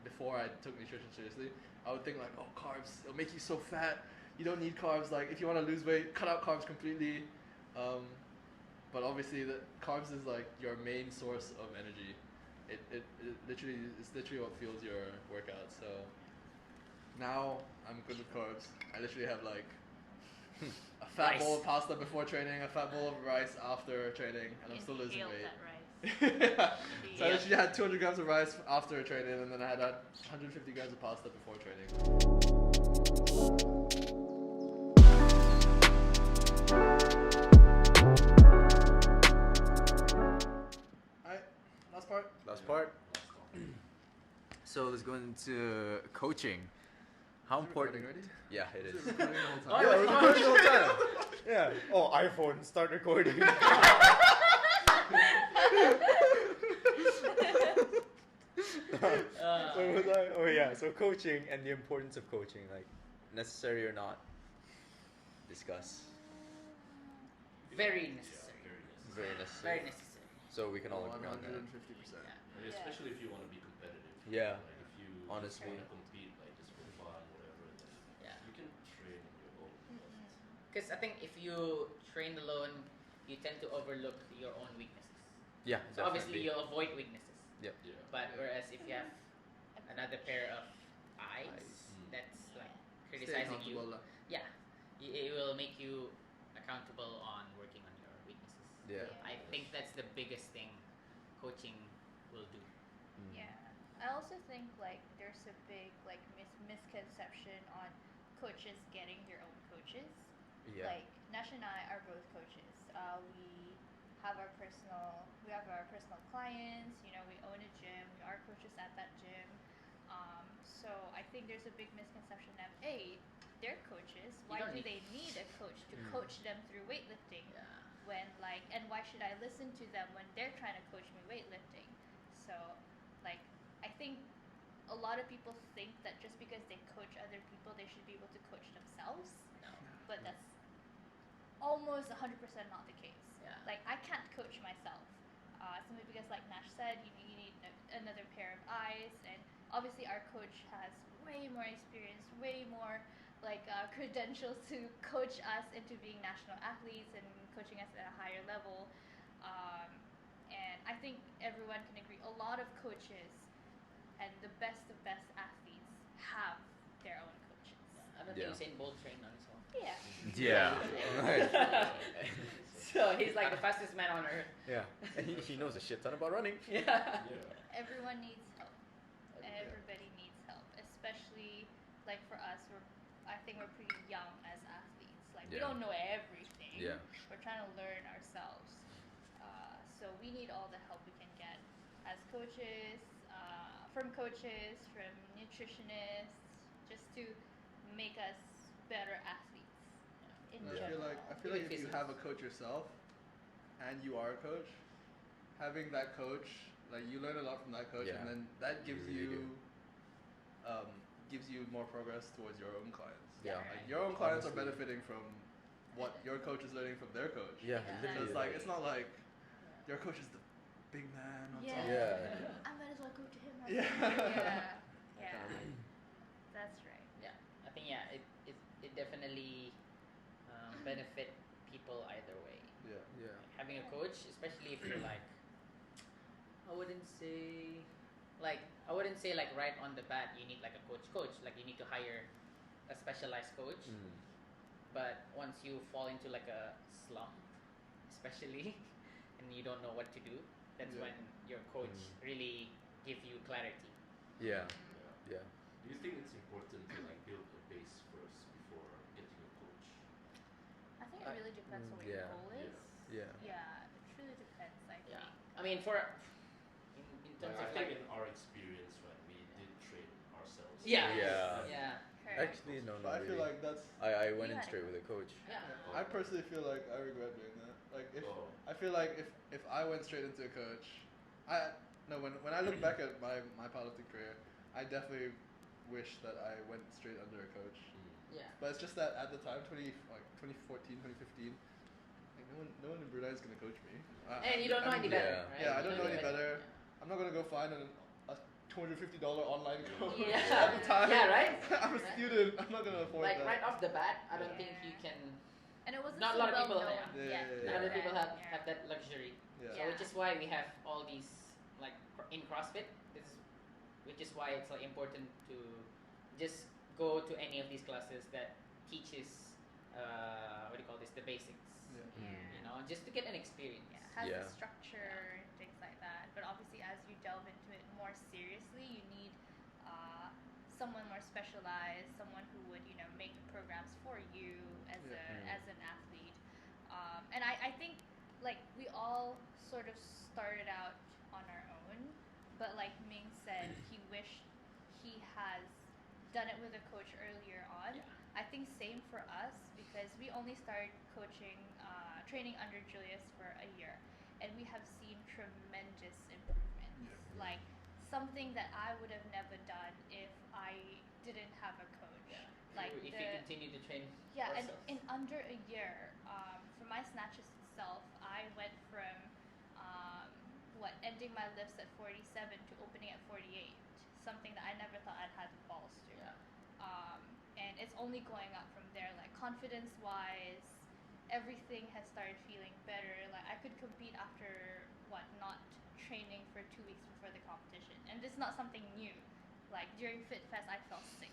[SPEAKER 4] before I took nutrition seriously. I would think like, oh, carbs, it'll make you so fat. You don't need carbs. Like, if you want to lose weight, cut out carbs completely. But obviously, the carbs is like your main source of energy. It literally it's literally what fuels your workout. So now I'm good with carbs. I literally have like a fat
[SPEAKER 3] Rice.
[SPEAKER 4] bowl of pasta before training, a fat bowl of rice after training, and I'm still losing
[SPEAKER 2] Inhaled
[SPEAKER 4] weight.
[SPEAKER 2] that rice.
[SPEAKER 4] So I
[SPEAKER 2] Yeah.
[SPEAKER 4] literally had 200 grams of rice after training, and then I had 150 grams of pasta before training. Alright, last part.
[SPEAKER 1] Last part. So let's go into coaching. How
[SPEAKER 4] Is it
[SPEAKER 1] important?
[SPEAKER 4] recording already?
[SPEAKER 1] Yeah, it
[SPEAKER 4] Is
[SPEAKER 1] is.
[SPEAKER 4] it recording the whole
[SPEAKER 3] Oh,
[SPEAKER 4] time?
[SPEAKER 1] Yeah, we're recording the whole time. Yeah. Oh, iPhone, start recording. Where was I? Oh yeah. So coaching and the importance of coaching, like necessary or not. Discuss.
[SPEAKER 3] Very necessary.
[SPEAKER 1] Very necessary.
[SPEAKER 3] Very necessary.
[SPEAKER 1] So we can all agree on that.
[SPEAKER 4] 150%.
[SPEAKER 5] I mean, especially if you want to be competitive.
[SPEAKER 1] Yeah.
[SPEAKER 5] Like if you
[SPEAKER 1] Honestly.
[SPEAKER 5] want to compete, like just for fun, whatever, then
[SPEAKER 3] Yeah.
[SPEAKER 5] you can train on your own.
[SPEAKER 3] Because I think if you train alone, you tend to overlook your own weaknesses.
[SPEAKER 1] Yeah.
[SPEAKER 3] So obviously
[SPEAKER 1] definitely.
[SPEAKER 3] you'll avoid weaknesses.
[SPEAKER 1] Yep.
[SPEAKER 5] Yeah.
[SPEAKER 3] But whereas if you have another pair of eyes
[SPEAKER 1] Eyes.
[SPEAKER 3] that's like
[SPEAKER 4] Stay
[SPEAKER 3] criticizing you,
[SPEAKER 4] accountable lah.
[SPEAKER 3] yeah, it will make you accountable on working on your weaknesses.
[SPEAKER 1] Yeah.
[SPEAKER 3] I think that's the biggest thing coaching will do.
[SPEAKER 2] Yeah. I also think like there's a big like misconception on coaches getting their own coaches.
[SPEAKER 1] Yeah.
[SPEAKER 2] Like Nash and I are both coaches. We have our personal clients. You know, we own a gym. We are coaches at that gym. So I think there's a big misconception that they're coaches. Why
[SPEAKER 3] don't
[SPEAKER 2] do
[SPEAKER 3] need-
[SPEAKER 2] they need a coach to coach them through weightlifting?
[SPEAKER 3] Yeah.
[SPEAKER 2] When like, and why should I listen to them when they're trying to coach me weightlifting? So, like, I think a lot of people think that just because they coach other people, they should be able to coach themselves.
[SPEAKER 3] No.
[SPEAKER 2] But that's almost 100% not the case.
[SPEAKER 3] Yeah.
[SPEAKER 2] Like, I can't coach myself. Simply because, like Nash said, you need another pair of eyes. And obviously, our coach has way more experience, way more like credentials to coach us into being national athletes and coaching us at a higher level. And I think everyone can agree. A lot of coaches and the best of best athletes have their own coaches.
[SPEAKER 3] I don't
[SPEAKER 1] Yeah.
[SPEAKER 3] think Usain Bolt trained on his own.
[SPEAKER 2] Yeah.
[SPEAKER 1] Yeah.
[SPEAKER 3] So he's like the fastest man on earth.
[SPEAKER 1] Yeah. And he knows a shit ton about running.
[SPEAKER 3] Yeah.
[SPEAKER 5] Yeah.
[SPEAKER 2] Everyone needs help. Everybody needs help, especially like for us. I think we're pretty young as athletes. Like we
[SPEAKER 1] Yeah.
[SPEAKER 2] don't know everything.
[SPEAKER 1] Yeah.
[SPEAKER 2] We're trying to learn ourselves. So we need all the help we can get as coaches, from nutritionists, just to make us better athletes in
[SPEAKER 4] I
[SPEAKER 2] general.
[SPEAKER 4] feel like if you have a coach yourself, and you are a coach, having that coach, like you learn a lot from that coach,
[SPEAKER 1] Yeah.
[SPEAKER 4] and then that
[SPEAKER 1] You
[SPEAKER 4] gives
[SPEAKER 1] really
[SPEAKER 4] gives you more progress towards your own clients.
[SPEAKER 1] Yeah.
[SPEAKER 4] Like your own clients are
[SPEAKER 1] Honestly.
[SPEAKER 4] benefiting from what your coach is learning from their coach.
[SPEAKER 1] Yeah,
[SPEAKER 2] Yeah.
[SPEAKER 4] So
[SPEAKER 1] literally.
[SPEAKER 4] it's like it's not like your coach is the big man on
[SPEAKER 2] Yeah.
[SPEAKER 4] top.
[SPEAKER 1] Yeah.
[SPEAKER 2] I might as well go to him.
[SPEAKER 4] Yeah.
[SPEAKER 2] Yeah. That's right.
[SPEAKER 3] Yeah, I think it definitely benefit people either way.
[SPEAKER 4] Yeah.
[SPEAKER 1] Yeah.
[SPEAKER 3] Having a coach, especially if you're like, I wouldn't say like right on the bat you need like a coach. Like you need to hire a specialized coach.
[SPEAKER 1] Mm.
[SPEAKER 3] But once you fall into like a slump, especially, and you don't know what to do, that's
[SPEAKER 4] Yeah.
[SPEAKER 3] when your coach really give you clarity.
[SPEAKER 1] Yeah.
[SPEAKER 5] Yeah.
[SPEAKER 1] Yeah.
[SPEAKER 5] Do you think it's important to like build a base first before getting a coach?
[SPEAKER 2] I think it really depends on what your
[SPEAKER 1] yeah.
[SPEAKER 2] goal is.
[SPEAKER 1] Yeah.
[SPEAKER 2] Yeah, it truly depends. I think.
[SPEAKER 3] Yeah, I mean in terms
[SPEAKER 5] I
[SPEAKER 3] of
[SPEAKER 5] think
[SPEAKER 3] like
[SPEAKER 5] in our experience, right, we did train ourselves.
[SPEAKER 3] yeah
[SPEAKER 1] Yeah.
[SPEAKER 2] Correct.
[SPEAKER 1] Actually, no,
[SPEAKER 4] But I
[SPEAKER 1] not
[SPEAKER 4] feel
[SPEAKER 1] really.
[SPEAKER 4] like that's.
[SPEAKER 1] I went
[SPEAKER 2] You
[SPEAKER 1] in
[SPEAKER 2] had a
[SPEAKER 1] straight with a coach.
[SPEAKER 3] yeah.
[SPEAKER 4] I personally feel like I regret doing that. Like if
[SPEAKER 5] Oh.
[SPEAKER 4] I feel like if I went straight into a coach, when I look back at my powerlifting career, I definitely wish that I went straight under a coach.
[SPEAKER 3] Yeah.
[SPEAKER 4] But it's just that at the time, 2014, 2015, like no one in Brunei is gonna coach me.
[SPEAKER 3] And you don't know any better,
[SPEAKER 1] Yeah.
[SPEAKER 3] right?
[SPEAKER 4] Yeah, I
[SPEAKER 3] You
[SPEAKER 4] don't know any
[SPEAKER 3] any
[SPEAKER 4] better. I'm not gonna go find a $250 online coach
[SPEAKER 3] Yeah.
[SPEAKER 4] at the time.
[SPEAKER 3] Yeah, right?
[SPEAKER 4] I'm a
[SPEAKER 3] Right.
[SPEAKER 4] student. I'm not gonna afford
[SPEAKER 3] Like
[SPEAKER 4] that.
[SPEAKER 3] right off the bat, I don't think
[SPEAKER 2] Yeah.
[SPEAKER 3] you can.
[SPEAKER 2] And it wasn't
[SPEAKER 3] Not a
[SPEAKER 2] so
[SPEAKER 3] lot of
[SPEAKER 2] well
[SPEAKER 3] people
[SPEAKER 2] known
[SPEAKER 3] have.
[SPEAKER 4] Yeah,
[SPEAKER 2] yet.
[SPEAKER 4] yeah, yeah.
[SPEAKER 3] Not a lot of people
[SPEAKER 2] Yeah.
[SPEAKER 3] have that luxury.
[SPEAKER 4] Yeah.
[SPEAKER 3] So which is why we have all these like in CrossFit. Which is why it's like important to just go to any of these classes that teaches what do you call this, the basics.
[SPEAKER 4] Yeah.
[SPEAKER 3] You know, just to get an experience.
[SPEAKER 2] Yeah, has
[SPEAKER 1] Yeah.
[SPEAKER 2] a structure and things like that. But obviously, as you delve into it more seriously, you need someone more specialized, someone who would make the programs for you as
[SPEAKER 4] Yeah.
[SPEAKER 2] as an athlete. And I think like we all sort of started out on our own, but like Ming said, he wished he has done it with a coach earlier on.
[SPEAKER 3] Yeah.
[SPEAKER 2] I think same for us because we only started training under Julius for a year, and we have seen tremendous improvements.
[SPEAKER 4] Yeah.
[SPEAKER 2] Like something that I would have never done if I didn't have a coach.
[SPEAKER 3] Yeah.
[SPEAKER 2] Like
[SPEAKER 3] if you continue to train.
[SPEAKER 2] yeah, and
[SPEAKER 3] ourselves.
[SPEAKER 2] in under a year, for my snatches itself, I went from ending my lifts at 47 to opening at 48. Something that I never thought I'd had the balls to.
[SPEAKER 3] Yeah.
[SPEAKER 2] And it's only going up from there. Like confidence-wise, everything has started feeling better. Like I could compete after not training for 2 weeks before the competition, and this is not something new. Like during Fit Fest, I fell sick.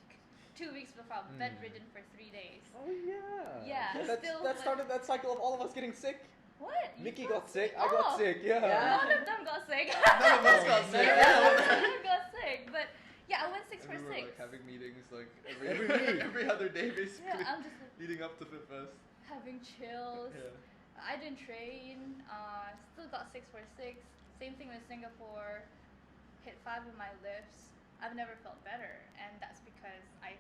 [SPEAKER 2] 2 weeks before, I'm bedridden for 3 days.
[SPEAKER 1] Oh yeah.
[SPEAKER 2] Yeah, still,
[SPEAKER 1] that
[SPEAKER 2] but-
[SPEAKER 1] started that cycle of all of us getting sick.
[SPEAKER 2] What? You
[SPEAKER 1] Mickey
[SPEAKER 2] fell
[SPEAKER 1] got sick. I got
[SPEAKER 2] Oh,
[SPEAKER 1] sick. Yeah.
[SPEAKER 3] Yeah.
[SPEAKER 2] None of them got sick.
[SPEAKER 4] None of us got sick.
[SPEAKER 2] None of them got sick. But yeah, I went 6
[SPEAKER 4] And
[SPEAKER 2] for
[SPEAKER 4] we were
[SPEAKER 2] 6.
[SPEAKER 4] like having meetings like
[SPEAKER 1] Every week.
[SPEAKER 4] every other day basically,
[SPEAKER 2] Yeah, I'm just like,
[SPEAKER 4] leading up to Fit Fest.
[SPEAKER 2] having chills.
[SPEAKER 4] Yeah.
[SPEAKER 2] I didn't train. Still got 6 for 6. Same thing with Singapore. Hit 5 with my lifts. I've never felt better, and that's because I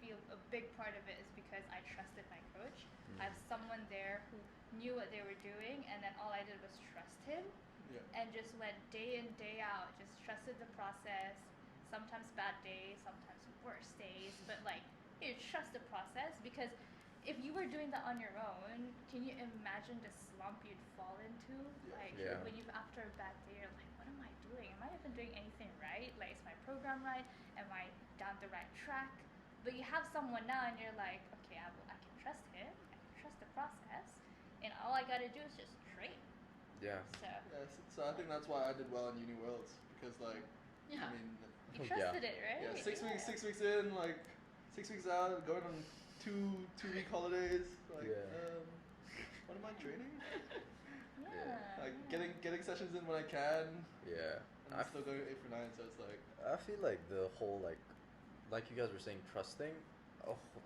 [SPEAKER 2] feel a big part of it is because I trusted my coach. I have someone there who knew what they were doing, and then all I did was trust him,
[SPEAKER 4] Yeah.
[SPEAKER 2] and just went day in, day out, just trusted the process. Sometimes bad days, sometimes worse days, but like you trust the process, because if you were doing that on your own, can you imagine the slump you'd fall into? Like
[SPEAKER 1] Yeah.
[SPEAKER 2] when you after a bad day, you're like, what am I doing? Am I even doing anything right? Like, is my program right? Am I down the right track? But you have someone now, and you're like, okay, I can trust him. I can trust the process, and all I gotta do is just train.
[SPEAKER 1] Yeah.
[SPEAKER 2] So
[SPEAKER 4] Yeah, so I think that's why I did well in Uni Worlds because like
[SPEAKER 3] Yeah.
[SPEAKER 4] I mean
[SPEAKER 2] you
[SPEAKER 1] Yeah.
[SPEAKER 2] trusted it, right?
[SPEAKER 4] yeah 6 weeks in like 6 weeks out going on 2 week holidays like
[SPEAKER 1] Yeah.
[SPEAKER 4] what am I training?
[SPEAKER 2] Yeah.
[SPEAKER 4] Like
[SPEAKER 2] yeah.
[SPEAKER 4] getting sessions in when I can
[SPEAKER 1] Yeah.
[SPEAKER 4] and I'm still going 8 for 9 so it's like
[SPEAKER 1] I feel like the whole like you guys were saying, trusting.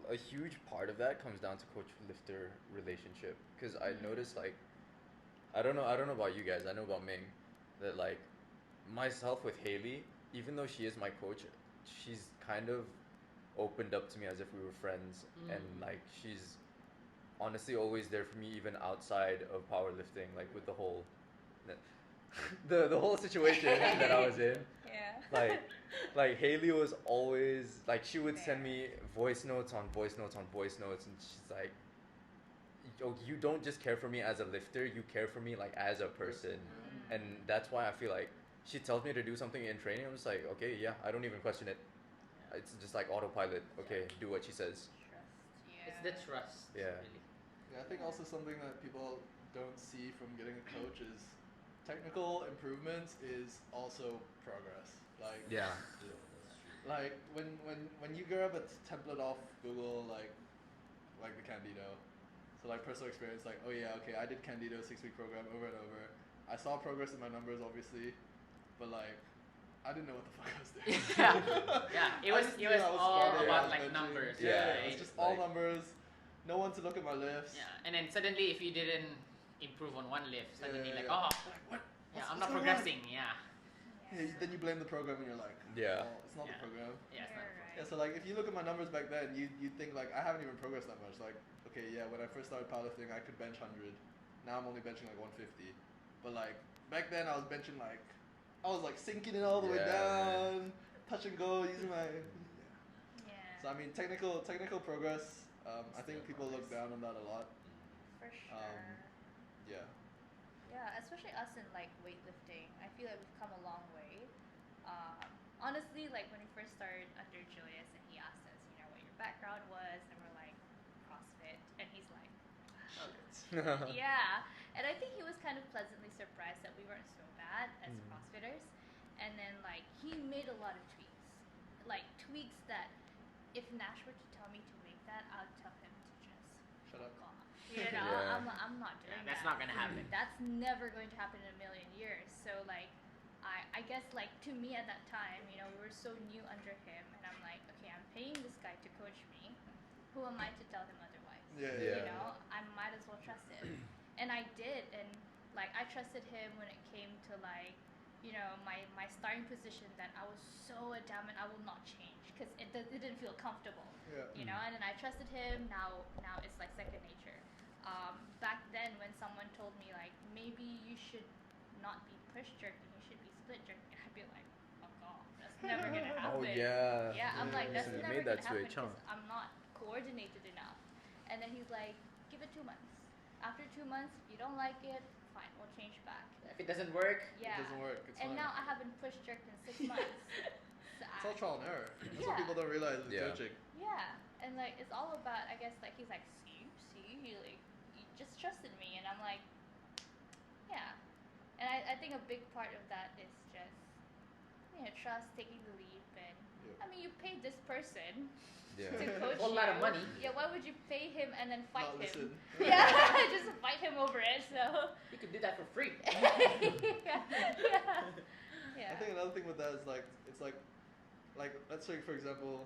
[SPEAKER 1] A huge part of that comes down to coach lifter relationship. Because I noticed like, I don't know about you guys. I know about Ming, that like myself with Haley, even though she is my coach, she's kind of opened up to me as if we were friends, and like she's honestly always there for me even outside of powerlifting, like with the whole the whole situation that I was in.
[SPEAKER 2] Yeah.
[SPEAKER 1] Like Haley was always like, she would send me voice notes on voice notes on voice notes, and she's like, "Yo, you don't just care for me as a lifter, you care for me like as a person." And that's why I feel like she tells me to do something in training, I'm just like, okay, yeah, I don't even question it. It's just like autopilot. Okay, do what she says.
[SPEAKER 2] Trust. Yeah.
[SPEAKER 3] It's the trust.
[SPEAKER 1] Yeah.
[SPEAKER 3] Really.
[SPEAKER 4] yeah I think also something that people don't see from getting a coach is technical improvements is also progress. Like
[SPEAKER 1] Yeah.
[SPEAKER 5] Yeah, that's true.
[SPEAKER 4] like when you grab a template off Google like the Candido, so like personal experience like, oh yeah, okay, I did Candido 6 week program over and over, I saw progress in my numbers obviously, but like I didn't know what the fuck I was doing.
[SPEAKER 3] Yeah, it
[SPEAKER 4] I
[SPEAKER 3] was
[SPEAKER 4] just
[SPEAKER 3] it
[SPEAKER 4] knew
[SPEAKER 3] was
[SPEAKER 4] I was
[SPEAKER 3] all
[SPEAKER 4] squatting, I
[SPEAKER 3] about
[SPEAKER 4] was
[SPEAKER 3] like
[SPEAKER 4] benching.
[SPEAKER 3] numbers.
[SPEAKER 4] Yeah,
[SPEAKER 3] right?
[SPEAKER 4] it's just all
[SPEAKER 1] Like-
[SPEAKER 4] numbers, no one to look at my lifts.
[SPEAKER 3] Yeah, and then suddenly if you didn't improve on one lift, suddenly
[SPEAKER 4] Yeah,
[SPEAKER 3] like,
[SPEAKER 4] yeah.
[SPEAKER 3] oh,
[SPEAKER 4] Like, what?
[SPEAKER 3] yeah,
[SPEAKER 4] What's
[SPEAKER 3] I'm not
[SPEAKER 4] going on?
[SPEAKER 3] progressing. Yeah,
[SPEAKER 4] Yeah, then you blame the program and you're like,
[SPEAKER 1] Yeah.
[SPEAKER 4] oh, it's not
[SPEAKER 3] Yeah.
[SPEAKER 4] the program.
[SPEAKER 3] yeah, it's not.
[SPEAKER 2] You're right.
[SPEAKER 4] Yeah, so like if you look at my numbers back then, you think like I haven't even progressed that much. Like, okay, yeah, when I first started powerlifting, I could bench 100. Now I'm only benching like 150. But like back then, I was benching like I was like sinking it all the way
[SPEAKER 1] Yeah,
[SPEAKER 4] down, touch and go, using my.
[SPEAKER 2] Yeah.
[SPEAKER 4] So I mean, technical progress. I think
[SPEAKER 3] Still
[SPEAKER 4] people look
[SPEAKER 3] progress.
[SPEAKER 4] down on that a lot.
[SPEAKER 2] For sure.
[SPEAKER 4] Yeah.
[SPEAKER 2] Yeah, especially us in like weightlifting. I feel like we've come a long way. Honestly, like when we first started under Julius and he asked us, you know, what your background was, and we're like, CrossFit, and he's like, yeah. And I think he was kind of pleasantly surprised that we weren't so bad as CrossFitters. And then like he made a lot of tweaks that if Nash were to tell me to make that, I'd tell him to just
[SPEAKER 4] Shut up.
[SPEAKER 2] fuck off. You know,
[SPEAKER 1] Yeah.
[SPEAKER 2] I'm not doing
[SPEAKER 3] Yeah, that's
[SPEAKER 2] that.
[SPEAKER 3] not gonna happen.
[SPEAKER 2] That's never going to happen in a million years. So like I guess like to me at that time, you know, we were so new under him, and I'm like, okay, I'm paying this guy to coach me. Who am I to tell him otherwise?
[SPEAKER 4] Yeah.
[SPEAKER 2] You know, I might as well trust him. And I did, and like I trusted him when it came to like, you know, my starting position that I was so adamant I will not change because it didn't feel comfortable.
[SPEAKER 4] Yeah.
[SPEAKER 2] You know, and then I trusted him. Now it's like second nature. Back then, when someone told me like maybe you should not be push jerking, you should be split jerking, I'd be like, fuck off, that's never gonna happen.
[SPEAKER 1] Oh yeah.
[SPEAKER 2] Yeah, I'm like, that's
[SPEAKER 1] So you
[SPEAKER 2] never
[SPEAKER 1] made
[SPEAKER 2] gonna
[SPEAKER 1] that
[SPEAKER 2] happen
[SPEAKER 1] switch, huh?
[SPEAKER 2] because I'm not coordinated enough. And then he's like, give it 2 months. After 2 months, if you don't like it, fine, we'll change back.
[SPEAKER 3] If it doesn't work,
[SPEAKER 2] Yeah.
[SPEAKER 4] It doesn't work. It's
[SPEAKER 2] And
[SPEAKER 4] fine.
[SPEAKER 2] now I haven't push jerked in 6 months. So
[SPEAKER 4] It's all trial and error. That's what
[SPEAKER 2] Yeah.
[SPEAKER 4] people don't realize with
[SPEAKER 1] Yeah.
[SPEAKER 4] coaching.
[SPEAKER 2] Yeah, and like it's all about, I guess, like he's like, see, you like you just trusted me, and I'm like, yeah. And I think a big part of that is just, you know, trust, taking the leap, and
[SPEAKER 4] Yeah.
[SPEAKER 2] I mean, you paid this person
[SPEAKER 1] Yeah.
[SPEAKER 2] to coach
[SPEAKER 3] a whole lot of
[SPEAKER 2] you.
[SPEAKER 3] money.
[SPEAKER 2] Yeah, why would you pay him and then fight
[SPEAKER 4] Not
[SPEAKER 2] him?
[SPEAKER 4] listen.
[SPEAKER 2] Yeah, just fight him over it. So
[SPEAKER 3] you could do that for free.
[SPEAKER 2] yeah, yeah.
[SPEAKER 4] I think another thing with that is like it's like let's say for example,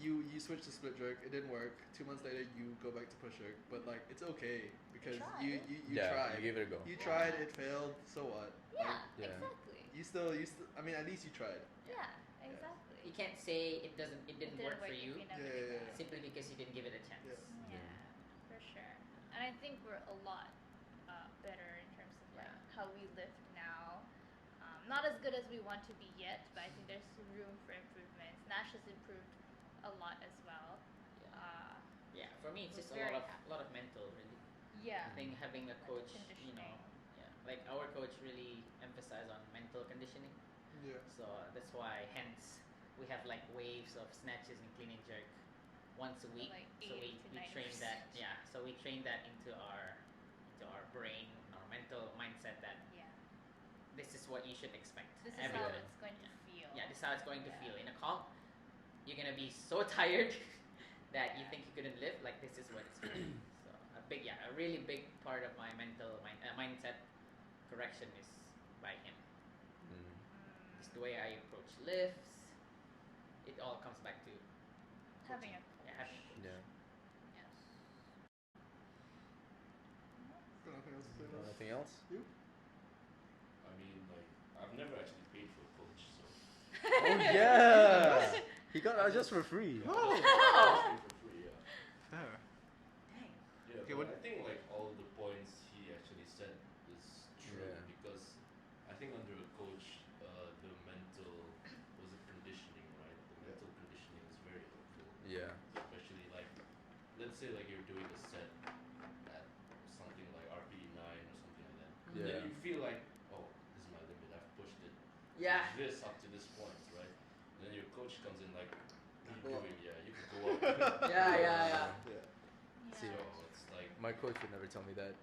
[SPEAKER 4] you switch to split jerk, it didn't work. 2 months later, you go back to push jerk, but like it's okay because
[SPEAKER 2] tried.
[SPEAKER 4] you
[SPEAKER 1] Yeah,
[SPEAKER 4] tried.
[SPEAKER 1] you gave it a go.
[SPEAKER 4] You tried, it failed. So what?
[SPEAKER 2] Yeah,
[SPEAKER 1] Yeah.
[SPEAKER 2] exactly.
[SPEAKER 4] You still. I mean, at least you tried.
[SPEAKER 2] Yeah, exactly.
[SPEAKER 3] You can't say it didn't work for
[SPEAKER 2] if
[SPEAKER 3] you
[SPEAKER 2] never
[SPEAKER 4] Yeah,
[SPEAKER 2] did
[SPEAKER 4] yeah,
[SPEAKER 2] that.
[SPEAKER 4] yeah.
[SPEAKER 3] simply because you didn't give it a chance.
[SPEAKER 4] Yeah.
[SPEAKER 2] Yeah, for sure. And I think we're a lot better in terms of like
[SPEAKER 3] Yeah.
[SPEAKER 2] how we lift now. Not as good as we want to be yet, but I think there's room for improvements. Nash has improved a lot as well.
[SPEAKER 3] Yeah, for me it's
[SPEAKER 2] We're
[SPEAKER 3] just
[SPEAKER 2] very
[SPEAKER 3] a
[SPEAKER 2] happy.
[SPEAKER 3] lot of mental really.
[SPEAKER 2] Yeah.
[SPEAKER 3] I think having a
[SPEAKER 2] Like
[SPEAKER 3] coach, you
[SPEAKER 2] conditioning.
[SPEAKER 3] know, yeah, like our coach really emphasized on mental conditioning.
[SPEAKER 4] Yeah.
[SPEAKER 3] So that's why hence we have like waves of snatches and clean and jerk once a week.
[SPEAKER 2] like
[SPEAKER 3] So
[SPEAKER 2] 80 to
[SPEAKER 3] we train that
[SPEAKER 2] 90%.
[SPEAKER 3] so we train that into our brain, our mental mindset that
[SPEAKER 2] Yeah.
[SPEAKER 3] this is what you should expect.
[SPEAKER 2] This is
[SPEAKER 3] every
[SPEAKER 2] how
[SPEAKER 3] day.
[SPEAKER 2] it's going to feel.
[SPEAKER 3] Yeah, this is how it's going to
[SPEAKER 2] Yeah.
[SPEAKER 3] feel. In a comp, you're gonna be so tired that you think you couldn't live. Like this is what it's feeling. So a really big part of my mindset correction is by him. It's the way I approach lifts. It all comes back to
[SPEAKER 2] Having a
[SPEAKER 3] coaching.
[SPEAKER 2] coach.
[SPEAKER 3] Yeah, having a coach.
[SPEAKER 1] Yeah.
[SPEAKER 2] Yes.
[SPEAKER 4] Got nothing else to say?
[SPEAKER 1] Anything else?
[SPEAKER 4] You?
[SPEAKER 5] I mean, like, I've never actually paid for a coach, so.
[SPEAKER 1] Oh yeah. He got us just for free.
[SPEAKER 4] Oh!
[SPEAKER 5] I just paid for free, yeah.
[SPEAKER 4] Fair.
[SPEAKER 3] Dang.
[SPEAKER 5] Yeah,
[SPEAKER 4] Okay,
[SPEAKER 5] but
[SPEAKER 4] what-
[SPEAKER 5] I think like all the points he actually said is true
[SPEAKER 1] Yeah.
[SPEAKER 5] because I think under a coach, the mental conditioning, right? The
[SPEAKER 4] Yeah.
[SPEAKER 5] mental conditioning is very helpful.
[SPEAKER 1] Yeah.
[SPEAKER 5] Especially like, let's say like you're doing a set at something like RPE 9 or something like that.
[SPEAKER 1] Yeah.
[SPEAKER 5] Then you feel like, oh, this is my limit. I've pushed it.
[SPEAKER 3] Yeah.
[SPEAKER 5] to this up to this point, right? And then your coach comes in like, what
[SPEAKER 4] Go
[SPEAKER 5] are
[SPEAKER 4] up.
[SPEAKER 5] you doing? Yeah, you could go up.
[SPEAKER 3] Yeah.
[SPEAKER 4] Yeah.
[SPEAKER 5] So
[SPEAKER 2] Yeah.
[SPEAKER 5] it's like,
[SPEAKER 1] My coach would never tell me that.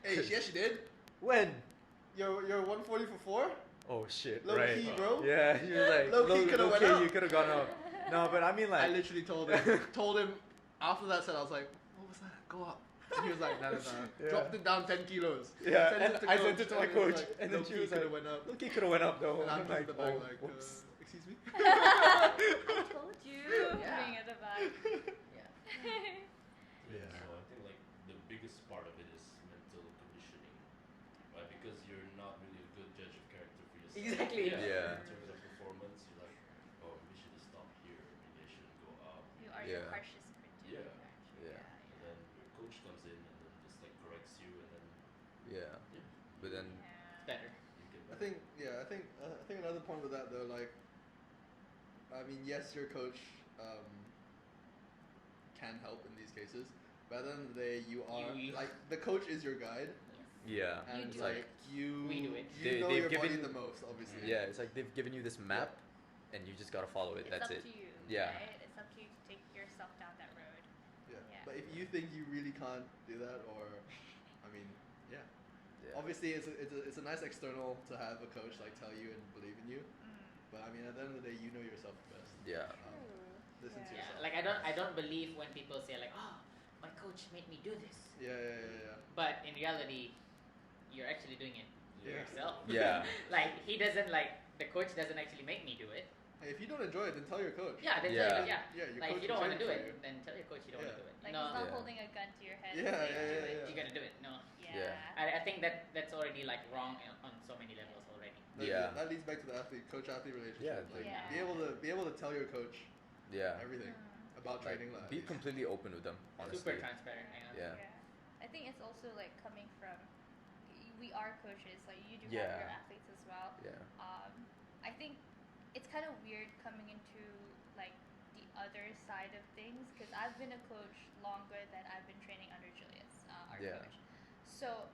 [SPEAKER 4] Hey, yes, she did.
[SPEAKER 1] When?
[SPEAKER 4] You're 140 for 4?
[SPEAKER 1] Oh shit.
[SPEAKER 4] Low
[SPEAKER 1] right.
[SPEAKER 4] key, bro.
[SPEAKER 1] Yeah, he was like,
[SPEAKER 4] Low key coulda went up.
[SPEAKER 1] You could have gone up. No, but I mean
[SPEAKER 4] I
[SPEAKER 1] like,
[SPEAKER 4] literally told him after that set, I was like, what was that? Go up. And he was like, no.
[SPEAKER 1] Yeah.
[SPEAKER 4] Dropped it down 10 kilos.
[SPEAKER 1] yeah,
[SPEAKER 4] Sent
[SPEAKER 1] and
[SPEAKER 4] it to
[SPEAKER 1] I
[SPEAKER 4] coach,
[SPEAKER 1] sent it to my
[SPEAKER 4] and he was
[SPEAKER 1] coach,
[SPEAKER 4] like,
[SPEAKER 1] and then
[SPEAKER 4] low
[SPEAKER 1] she
[SPEAKER 4] key
[SPEAKER 1] was
[SPEAKER 4] coulda
[SPEAKER 1] like,
[SPEAKER 4] went up.
[SPEAKER 1] look, he could have went up though.
[SPEAKER 4] And I'm
[SPEAKER 1] I'm
[SPEAKER 4] just
[SPEAKER 1] like,
[SPEAKER 4] at the back
[SPEAKER 1] oh,
[SPEAKER 4] like,
[SPEAKER 1] whoops.
[SPEAKER 4] excuse me?
[SPEAKER 2] I told you.
[SPEAKER 3] Yeah.
[SPEAKER 2] Being at the back.
[SPEAKER 3] Yeah.
[SPEAKER 1] Yeah.
[SPEAKER 5] So I think like the biggest part of it is mental conditioning, right? Because you're not really a good judge of character for yourself.
[SPEAKER 3] Exactly.
[SPEAKER 1] Yeah.
[SPEAKER 5] In terms of performance, you're like, oh, we should have stopped here. Maybe I shouldn't go up.
[SPEAKER 2] You are your
[SPEAKER 1] Yeah.
[SPEAKER 2] harshest critic.
[SPEAKER 5] Yeah.
[SPEAKER 2] Actually.
[SPEAKER 1] Yeah.
[SPEAKER 5] And then your coach comes in and then just like corrects you, and then
[SPEAKER 1] Yeah.
[SPEAKER 5] yeah,
[SPEAKER 1] But then,
[SPEAKER 2] Yeah.
[SPEAKER 3] Better.
[SPEAKER 5] you get
[SPEAKER 4] I
[SPEAKER 5] better.
[SPEAKER 4] think another point with that though, like, I mean, yes, your coach can help in these cases, but at the end of the day, you are
[SPEAKER 3] You-
[SPEAKER 4] like the coach is your guide,
[SPEAKER 1] yeah,
[SPEAKER 4] and
[SPEAKER 2] You
[SPEAKER 4] it's
[SPEAKER 2] do
[SPEAKER 4] like
[SPEAKER 2] it.
[SPEAKER 4] you
[SPEAKER 3] We do it.
[SPEAKER 1] They-
[SPEAKER 4] know
[SPEAKER 1] they've
[SPEAKER 4] your body
[SPEAKER 1] given-
[SPEAKER 4] the most, obviously.
[SPEAKER 1] yeah, it's like they've given you this map, and you just gotta follow it.
[SPEAKER 2] It's
[SPEAKER 1] That's
[SPEAKER 2] up
[SPEAKER 1] it.
[SPEAKER 2] to you.
[SPEAKER 1] Yeah.
[SPEAKER 2] Right? It's up to you to take yourself down that road.
[SPEAKER 4] Yeah.
[SPEAKER 2] Yeah.
[SPEAKER 4] But if you think you really can't do that, or, I mean, yeah.
[SPEAKER 1] Yeah.
[SPEAKER 4] Obviously, it's a nice external to have a coach like tell you and believe in you.
[SPEAKER 2] Mm.
[SPEAKER 4] But I mean, at the end of the day, you know yourself best.
[SPEAKER 1] Yeah.
[SPEAKER 4] Listen to
[SPEAKER 3] Yeah.
[SPEAKER 4] yourself.
[SPEAKER 3] Like I don't believe when people say like, oh, my coach made me do this.
[SPEAKER 4] Yeah.
[SPEAKER 3] But in reality, you're actually doing it
[SPEAKER 4] Yeah.
[SPEAKER 3] yourself.
[SPEAKER 1] Yeah.
[SPEAKER 3] Like he doesn't the coach doesn't actually make me do it.
[SPEAKER 4] Hey, if you don't enjoy it, then tell your coach.
[SPEAKER 3] Yeah, then
[SPEAKER 1] Yeah.
[SPEAKER 3] tell your,
[SPEAKER 4] Yeah, your
[SPEAKER 3] like
[SPEAKER 4] coach
[SPEAKER 3] if you don't
[SPEAKER 4] will
[SPEAKER 3] want to
[SPEAKER 4] change
[SPEAKER 3] do
[SPEAKER 4] for
[SPEAKER 3] it,
[SPEAKER 4] you.
[SPEAKER 3] then tell your coach you don't want
[SPEAKER 4] Yeah.
[SPEAKER 3] to do it.
[SPEAKER 2] Like
[SPEAKER 3] no,
[SPEAKER 2] he's not
[SPEAKER 1] Yeah.
[SPEAKER 2] holding a gun to your head.
[SPEAKER 4] Yeah,
[SPEAKER 2] and saying,
[SPEAKER 4] yeah,
[SPEAKER 2] "Do
[SPEAKER 4] yeah,
[SPEAKER 2] it."
[SPEAKER 4] yeah.
[SPEAKER 3] you gotta do it. No,
[SPEAKER 1] Yeah.
[SPEAKER 3] I think that's already like wrong on so many levels already.
[SPEAKER 4] That leads back to the coach-athlete relationship.
[SPEAKER 1] Yeah,
[SPEAKER 4] Like,
[SPEAKER 2] Yeah.
[SPEAKER 4] be able to tell your coach
[SPEAKER 1] Yeah.
[SPEAKER 4] everything
[SPEAKER 2] Mm.
[SPEAKER 4] about
[SPEAKER 1] Like,
[SPEAKER 4] training live.
[SPEAKER 1] be completely open with them. Honestly.
[SPEAKER 3] Super transparent.
[SPEAKER 1] Yeah.
[SPEAKER 2] I think it's also like coming from, we are coaches, like you do
[SPEAKER 1] Yeah.
[SPEAKER 2] have your athletes as well.
[SPEAKER 1] Yeah.
[SPEAKER 2] I think it's kind of weird coming into like the other side of things because I've been a coach longer than I've been training under Julius, our
[SPEAKER 1] Yeah.
[SPEAKER 2] coach. So,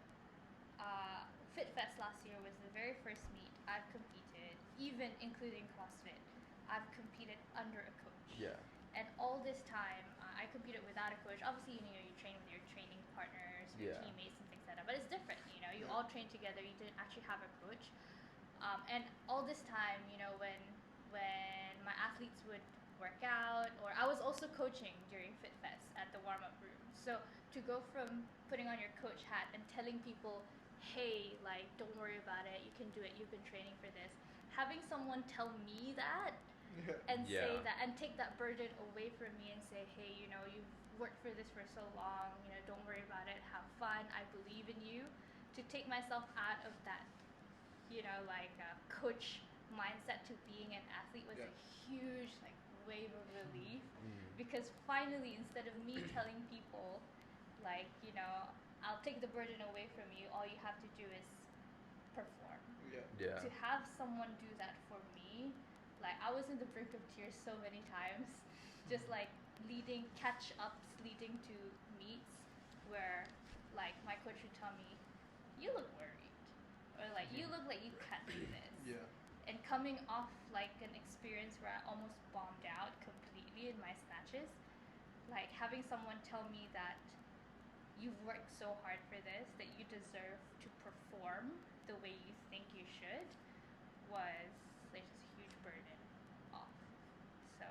[SPEAKER 2] FitFest last year was the very first meet I've competed, even including CrossFit. I've competed under a coach.
[SPEAKER 1] Yeah.
[SPEAKER 2] And all this time, I competed without a coach. Obviously, you train with your training partners, your
[SPEAKER 1] Yeah.
[SPEAKER 2] teammates, and things like that. But it's different, you
[SPEAKER 4] Yeah.
[SPEAKER 2] all train together. You didn't actually have a coach. And all this time, when my athletes would work out, or I was also coaching during FitFest at the warm-up room. So to go from putting on your coach hat and telling people, hey, like, don't worry about it, you can do it, you've been training for this. Having someone tell me that
[SPEAKER 4] Yeah.
[SPEAKER 2] and say
[SPEAKER 1] Yeah.
[SPEAKER 2] that and take that burden away from me and say, hey, you've worked for this for so long, don't worry about it, have fun, I believe in you. To take myself out of that, coach mindset to being an athlete was
[SPEAKER 4] Yeah.
[SPEAKER 2] a huge wave of relief
[SPEAKER 1] Mm.
[SPEAKER 2] because finally, instead of me telling people I'll take the burden away from you, all you have to do is perform.
[SPEAKER 4] Yeah.
[SPEAKER 1] Yeah.
[SPEAKER 2] To have someone do that for me, I was in the brink of tears so many times, just catch-ups leading to meets where my coach would tell me, you look worried, or you look like you can't do this.
[SPEAKER 4] Yeah.
[SPEAKER 2] And coming off an experience where I almost bombed out completely in my snatches, having someone tell me that you've worked so hard for this that you deserve to perform the way you think you should was like just a huge burden off. So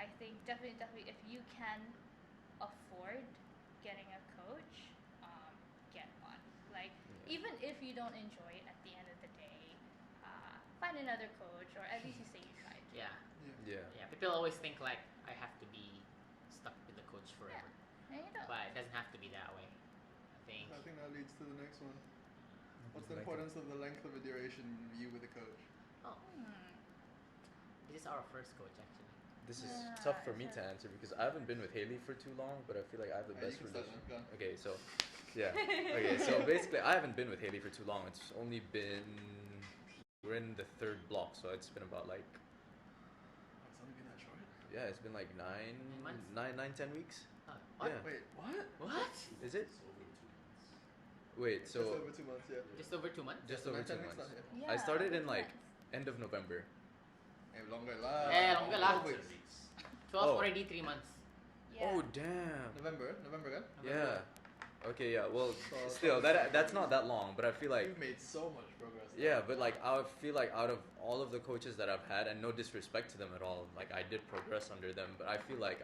[SPEAKER 2] I think definitely if you can afford getting a coach, get one. Like even if you don't enjoy it at the end of the day, find another coach, or at least you say you tried.
[SPEAKER 3] Yeah.
[SPEAKER 1] Yeah.
[SPEAKER 3] Yeah. People always think like I have to be stuck with the coach forever,
[SPEAKER 2] And you don't.
[SPEAKER 3] but it doesn't have to be that way. I think.
[SPEAKER 4] that leads to the next one. What's the
[SPEAKER 1] Length of-
[SPEAKER 4] importance of the length of a duration you with a coach?
[SPEAKER 3] Oh, this is our first coach actually.
[SPEAKER 1] This is
[SPEAKER 2] Yeah,
[SPEAKER 1] tough for me
[SPEAKER 2] is
[SPEAKER 1] to
[SPEAKER 2] it?
[SPEAKER 1] answer because I haven't been with Haley for too long, but I feel like I have the
[SPEAKER 4] You
[SPEAKER 1] best
[SPEAKER 4] can start
[SPEAKER 1] relation.
[SPEAKER 4] then, go on.
[SPEAKER 1] Okay, so yeah. Okay, so basically I haven't been with Haley for too long. It's only been we're in the third block, so it's been about like
[SPEAKER 4] It's only been that short?
[SPEAKER 1] yeah, it's been like
[SPEAKER 3] months?
[SPEAKER 1] 10 weeks.
[SPEAKER 3] What?
[SPEAKER 1] Yeah.
[SPEAKER 4] Wait, what?
[SPEAKER 3] What?
[SPEAKER 1] Is it?
[SPEAKER 5] It's over 2 months.
[SPEAKER 1] Wait,
[SPEAKER 4] Just
[SPEAKER 1] so
[SPEAKER 4] over 2 months, yeah.
[SPEAKER 3] Just over 2 months?
[SPEAKER 1] just
[SPEAKER 4] So
[SPEAKER 1] over
[SPEAKER 4] 9,
[SPEAKER 1] 2
[SPEAKER 4] 10 weeks
[SPEAKER 1] months.
[SPEAKER 4] not here.
[SPEAKER 2] Yeah,
[SPEAKER 1] I started in
[SPEAKER 2] makes
[SPEAKER 1] like
[SPEAKER 2] sense.
[SPEAKER 1] end of November.
[SPEAKER 4] Hey, longer lah.
[SPEAKER 3] Longer lah.
[SPEAKER 4] 12 weeks.
[SPEAKER 3] 12
[SPEAKER 1] Oh.
[SPEAKER 3] already 3 months.
[SPEAKER 2] Yeah.
[SPEAKER 1] Oh damn.
[SPEAKER 4] November again?
[SPEAKER 1] Yeah. Okay, yeah. Well,
[SPEAKER 4] So-
[SPEAKER 1] still that's not that long, but I feel like
[SPEAKER 4] You've made so much progress.
[SPEAKER 1] yeah, but like I feel like out of all of the coaches that I've had, and no disrespect to them at all, like I did progress under them, but I feel like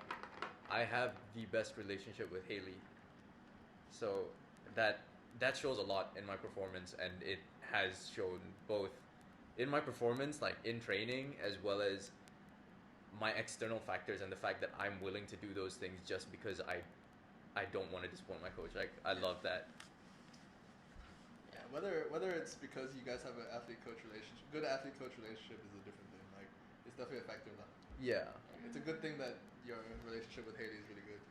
[SPEAKER 1] I have the best relationship with Haley. So that shows a lot in my performance, and it has shown both in my performance, like in training, as well as my external factors and the fact that I'm willing to do those things just because I don't want to disappoint my coach. Like I love that.
[SPEAKER 4] Yeah, whether it's because you guys have an athlete-coach relationship, good athlete-coach relationship is a different thing. Like, it's definitely a factor in that.
[SPEAKER 1] Yeah.
[SPEAKER 4] Like, it's a good thing that your relationship with Haley is really good.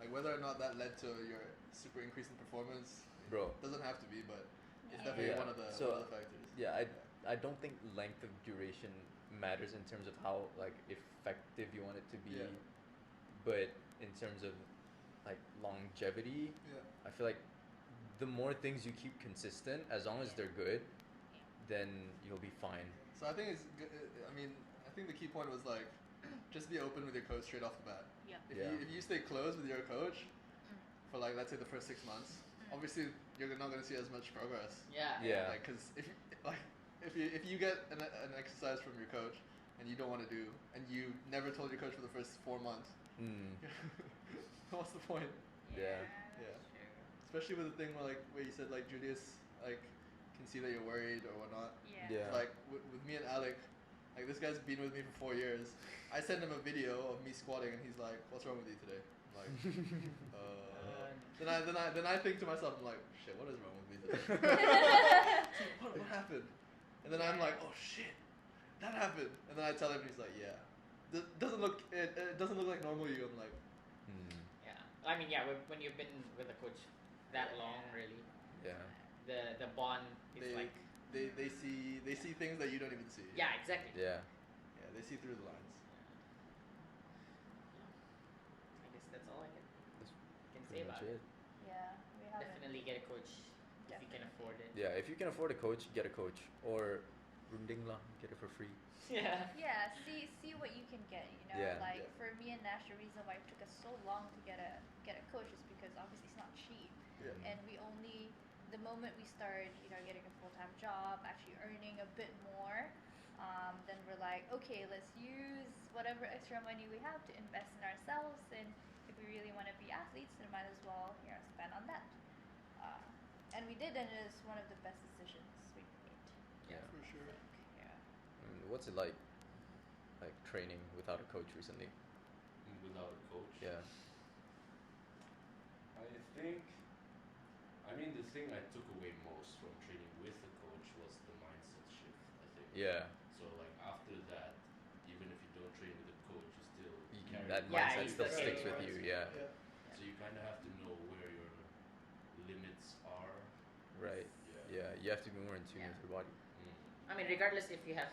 [SPEAKER 4] Like, whether or not that led to your super increase in performance,
[SPEAKER 1] Bro.
[SPEAKER 4] doesn't have to be, but it's
[SPEAKER 2] Yeah.
[SPEAKER 4] definitely
[SPEAKER 1] Yeah.
[SPEAKER 4] one of the
[SPEAKER 1] So,
[SPEAKER 4] factors.
[SPEAKER 1] Yeah, I don't think length of duration matters in terms of how like effective you want it to be,
[SPEAKER 4] Yeah.
[SPEAKER 1] but in terms of like longevity,
[SPEAKER 4] Yeah.
[SPEAKER 1] I feel like the more things you keep consistent, as long as they're good, then you'll be fine.
[SPEAKER 4] So I think it's good. I mean, I think the key point was like, just be open with your coach straight off the bat.
[SPEAKER 2] Yeah.
[SPEAKER 1] Yeah.
[SPEAKER 4] If you stay close with your coach for like, let's say, the first 6 months, obviously you're not going to see as much progress.
[SPEAKER 3] Yeah.
[SPEAKER 1] Yeah.
[SPEAKER 4] Like, cause if you get an exercise from your coach and you don't want to do, and you never told your coach for the first 4 months, what's the point?
[SPEAKER 1] Yeah.
[SPEAKER 4] Yeah.
[SPEAKER 2] That's true.
[SPEAKER 4] Especially with the thing where you said like Julius like can see that you're worried or whatnot.
[SPEAKER 2] Yeah.
[SPEAKER 1] Yeah.
[SPEAKER 4] Like with me and Alec, like this guy's been with me for 4 years. I send him a video of me squatting and he's like, "What's wrong with you today?" I'm like, then I think to myself, I'm like, "Shit, what is wrong with me today?" what happened? And then I'm like, "Oh shit, that happened." And then I tell him, and he's like, "Yeah, doesn't look it doesn't look like normal you." I'm like,
[SPEAKER 3] Yeah. I mean, yeah, when you've been with a coach that long, really,
[SPEAKER 1] Yeah.
[SPEAKER 3] the bond is
[SPEAKER 4] they
[SPEAKER 3] like.
[SPEAKER 4] they see things that you don't even see.
[SPEAKER 3] Yeah, exactly.
[SPEAKER 1] Yeah.
[SPEAKER 4] Yeah, they see through the lines.
[SPEAKER 3] I guess that's all I can
[SPEAKER 1] That's
[SPEAKER 3] say
[SPEAKER 1] pretty
[SPEAKER 3] about
[SPEAKER 1] much
[SPEAKER 3] it.
[SPEAKER 1] it.
[SPEAKER 2] Yeah. We haven't.
[SPEAKER 3] Definitely get a coach if you can afford it.
[SPEAKER 1] Yeah, if you can afford a coach, get a coach. Or runding lah, get it for free.
[SPEAKER 3] Yeah.
[SPEAKER 2] Yeah, see what you can get, you know.
[SPEAKER 1] Yeah.
[SPEAKER 2] Like
[SPEAKER 4] Yeah.
[SPEAKER 2] for me and Nash, the reason why it took us so long to get a coach is because obviously it's not cheap,
[SPEAKER 4] Yeah.
[SPEAKER 2] and we only the moment we started, you know, getting a full-time job, actually earning a bit more, then we're like, okay, let's use whatever extra money we have to invest in ourselves, and if we really want to be athletes, then might as well, you know, spend on that. And we did, and it is one of the best decisions we've made.
[SPEAKER 1] Yeah.
[SPEAKER 4] For
[SPEAKER 2] I
[SPEAKER 4] sure.
[SPEAKER 2] think, yeah.
[SPEAKER 1] What's it like training without a coach recently?
[SPEAKER 5] Without a coach.
[SPEAKER 1] Yeah.
[SPEAKER 5] I mean, the thing I took away most from training with a coach was the mindset shift, I think.
[SPEAKER 1] Yeah.
[SPEAKER 5] So, like, after that, even if you don't train with a coach, you still
[SPEAKER 1] You
[SPEAKER 5] carry
[SPEAKER 1] that
[SPEAKER 5] the
[SPEAKER 3] Yeah,
[SPEAKER 1] mindset
[SPEAKER 3] you
[SPEAKER 1] still
[SPEAKER 3] still
[SPEAKER 1] sticks
[SPEAKER 3] carry
[SPEAKER 1] with
[SPEAKER 3] it.
[SPEAKER 1] you. Yeah.
[SPEAKER 4] Yeah.
[SPEAKER 5] So, you kind of have to know where your limits are.
[SPEAKER 1] Right.
[SPEAKER 5] Yeah.
[SPEAKER 1] Yeah. You have to be more in tune
[SPEAKER 2] Yeah.
[SPEAKER 1] with your body.
[SPEAKER 3] I mean, regardless if you have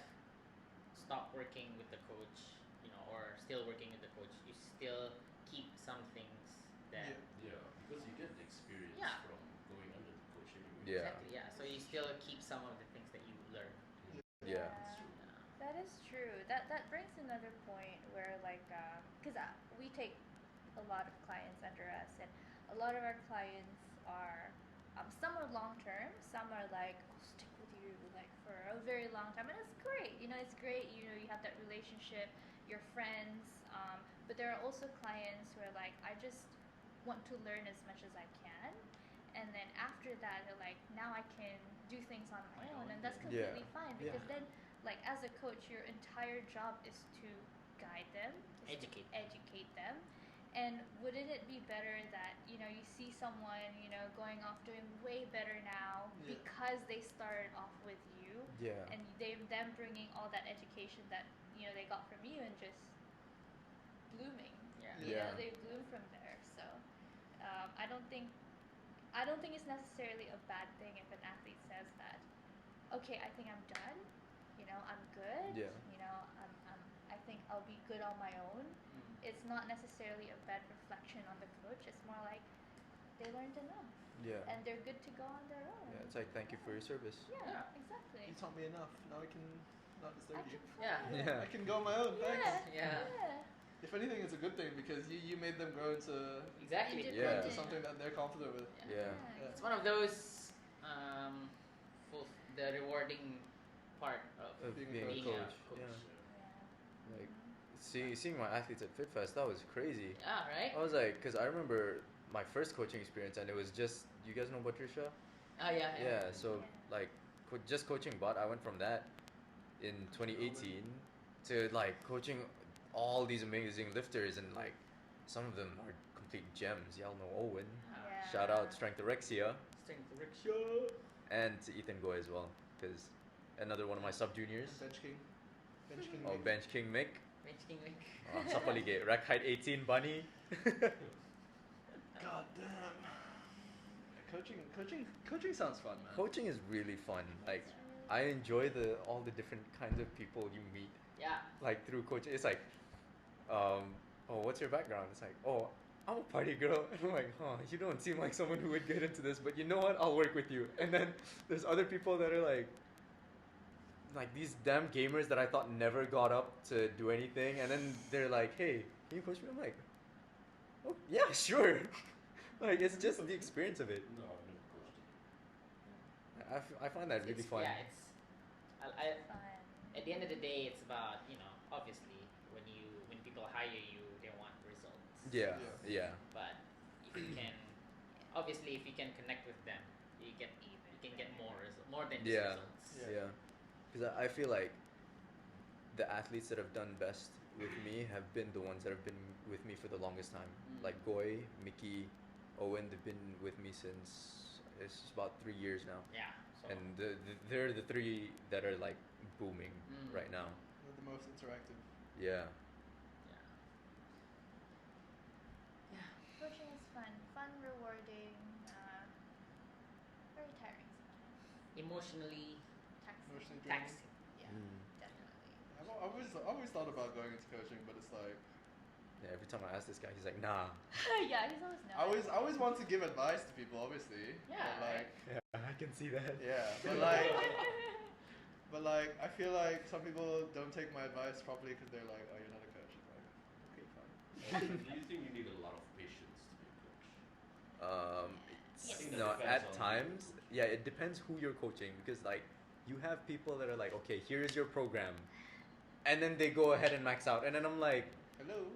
[SPEAKER 3] stopped working with the coach, you know, or still working with the coach, you still keep some things that.
[SPEAKER 5] Yeah, because you get the experience
[SPEAKER 3] Yeah.
[SPEAKER 5] from going under the coach anyway.
[SPEAKER 1] Yeah.
[SPEAKER 3] Exactly. Yeah. So you still keep some of the things that you learn.
[SPEAKER 1] Yeah.
[SPEAKER 5] That's true.
[SPEAKER 2] That is true. That brings another point where like because we take a lot of clients under us, and a lot of our clients are, some are long term, some are like, I'll stick with you like for a very long time, and it's great. It's great. You have that relationship, your friends. But there are also clients who are like, I just want to learn as much as I can, and then after that, they're like, now I can do things on my own, and that's
[SPEAKER 1] Yeah.
[SPEAKER 2] completely fine because then, like as a coach, your entire job is to guide them, is to educate them. And wouldn't it be better that you see someone going off doing way better now
[SPEAKER 4] Yeah.
[SPEAKER 2] because they started off with you,
[SPEAKER 1] Yeah.
[SPEAKER 2] and them bringing all that education that they got from you and just blooming.
[SPEAKER 3] Yeah.
[SPEAKER 1] Yeah.
[SPEAKER 2] They bloom from there. So I don't think it's necessarily a bad thing if an athlete says that. Okay, I think I'm done. I'm good.
[SPEAKER 1] Yeah.
[SPEAKER 2] I think I'll be good on my own.
[SPEAKER 3] Mm.
[SPEAKER 2] It's not necessarily a bad reflection on the coach. It's more like they learned enough
[SPEAKER 1] Yeah.
[SPEAKER 2] and they're good to go on their own.
[SPEAKER 1] Yeah. It's like, thank you for your service.
[SPEAKER 2] Yeah,
[SPEAKER 3] Yeah.
[SPEAKER 2] exactly.
[SPEAKER 4] You taught me enough. Now I can not
[SPEAKER 2] I
[SPEAKER 4] disturb you.
[SPEAKER 2] can
[SPEAKER 3] Yeah.
[SPEAKER 2] play.
[SPEAKER 1] Yeah.
[SPEAKER 4] I can go on my own. Thanks.
[SPEAKER 3] Yeah.
[SPEAKER 4] If anything, it's a good thing because you made them grow into
[SPEAKER 3] Exactly.
[SPEAKER 1] Yeah.
[SPEAKER 4] into something that they're confident with.
[SPEAKER 1] Yeah.
[SPEAKER 3] It's one of those the rewarding part of
[SPEAKER 1] Of
[SPEAKER 4] Being a
[SPEAKER 1] being a
[SPEAKER 3] being
[SPEAKER 1] coach.
[SPEAKER 3] a coach.
[SPEAKER 1] Yeah. Like, seeing my athletes at FitFest, that was crazy.
[SPEAKER 3] Yeah, right?
[SPEAKER 1] I was like, because I remember my first coaching experience, and it was just, you guys know Teresa?
[SPEAKER 3] Oh, yeah.
[SPEAKER 1] Yeah, so
[SPEAKER 2] Yeah.
[SPEAKER 1] like just coaching bot, I went from that in 2018 to like coaching all these amazing lifters, and like some of them are complete gems. Y'all know Owen.
[SPEAKER 2] Yeah.
[SPEAKER 1] Shout out Strengthorexia,
[SPEAKER 3] Strength direction.
[SPEAKER 1] and to Ethan Goy as well, because another one of my sub juniors.
[SPEAKER 4] Bench King. Bench King.
[SPEAKER 1] Oh,
[SPEAKER 4] Ming.
[SPEAKER 1] Bench King Mick.
[SPEAKER 3] Bench King Mick.
[SPEAKER 1] Sapa Lige, rack height 18 Bunny.
[SPEAKER 4] God damn. Coaching sounds fun, man.
[SPEAKER 1] Coaching is really fun. Like, I enjoy all the different kinds of people you meet,
[SPEAKER 3] Yeah.
[SPEAKER 1] like through coaching. It's like, oh, what's your background? It's like, oh, I'm a party girl. And I'm like, you don't seem like someone who would get into this, but you know what? I'll work with you. And then there's other people that are like these damn gamers that I thought never got up to do anything, and then they're like, hey, can you coach me? I'm like, oh yeah, sure. Like, it's just the experience of it.
[SPEAKER 5] No, I've never coached it.
[SPEAKER 1] I find that really
[SPEAKER 3] It's-
[SPEAKER 1] fun.
[SPEAKER 3] Yeah, it's.
[SPEAKER 2] Fun.
[SPEAKER 3] At the end of the day, it's about obviously when people hire you, they want results.
[SPEAKER 1] Yeah,
[SPEAKER 4] Yeah.
[SPEAKER 1] yeah.
[SPEAKER 3] But if you can, obviously, if you can connect with them, you can get more than just
[SPEAKER 1] Yeah.
[SPEAKER 3] results.
[SPEAKER 1] Yeah, because I feel like the athletes that have done best with me have been the ones that have been with me for the longest time.
[SPEAKER 3] Mm.
[SPEAKER 1] Like Goy, Mickey, Owen, they've been with me since it's about 3 years now,
[SPEAKER 3] Yeah. So,
[SPEAKER 1] and they're the three that are like booming right now.
[SPEAKER 4] They're the most interactive.
[SPEAKER 1] Yeah,
[SPEAKER 3] yeah.
[SPEAKER 2] Coaching is fun, rewarding, very tiring sometimes.
[SPEAKER 3] Emotionally
[SPEAKER 2] Taxing.
[SPEAKER 4] Emotionally draining.
[SPEAKER 3] taxing.
[SPEAKER 2] Yeah,
[SPEAKER 1] Mm.
[SPEAKER 2] definitely.
[SPEAKER 4] I've always thought about going into coaching, but it's like
[SPEAKER 1] yeah. Every time I ask this guy, he's like, nah.
[SPEAKER 2] Yeah, he's always no.
[SPEAKER 4] I always want to give advice to people, obviously.
[SPEAKER 3] Yeah,
[SPEAKER 4] But like,
[SPEAKER 1] Yeah, I can see that.
[SPEAKER 4] yeah, but like, I feel like some people don't take my advice properly because they're like, oh, you're not a coach. I'm like, okay, fine.
[SPEAKER 5] Do you think you need a lot of patience to be a coach?
[SPEAKER 2] Yes.
[SPEAKER 5] I think that
[SPEAKER 1] No,
[SPEAKER 5] depends
[SPEAKER 1] at
[SPEAKER 5] on who
[SPEAKER 1] times,
[SPEAKER 5] you're coaching.
[SPEAKER 1] yeah, it depends who you're coaching, because like you have people that are like, okay, here's your program, and then they go ahead and max out, and then I'm like,
[SPEAKER 4] Hello.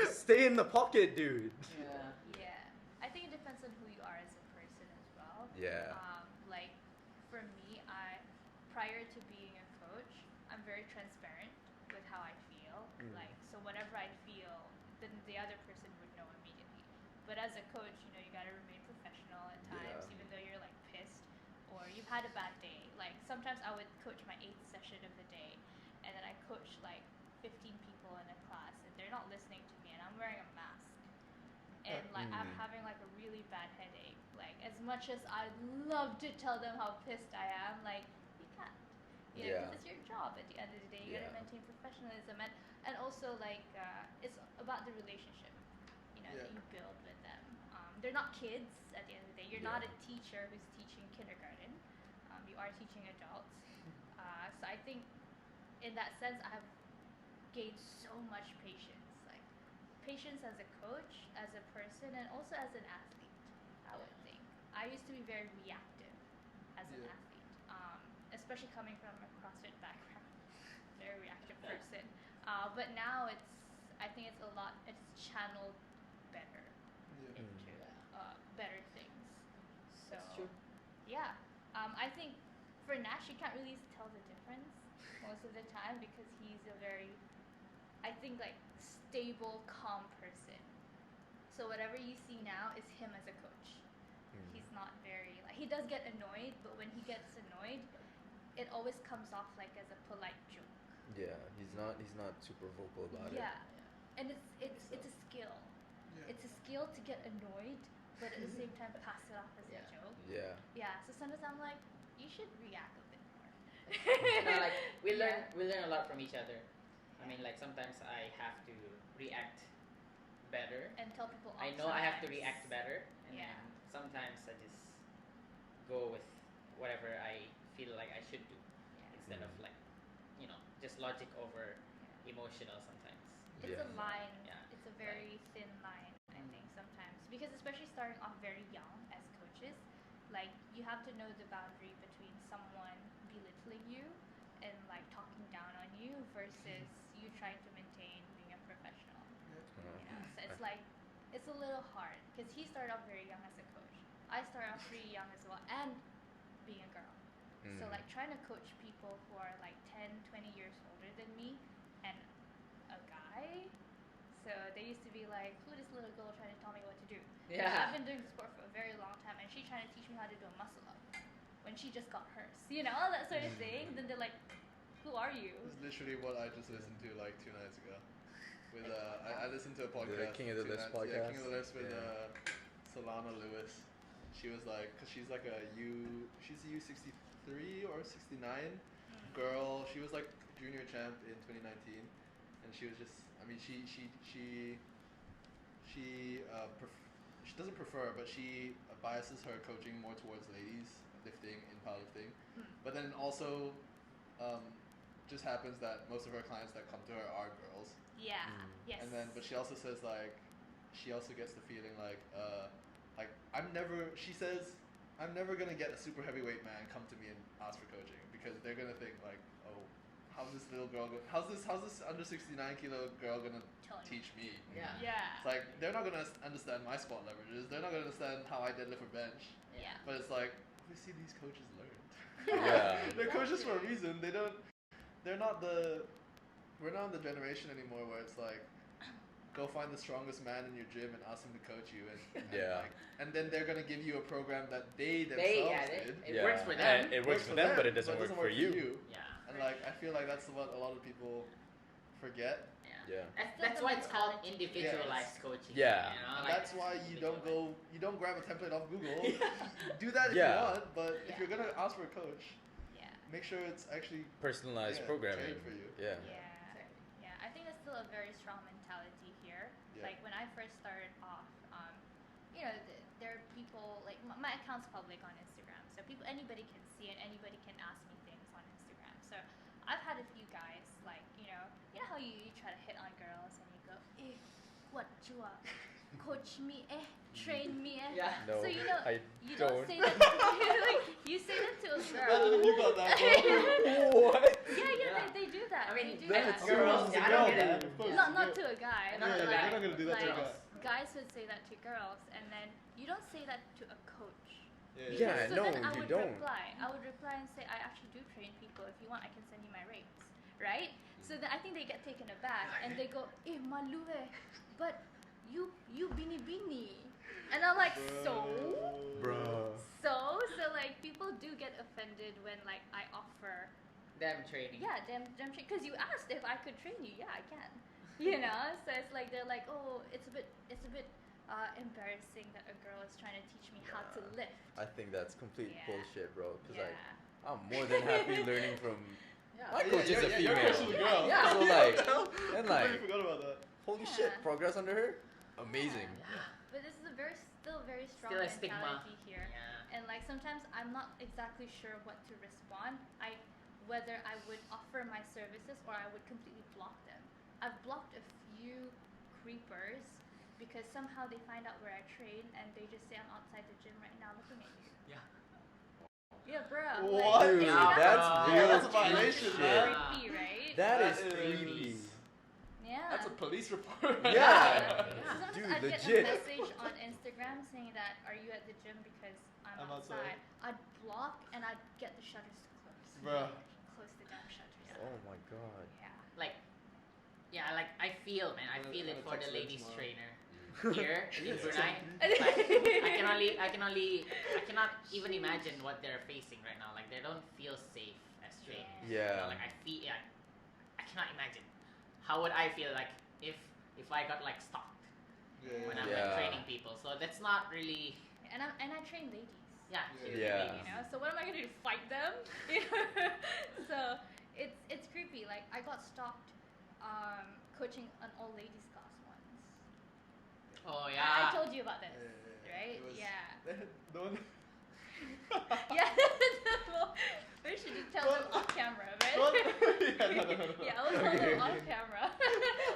[SPEAKER 1] stay in the pocket, dude.
[SPEAKER 3] Yeah.
[SPEAKER 2] Yeah, I think it depends on who you are as a person as well.
[SPEAKER 1] Yeah.
[SPEAKER 2] Like for me, prior to being a coach, I'm very transparent with how I feel.
[SPEAKER 1] Mm.
[SPEAKER 2] Like, so whatever I feel, then the other person would know immediately. But as a coach, you gotta remain professional at times,
[SPEAKER 1] Yeah.
[SPEAKER 2] even though you're like pissed or you've had a bad day. Like sometimes I would coach my 8th session of the day, and then I coach like 15 people in a class, and they're not listening to me, and I'm wearing a mask. And like I'm
[SPEAKER 1] Mm.
[SPEAKER 2] having like a really bad headache. Like as much as I'd love to tell them how pissed I am, like you can't.
[SPEAKER 1] Yeah.
[SPEAKER 2] Because it's your job at the end of the day. You gotta
[SPEAKER 1] Yeah.
[SPEAKER 2] maintain professionalism, and also like it's about the relationship,
[SPEAKER 4] Yeah.
[SPEAKER 2] that you build with them. They're not kids at the end of the day. You're not
[SPEAKER 1] Yeah.
[SPEAKER 2] a teacher who's teaching kindergarten. You are teaching adults. So I think in that sense, I have gained so much patience. Like limitations as a coach, as a person, and also as an athlete. I would think I used to be very reactive as an
[SPEAKER 4] Yeah.
[SPEAKER 2] athlete, especially coming from a CrossFit background, very reactive person. But now I think it's channeled better
[SPEAKER 4] Yeah.
[SPEAKER 2] into better things. So
[SPEAKER 3] That's true.
[SPEAKER 2] yeah, I think for Nash you can't really tell the difference most of the time because he's a very, I think, like stable, calm person. So whatever you see now is him as a coach. He's not very like, he does get annoyed, but when he gets annoyed, it always comes off like as a polite joke.
[SPEAKER 1] Yeah, he's not super vocal about
[SPEAKER 2] Yeah,
[SPEAKER 1] it.
[SPEAKER 2] and it's a skill.
[SPEAKER 4] Yeah.
[SPEAKER 2] It's a skill to get annoyed, but at the same time pass it off as a
[SPEAKER 3] Yeah.
[SPEAKER 2] joke.
[SPEAKER 1] Yeah.
[SPEAKER 2] Yeah. So sometimes I'm like, you should react a bit more.
[SPEAKER 3] Like we learn
[SPEAKER 2] Yeah.
[SPEAKER 3] we learn a lot from each other. I mean, like sometimes I have to react better.
[SPEAKER 2] And tell people off
[SPEAKER 3] I know I have to
[SPEAKER 2] sometimes.
[SPEAKER 3] react better, and
[SPEAKER 2] Yeah.
[SPEAKER 3] then sometimes I just go with whatever I feel like I should do
[SPEAKER 2] Yeah.
[SPEAKER 3] instead of like, just logic over emotional sometimes.
[SPEAKER 2] It's
[SPEAKER 1] Yeah.
[SPEAKER 2] a line.
[SPEAKER 3] Yeah.
[SPEAKER 2] It's a very thin line, I think, sometimes. Because especially starting off very young as coaches, like you have to know the boundary between someone belittling you and like talking down on you versus you trying to maintain being a professional. You know? So it's like it's a little hard because he started off very young as a coach. I started off pretty young as well, and being a girl. So like trying to coach people who are like 10, 20 years older than me and a guy. So they used to be like, who this little girl trying to tell me what to do?
[SPEAKER 3] Yeah.
[SPEAKER 2] I've been doing the sport for a very long time and she's trying to teach me how to do a muscle up when she just got hers. You know, that sort of thing. Then they're like, who are you?
[SPEAKER 4] This is literally what I just listened to like 2 nights ago. With I listened to a podcast.
[SPEAKER 1] King of the
[SPEAKER 4] 2
[SPEAKER 1] List
[SPEAKER 4] nights-
[SPEAKER 1] podcast?
[SPEAKER 4] Yeah, King of the List with
[SPEAKER 1] Yeah.
[SPEAKER 4] Solana Lewis. She was like, cause she's like she's a U63 or 69 girl. She was like junior champ in 2019, and she was just, I mean, she doesn't prefer, but she biases her coaching more towards ladies lifting in powerlifting. But then also, just happens that most of her clients that come to her are girls.
[SPEAKER 2] Yeah. Yes.
[SPEAKER 4] And then, but she also says like, she also gets the feeling like she says, I'm never gonna get a super heavyweight man come to me and ask for coaching because they're gonna think like, oh, how's this little girl, how's this under 69 kilo girl gonna
[SPEAKER 2] Tell me.
[SPEAKER 4] teach me?
[SPEAKER 3] Yeah.
[SPEAKER 2] Yeah.
[SPEAKER 4] It's like, they're not gonna understand my squat leverages, they're not gonna understand how I deadlift or bench,
[SPEAKER 2] Yeah.
[SPEAKER 4] but it's like, obviously these coaches learned.
[SPEAKER 1] Yeah.
[SPEAKER 4] They're coaches for a reason. We're not in the generation anymore where it's like, go find the strongest man in your gym and ask him to coach you, and then they're gonna give you a program that they themselves did.
[SPEAKER 3] It works for them.
[SPEAKER 1] And it works for them, but it doesn't work for you.
[SPEAKER 3] Yeah.
[SPEAKER 4] And like, I feel like that's what a lot of people forget.
[SPEAKER 1] Yeah.
[SPEAKER 3] That's why it's called individualized coaching.
[SPEAKER 1] Yeah.
[SPEAKER 4] And
[SPEAKER 3] like
[SPEAKER 4] that's why you don't grab a template off Google.
[SPEAKER 3] Yeah.
[SPEAKER 4] Do that if
[SPEAKER 1] Yeah.
[SPEAKER 4] you want, but if
[SPEAKER 2] Yeah.
[SPEAKER 4] you're gonna ask for a coach,
[SPEAKER 2] Yeah.
[SPEAKER 4] make sure it's actually
[SPEAKER 1] Personalized programming.
[SPEAKER 4] tailored for you.
[SPEAKER 1] Yeah.
[SPEAKER 2] Yeah, I think that's still a very strong mentality here.
[SPEAKER 4] Yeah.
[SPEAKER 2] Like when I first started off, there are people like my account's public on Instagram, so anybody can see it, anybody can ask me things on Instagram. So I've had a few guys like how you try to hit on girls and you go, what you coach me, train me,
[SPEAKER 3] Yeah.
[SPEAKER 1] No,
[SPEAKER 2] So
[SPEAKER 1] I
[SPEAKER 2] you
[SPEAKER 1] don't.
[SPEAKER 2] don't say that like you say that to a girl.
[SPEAKER 4] Better than you got that, bro.
[SPEAKER 1] What?
[SPEAKER 2] Yeah, they do that.
[SPEAKER 3] I mean,
[SPEAKER 2] they do
[SPEAKER 1] that's
[SPEAKER 2] that.
[SPEAKER 3] girls, I don't get it.
[SPEAKER 4] Of course.
[SPEAKER 2] Not to a guy.
[SPEAKER 3] Not to a
[SPEAKER 2] but
[SPEAKER 3] guy.
[SPEAKER 4] You're not gonna do that to a
[SPEAKER 2] like,
[SPEAKER 4] guy.
[SPEAKER 2] Guys would say that to girls, and then you don't say that to a coach.
[SPEAKER 1] Yeah,
[SPEAKER 2] so
[SPEAKER 1] no,
[SPEAKER 2] then I
[SPEAKER 1] you
[SPEAKER 2] would
[SPEAKER 1] don't.
[SPEAKER 2] I would reply and say, I actually do train people. If you want, I can send you my rates, right? So then I think they get taken aback and they go, malu but you bini. And I'm like,
[SPEAKER 1] Bruh.
[SPEAKER 2] So like people do get offended when like I offer
[SPEAKER 3] Them training.
[SPEAKER 2] them because you asked if I could train you. Yeah, I can. So it's like they're like, oh, it's a bit embarrassing that a girl is trying to teach me how to lift.
[SPEAKER 1] I think that's complete
[SPEAKER 2] Yeah.
[SPEAKER 1] bullshit, bro. Cause
[SPEAKER 2] Yeah.
[SPEAKER 1] I'm more than happy learning from.
[SPEAKER 3] Yeah.
[SPEAKER 1] My coach is a
[SPEAKER 4] Your
[SPEAKER 1] female.
[SPEAKER 4] coach is a girl.
[SPEAKER 3] Yeah.
[SPEAKER 1] So like, and
[SPEAKER 4] I
[SPEAKER 1] like,
[SPEAKER 4] forgot about that.
[SPEAKER 1] holy
[SPEAKER 2] Yeah.
[SPEAKER 1] shit, progress under her, amazing.
[SPEAKER 2] Yeah. But this is still very strong
[SPEAKER 3] Still a stigma.
[SPEAKER 2] mentality here.
[SPEAKER 3] Yeah.
[SPEAKER 2] And like sometimes I'm not exactly sure what to respond. Whether I would offer my services or I would completely block them. I've blocked a few creepers because somehow they find out where I train and they just say I'm outside the gym right now looking at you.
[SPEAKER 3] Yeah.
[SPEAKER 2] Yeah, bro.
[SPEAKER 4] What?
[SPEAKER 1] Dude,
[SPEAKER 3] Yeah,
[SPEAKER 1] that's
[SPEAKER 3] bro.
[SPEAKER 1] real
[SPEAKER 4] That's a violation,
[SPEAKER 1] shit.
[SPEAKER 4] man.
[SPEAKER 2] Creepy, right?
[SPEAKER 1] That is
[SPEAKER 4] That is-
[SPEAKER 1] creepy.
[SPEAKER 2] Yeah.
[SPEAKER 4] That's a police report.
[SPEAKER 1] Yeah.
[SPEAKER 2] So sometimes
[SPEAKER 1] Dude,
[SPEAKER 2] I'd
[SPEAKER 1] legit.
[SPEAKER 2] get a message on Instagram saying that, "Are you at the gym?" Because I'm
[SPEAKER 4] I'm
[SPEAKER 2] outside.
[SPEAKER 4] outside.
[SPEAKER 2] I'd block and I'd get the shutters to close.
[SPEAKER 4] Bruh.
[SPEAKER 2] Close the damn shutters.
[SPEAKER 1] Oh my god.
[SPEAKER 2] Yeah.
[SPEAKER 3] Like, yeah, like I feel, man, I
[SPEAKER 4] I'm
[SPEAKER 3] feel
[SPEAKER 4] gonna
[SPEAKER 3] it for
[SPEAKER 4] text
[SPEAKER 3] the
[SPEAKER 4] them
[SPEAKER 3] ladies
[SPEAKER 4] tomorrow.
[SPEAKER 3] trainer here in
[SPEAKER 5] Yeah.
[SPEAKER 3] Brunei. Like, I cannot even imagine what they're facing right now. Like, they don't feel safe as trainers. You
[SPEAKER 1] Yeah.
[SPEAKER 3] know, like I cannot imagine. How would I feel like if I got like stalked when I'm
[SPEAKER 1] Yeah.
[SPEAKER 3] like training people? So that's not really.
[SPEAKER 2] And I train ladies.
[SPEAKER 3] Yeah.
[SPEAKER 1] Yeah.
[SPEAKER 2] You know, so what am I gonna do? Fight them? You know? So it's creepy. Like I got stalked coaching an all ladies class once.
[SPEAKER 3] Oh
[SPEAKER 2] I
[SPEAKER 3] yeah.
[SPEAKER 2] told you about this, right?
[SPEAKER 4] It was-
[SPEAKER 2] Yeah.
[SPEAKER 4] No one.
[SPEAKER 2] Yeah. Well, maybe should just tell them off camera, right?
[SPEAKER 4] What? Yeah, no.
[SPEAKER 2] Yeah, I was told
[SPEAKER 1] Okay.
[SPEAKER 2] them off camera.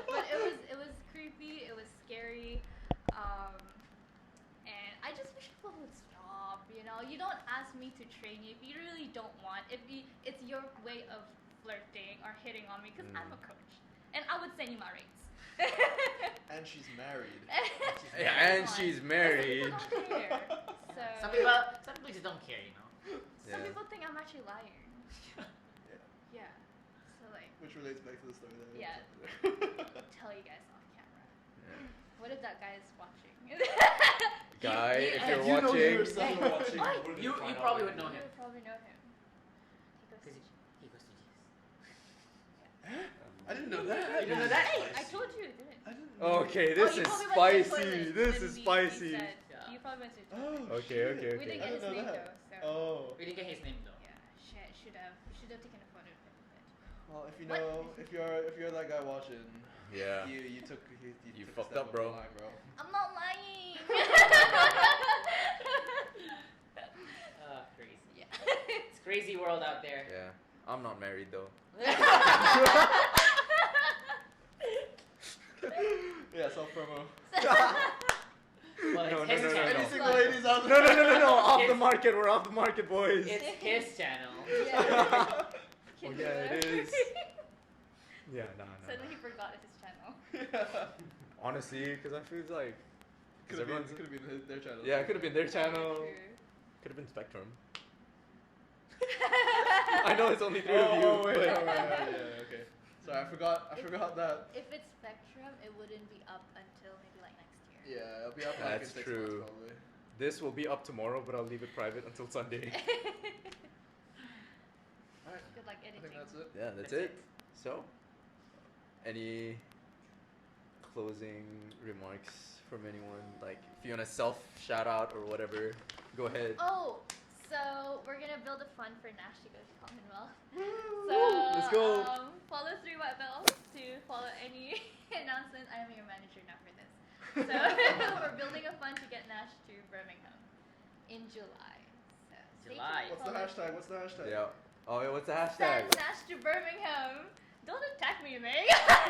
[SPEAKER 2] But it was creepy. It was scary. And I just wish people would stop. You know, you don't ask me to train you if you really don't want. It's your way of flirting or hitting on me because I'm a coach, and I would send you my rates.
[SPEAKER 4] And she's married.
[SPEAKER 1] Yeah, and she's married.
[SPEAKER 2] Some people don't care. So
[SPEAKER 3] Some people just don't care, you know.
[SPEAKER 2] some
[SPEAKER 1] Yeah.
[SPEAKER 2] people think I'm actually lying.
[SPEAKER 4] Yeah.
[SPEAKER 2] Yeah. So like,
[SPEAKER 4] Which relates back to the story that
[SPEAKER 2] Yeah. I'll tell you guys off camera.
[SPEAKER 1] Yeah.
[SPEAKER 2] What if that guy is watching?
[SPEAKER 1] Guy, if
[SPEAKER 3] and
[SPEAKER 1] you're
[SPEAKER 4] you know
[SPEAKER 1] watching,
[SPEAKER 4] yourself.
[SPEAKER 3] Hey,
[SPEAKER 5] watching,
[SPEAKER 3] why?
[SPEAKER 5] wouldn't
[SPEAKER 3] You
[SPEAKER 5] find out
[SPEAKER 3] probably
[SPEAKER 5] when
[SPEAKER 3] would know
[SPEAKER 2] You
[SPEAKER 3] him.
[SPEAKER 2] would probably know him. He goes
[SPEAKER 3] Because he goes to GS.
[SPEAKER 4] I didn't know that.
[SPEAKER 3] You didn't know that?
[SPEAKER 2] Hey, I told you, didn't it?
[SPEAKER 4] I didn't know.
[SPEAKER 1] okay,
[SPEAKER 2] Oh,
[SPEAKER 1] this
[SPEAKER 2] you
[SPEAKER 1] is
[SPEAKER 2] probably went to the
[SPEAKER 1] spicy.
[SPEAKER 2] toilet
[SPEAKER 1] This
[SPEAKER 2] when
[SPEAKER 1] is
[SPEAKER 2] we
[SPEAKER 1] spicy.
[SPEAKER 2] said-
[SPEAKER 3] Yeah.
[SPEAKER 2] You probably went to the
[SPEAKER 4] Oh,
[SPEAKER 2] toilet.
[SPEAKER 1] Okay,
[SPEAKER 4] shit.
[SPEAKER 1] okay,
[SPEAKER 2] We didn't
[SPEAKER 4] I
[SPEAKER 2] get his
[SPEAKER 4] didn't know
[SPEAKER 2] name
[SPEAKER 4] that.
[SPEAKER 2] though, so.
[SPEAKER 4] Oh.
[SPEAKER 3] We didn't get his name though.
[SPEAKER 2] Yeah, shit, should have taken a photo of him. But
[SPEAKER 4] Well, if you
[SPEAKER 2] What?
[SPEAKER 4] know, if you're that guy watching,
[SPEAKER 1] Yeah.
[SPEAKER 4] you took
[SPEAKER 1] You
[SPEAKER 4] took a
[SPEAKER 1] fucked
[SPEAKER 4] step
[SPEAKER 1] up, bro.
[SPEAKER 4] over the line, bro.
[SPEAKER 2] I'm not lying.
[SPEAKER 3] Crazy.
[SPEAKER 2] Yeah.
[SPEAKER 3] It's crazy world out there.
[SPEAKER 1] Yeah. I'm not married though.
[SPEAKER 4] Yeah, self promo.
[SPEAKER 3] Well,
[SPEAKER 1] No,
[SPEAKER 3] it's
[SPEAKER 1] no,
[SPEAKER 3] his
[SPEAKER 1] no, no,
[SPEAKER 3] channel.
[SPEAKER 1] no.
[SPEAKER 4] Any single ladies out
[SPEAKER 1] No,
[SPEAKER 4] there?
[SPEAKER 1] no. Off the
[SPEAKER 3] It's-
[SPEAKER 1] market. We're off the market, boys.
[SPEAKER 3] It's his channel.
[SPEAKER 2] Yeah. Can do
[SPEAKER 1] Yeah, it
[SPEAKER 2] whatever.
[SPEAKER 1] is. Yeah, nah.
[SPEAKER 2] Suddenly he forgot his channel.
[SPEAKER 4] Yeah.
[SPEAKER 1] Honestly, because I feel like.
[SPEAKER 4] Could have been their channel.
[SPEAKER 1] Yeah, it could have been their channel.
[SPEAKER 2] True.
[SPEAKER 1] Could have been Spectrum. I know it's only three of you.
[SPEAKER 4] Oh, wait,
[SPEAKER 1] but-
[SPEAKER 4] yeah, okay. Sorry, I forgot that.
[SPEAKER 2] If it's Spectrum, it wouldn't be up until maybe like next year.
[SPEAKER 4] Yeah, it'll be up like in
[SPEAKER 1] That's
[SPEAKER 4] 6
[SPEAKER 1] true.
[SPEAKER 4] months probably.
[SPEAKER 1] This will be up tomorrow, but I'll leave it private until Sunday.
[SPEAKER 4] Alright,
[SPEAKER 2] Good luck
[SPEAKER 4] I
[SPEAKER 2] editing.
[SPEAKER 4] think that's it.
[SPEAKER 1] Yeah, that's it. So, any closing remarks from anyone? Like, if you want to self shout out or whatever, go ahead.
[SPEAKER 2] Oh, so we're gonna build a fund for Nash to go to Commonwealth. So
[SPEAKER 1] Let's go.
[SPEAKER 2] Follow 3 White Bells to follow any announcements. I am your manager now for this. So we're building a fund to get Nash to Birmingham in July. So stay
[SPEAKER 3] July.
[SPEAKER 2] tuned,
[SPEAKER 4] What's the
[SPEAKER 2] follow-
[SPEAKER 4] hashtag? What's the hashtag?
[SPEAKER 1] Yeah. Oh, yeah, what's the
[SPEAKER 2] Send
[SPEAKER 1] hashtag?
[SPEAKER 2] Nash to Birmingham. Don't attack me, Ming. Attack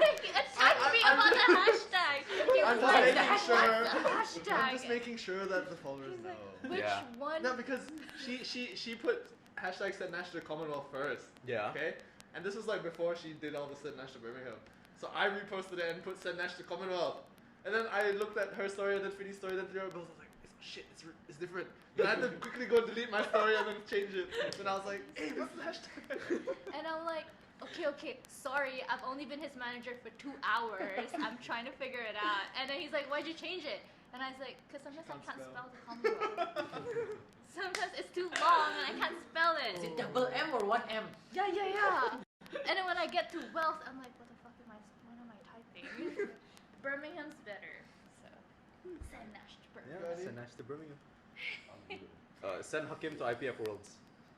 [SPEAKER 2] me
[SPEAKER 4] I'm
[SPEAKER 2] about the
[SPEAKER 4] just-
[SPEAKER 2] hashtag. Okay,
[SPEAKER 4] I'm
[SPEAKER 2] what's
[SPEAKER 4] just
[SPEAKER 2] the
[SPEAKER 4] making
[SPEAKER 2] hashtag?
[SPEAKER 4] sure.
[SPEAKER 2] What's the
[SPEAKER 4] I'm just
[SPEAKER 2] hashtag?
[SPEAKER 4] making sure that the followers
[SPEAKER 2] He's like,
[SPEAKER 4] know.
[SPEAKER 2] which
[SPEAKER 1] Yeah.
[SPEAKER 2] one?
[SPEAKER 4] No, because she put hashtag send Nash to Commonwealth first.
[SPEAKER 1] Yeah.
[SPEAKER 4] Okay? And this was like before she did all the send Nash to Birmingham. So I reposted it and put send Nash to Commonwealth. And then I looked at her story and then Finny's story, then 3 White Bells. I was like, it's different. Then I had to quickly go delete my story and then change it. And I was like, hey, what's the hashtag?
[SPEAKER 2] And I'm like, okay, sorry, I've only been his manager for 2 hours. I'm trying to figure it out. And then he's like, why'd you change it? And I was like, because sometimes I can't spell the Commonwealth. Sometimes it's too long and I can't spell
[SPEAKER 3] Is
[SPEAKER 2] it.
[SPEAKER 3] it double M or one M?
[SPEAKER 2] Yeah. And then when I get to wealth, I'm like, what am I typing? Birmingham's better. So, send Nash to
[SPEAKER 1] Yeah,
[SPEAKER 2] Birmingham.
[SPEAKER 1] send Nash to Birmingham.
[SPEAKER 5] I'm good.
[SPEAKER 1] Send Hakim to IPF Worlds.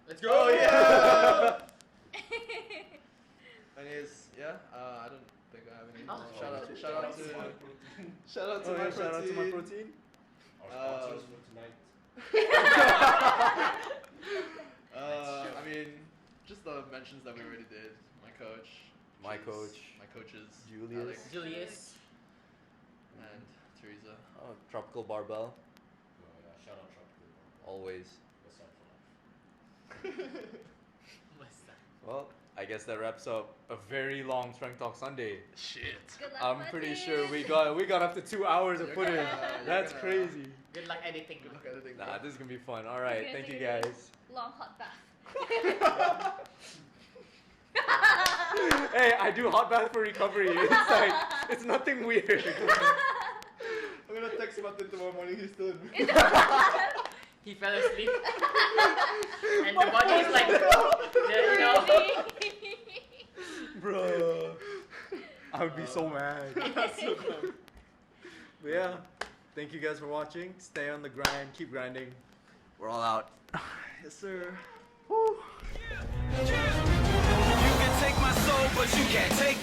[SPEAKER 3] Let's
[SPEAKER 4] Oh,
[SPEAKER 3] go!
[SPEAKER 4] yeah! Anyways, yeah, I don't think I have any.
[SPEAKER 3] Oh,
[SPEAKER 4] shout out to
[SPEAKER 1] shout out to
[SPEAKER 4] my
[SPEAKER 1] protein.
[SPEAKER 5] Our sponsors for tonight.
[SPEAKER 4] I mean, just the mentions that we already did. My coach.
[SPEAKER 1] My
[SPEAKER 4] which is-
[SPEAKER 1] coach.
[SPEAKER 4] My coaches.
[SPEAKER 1] Julius.
[SPEAKER 4] Alec.
[SPEAKER 3] Julius.
[SPEAKER 1] Tropical barbell,
[SPEAKER 5] No, yeah, shout out Tropical.
[SPEAKER 1] always.
[SPEAKER 5] What's up for life?
[SPEAKER 3] What's that?
[SPEAKER 1] Well, I guess that wraps up a very long Strength Talk Sunday.
[SPEAKER 4] Shit.
[SPEAKER 2] Good luck,
[SPEAKER 1] I'm pretty
[SPEAKER 2] Aziz.
[SPEAKER 1] sure we got up to 2 hours of
[SPEAKER 4] You're
[SPEAKER 1] footage.
[SPEAKER 4] gonna-
[SPEAKER 1] That's
[SPEAKER 4] you're
[SPEAKER 1] crazy.
[SPEAKER 3] Good luck editing.
[SPEAKER 4] Good luck editing.
[SPEAKER 1] Nah,
[SPEAKER 4] bro.
[SPEAKER 1] this is gonna be fun. All right,
[SPEAKER 2] Okay,
[SPEAKER 1] thank you
[SPEAKER 2] take it easy.
[SPEAKER 1] guys.
[SPEAKER 2] Long hot bath.
[SPEAKER 1] Hey, I do hot bath for recovery. It's like it's nothing weird.
[SPEAKER 4] I'm gonna text Martin tomorrow morning. He's still in.
[SPEAKER 3] He fell asleep. And the body is like, you know.
[SPEAKER 1] Bro, I would be so mad.
[SPEAKER 4] So dumb.
[SPEAKER 1] But yeah, thank you guys for watching. Stay on the grind, keep grinding. We're all out.
[SPEAKER 4] Yes, sir.
[SPEAKER 1] Woo.
[SPEAKER 6] You can take my soul, but you can't take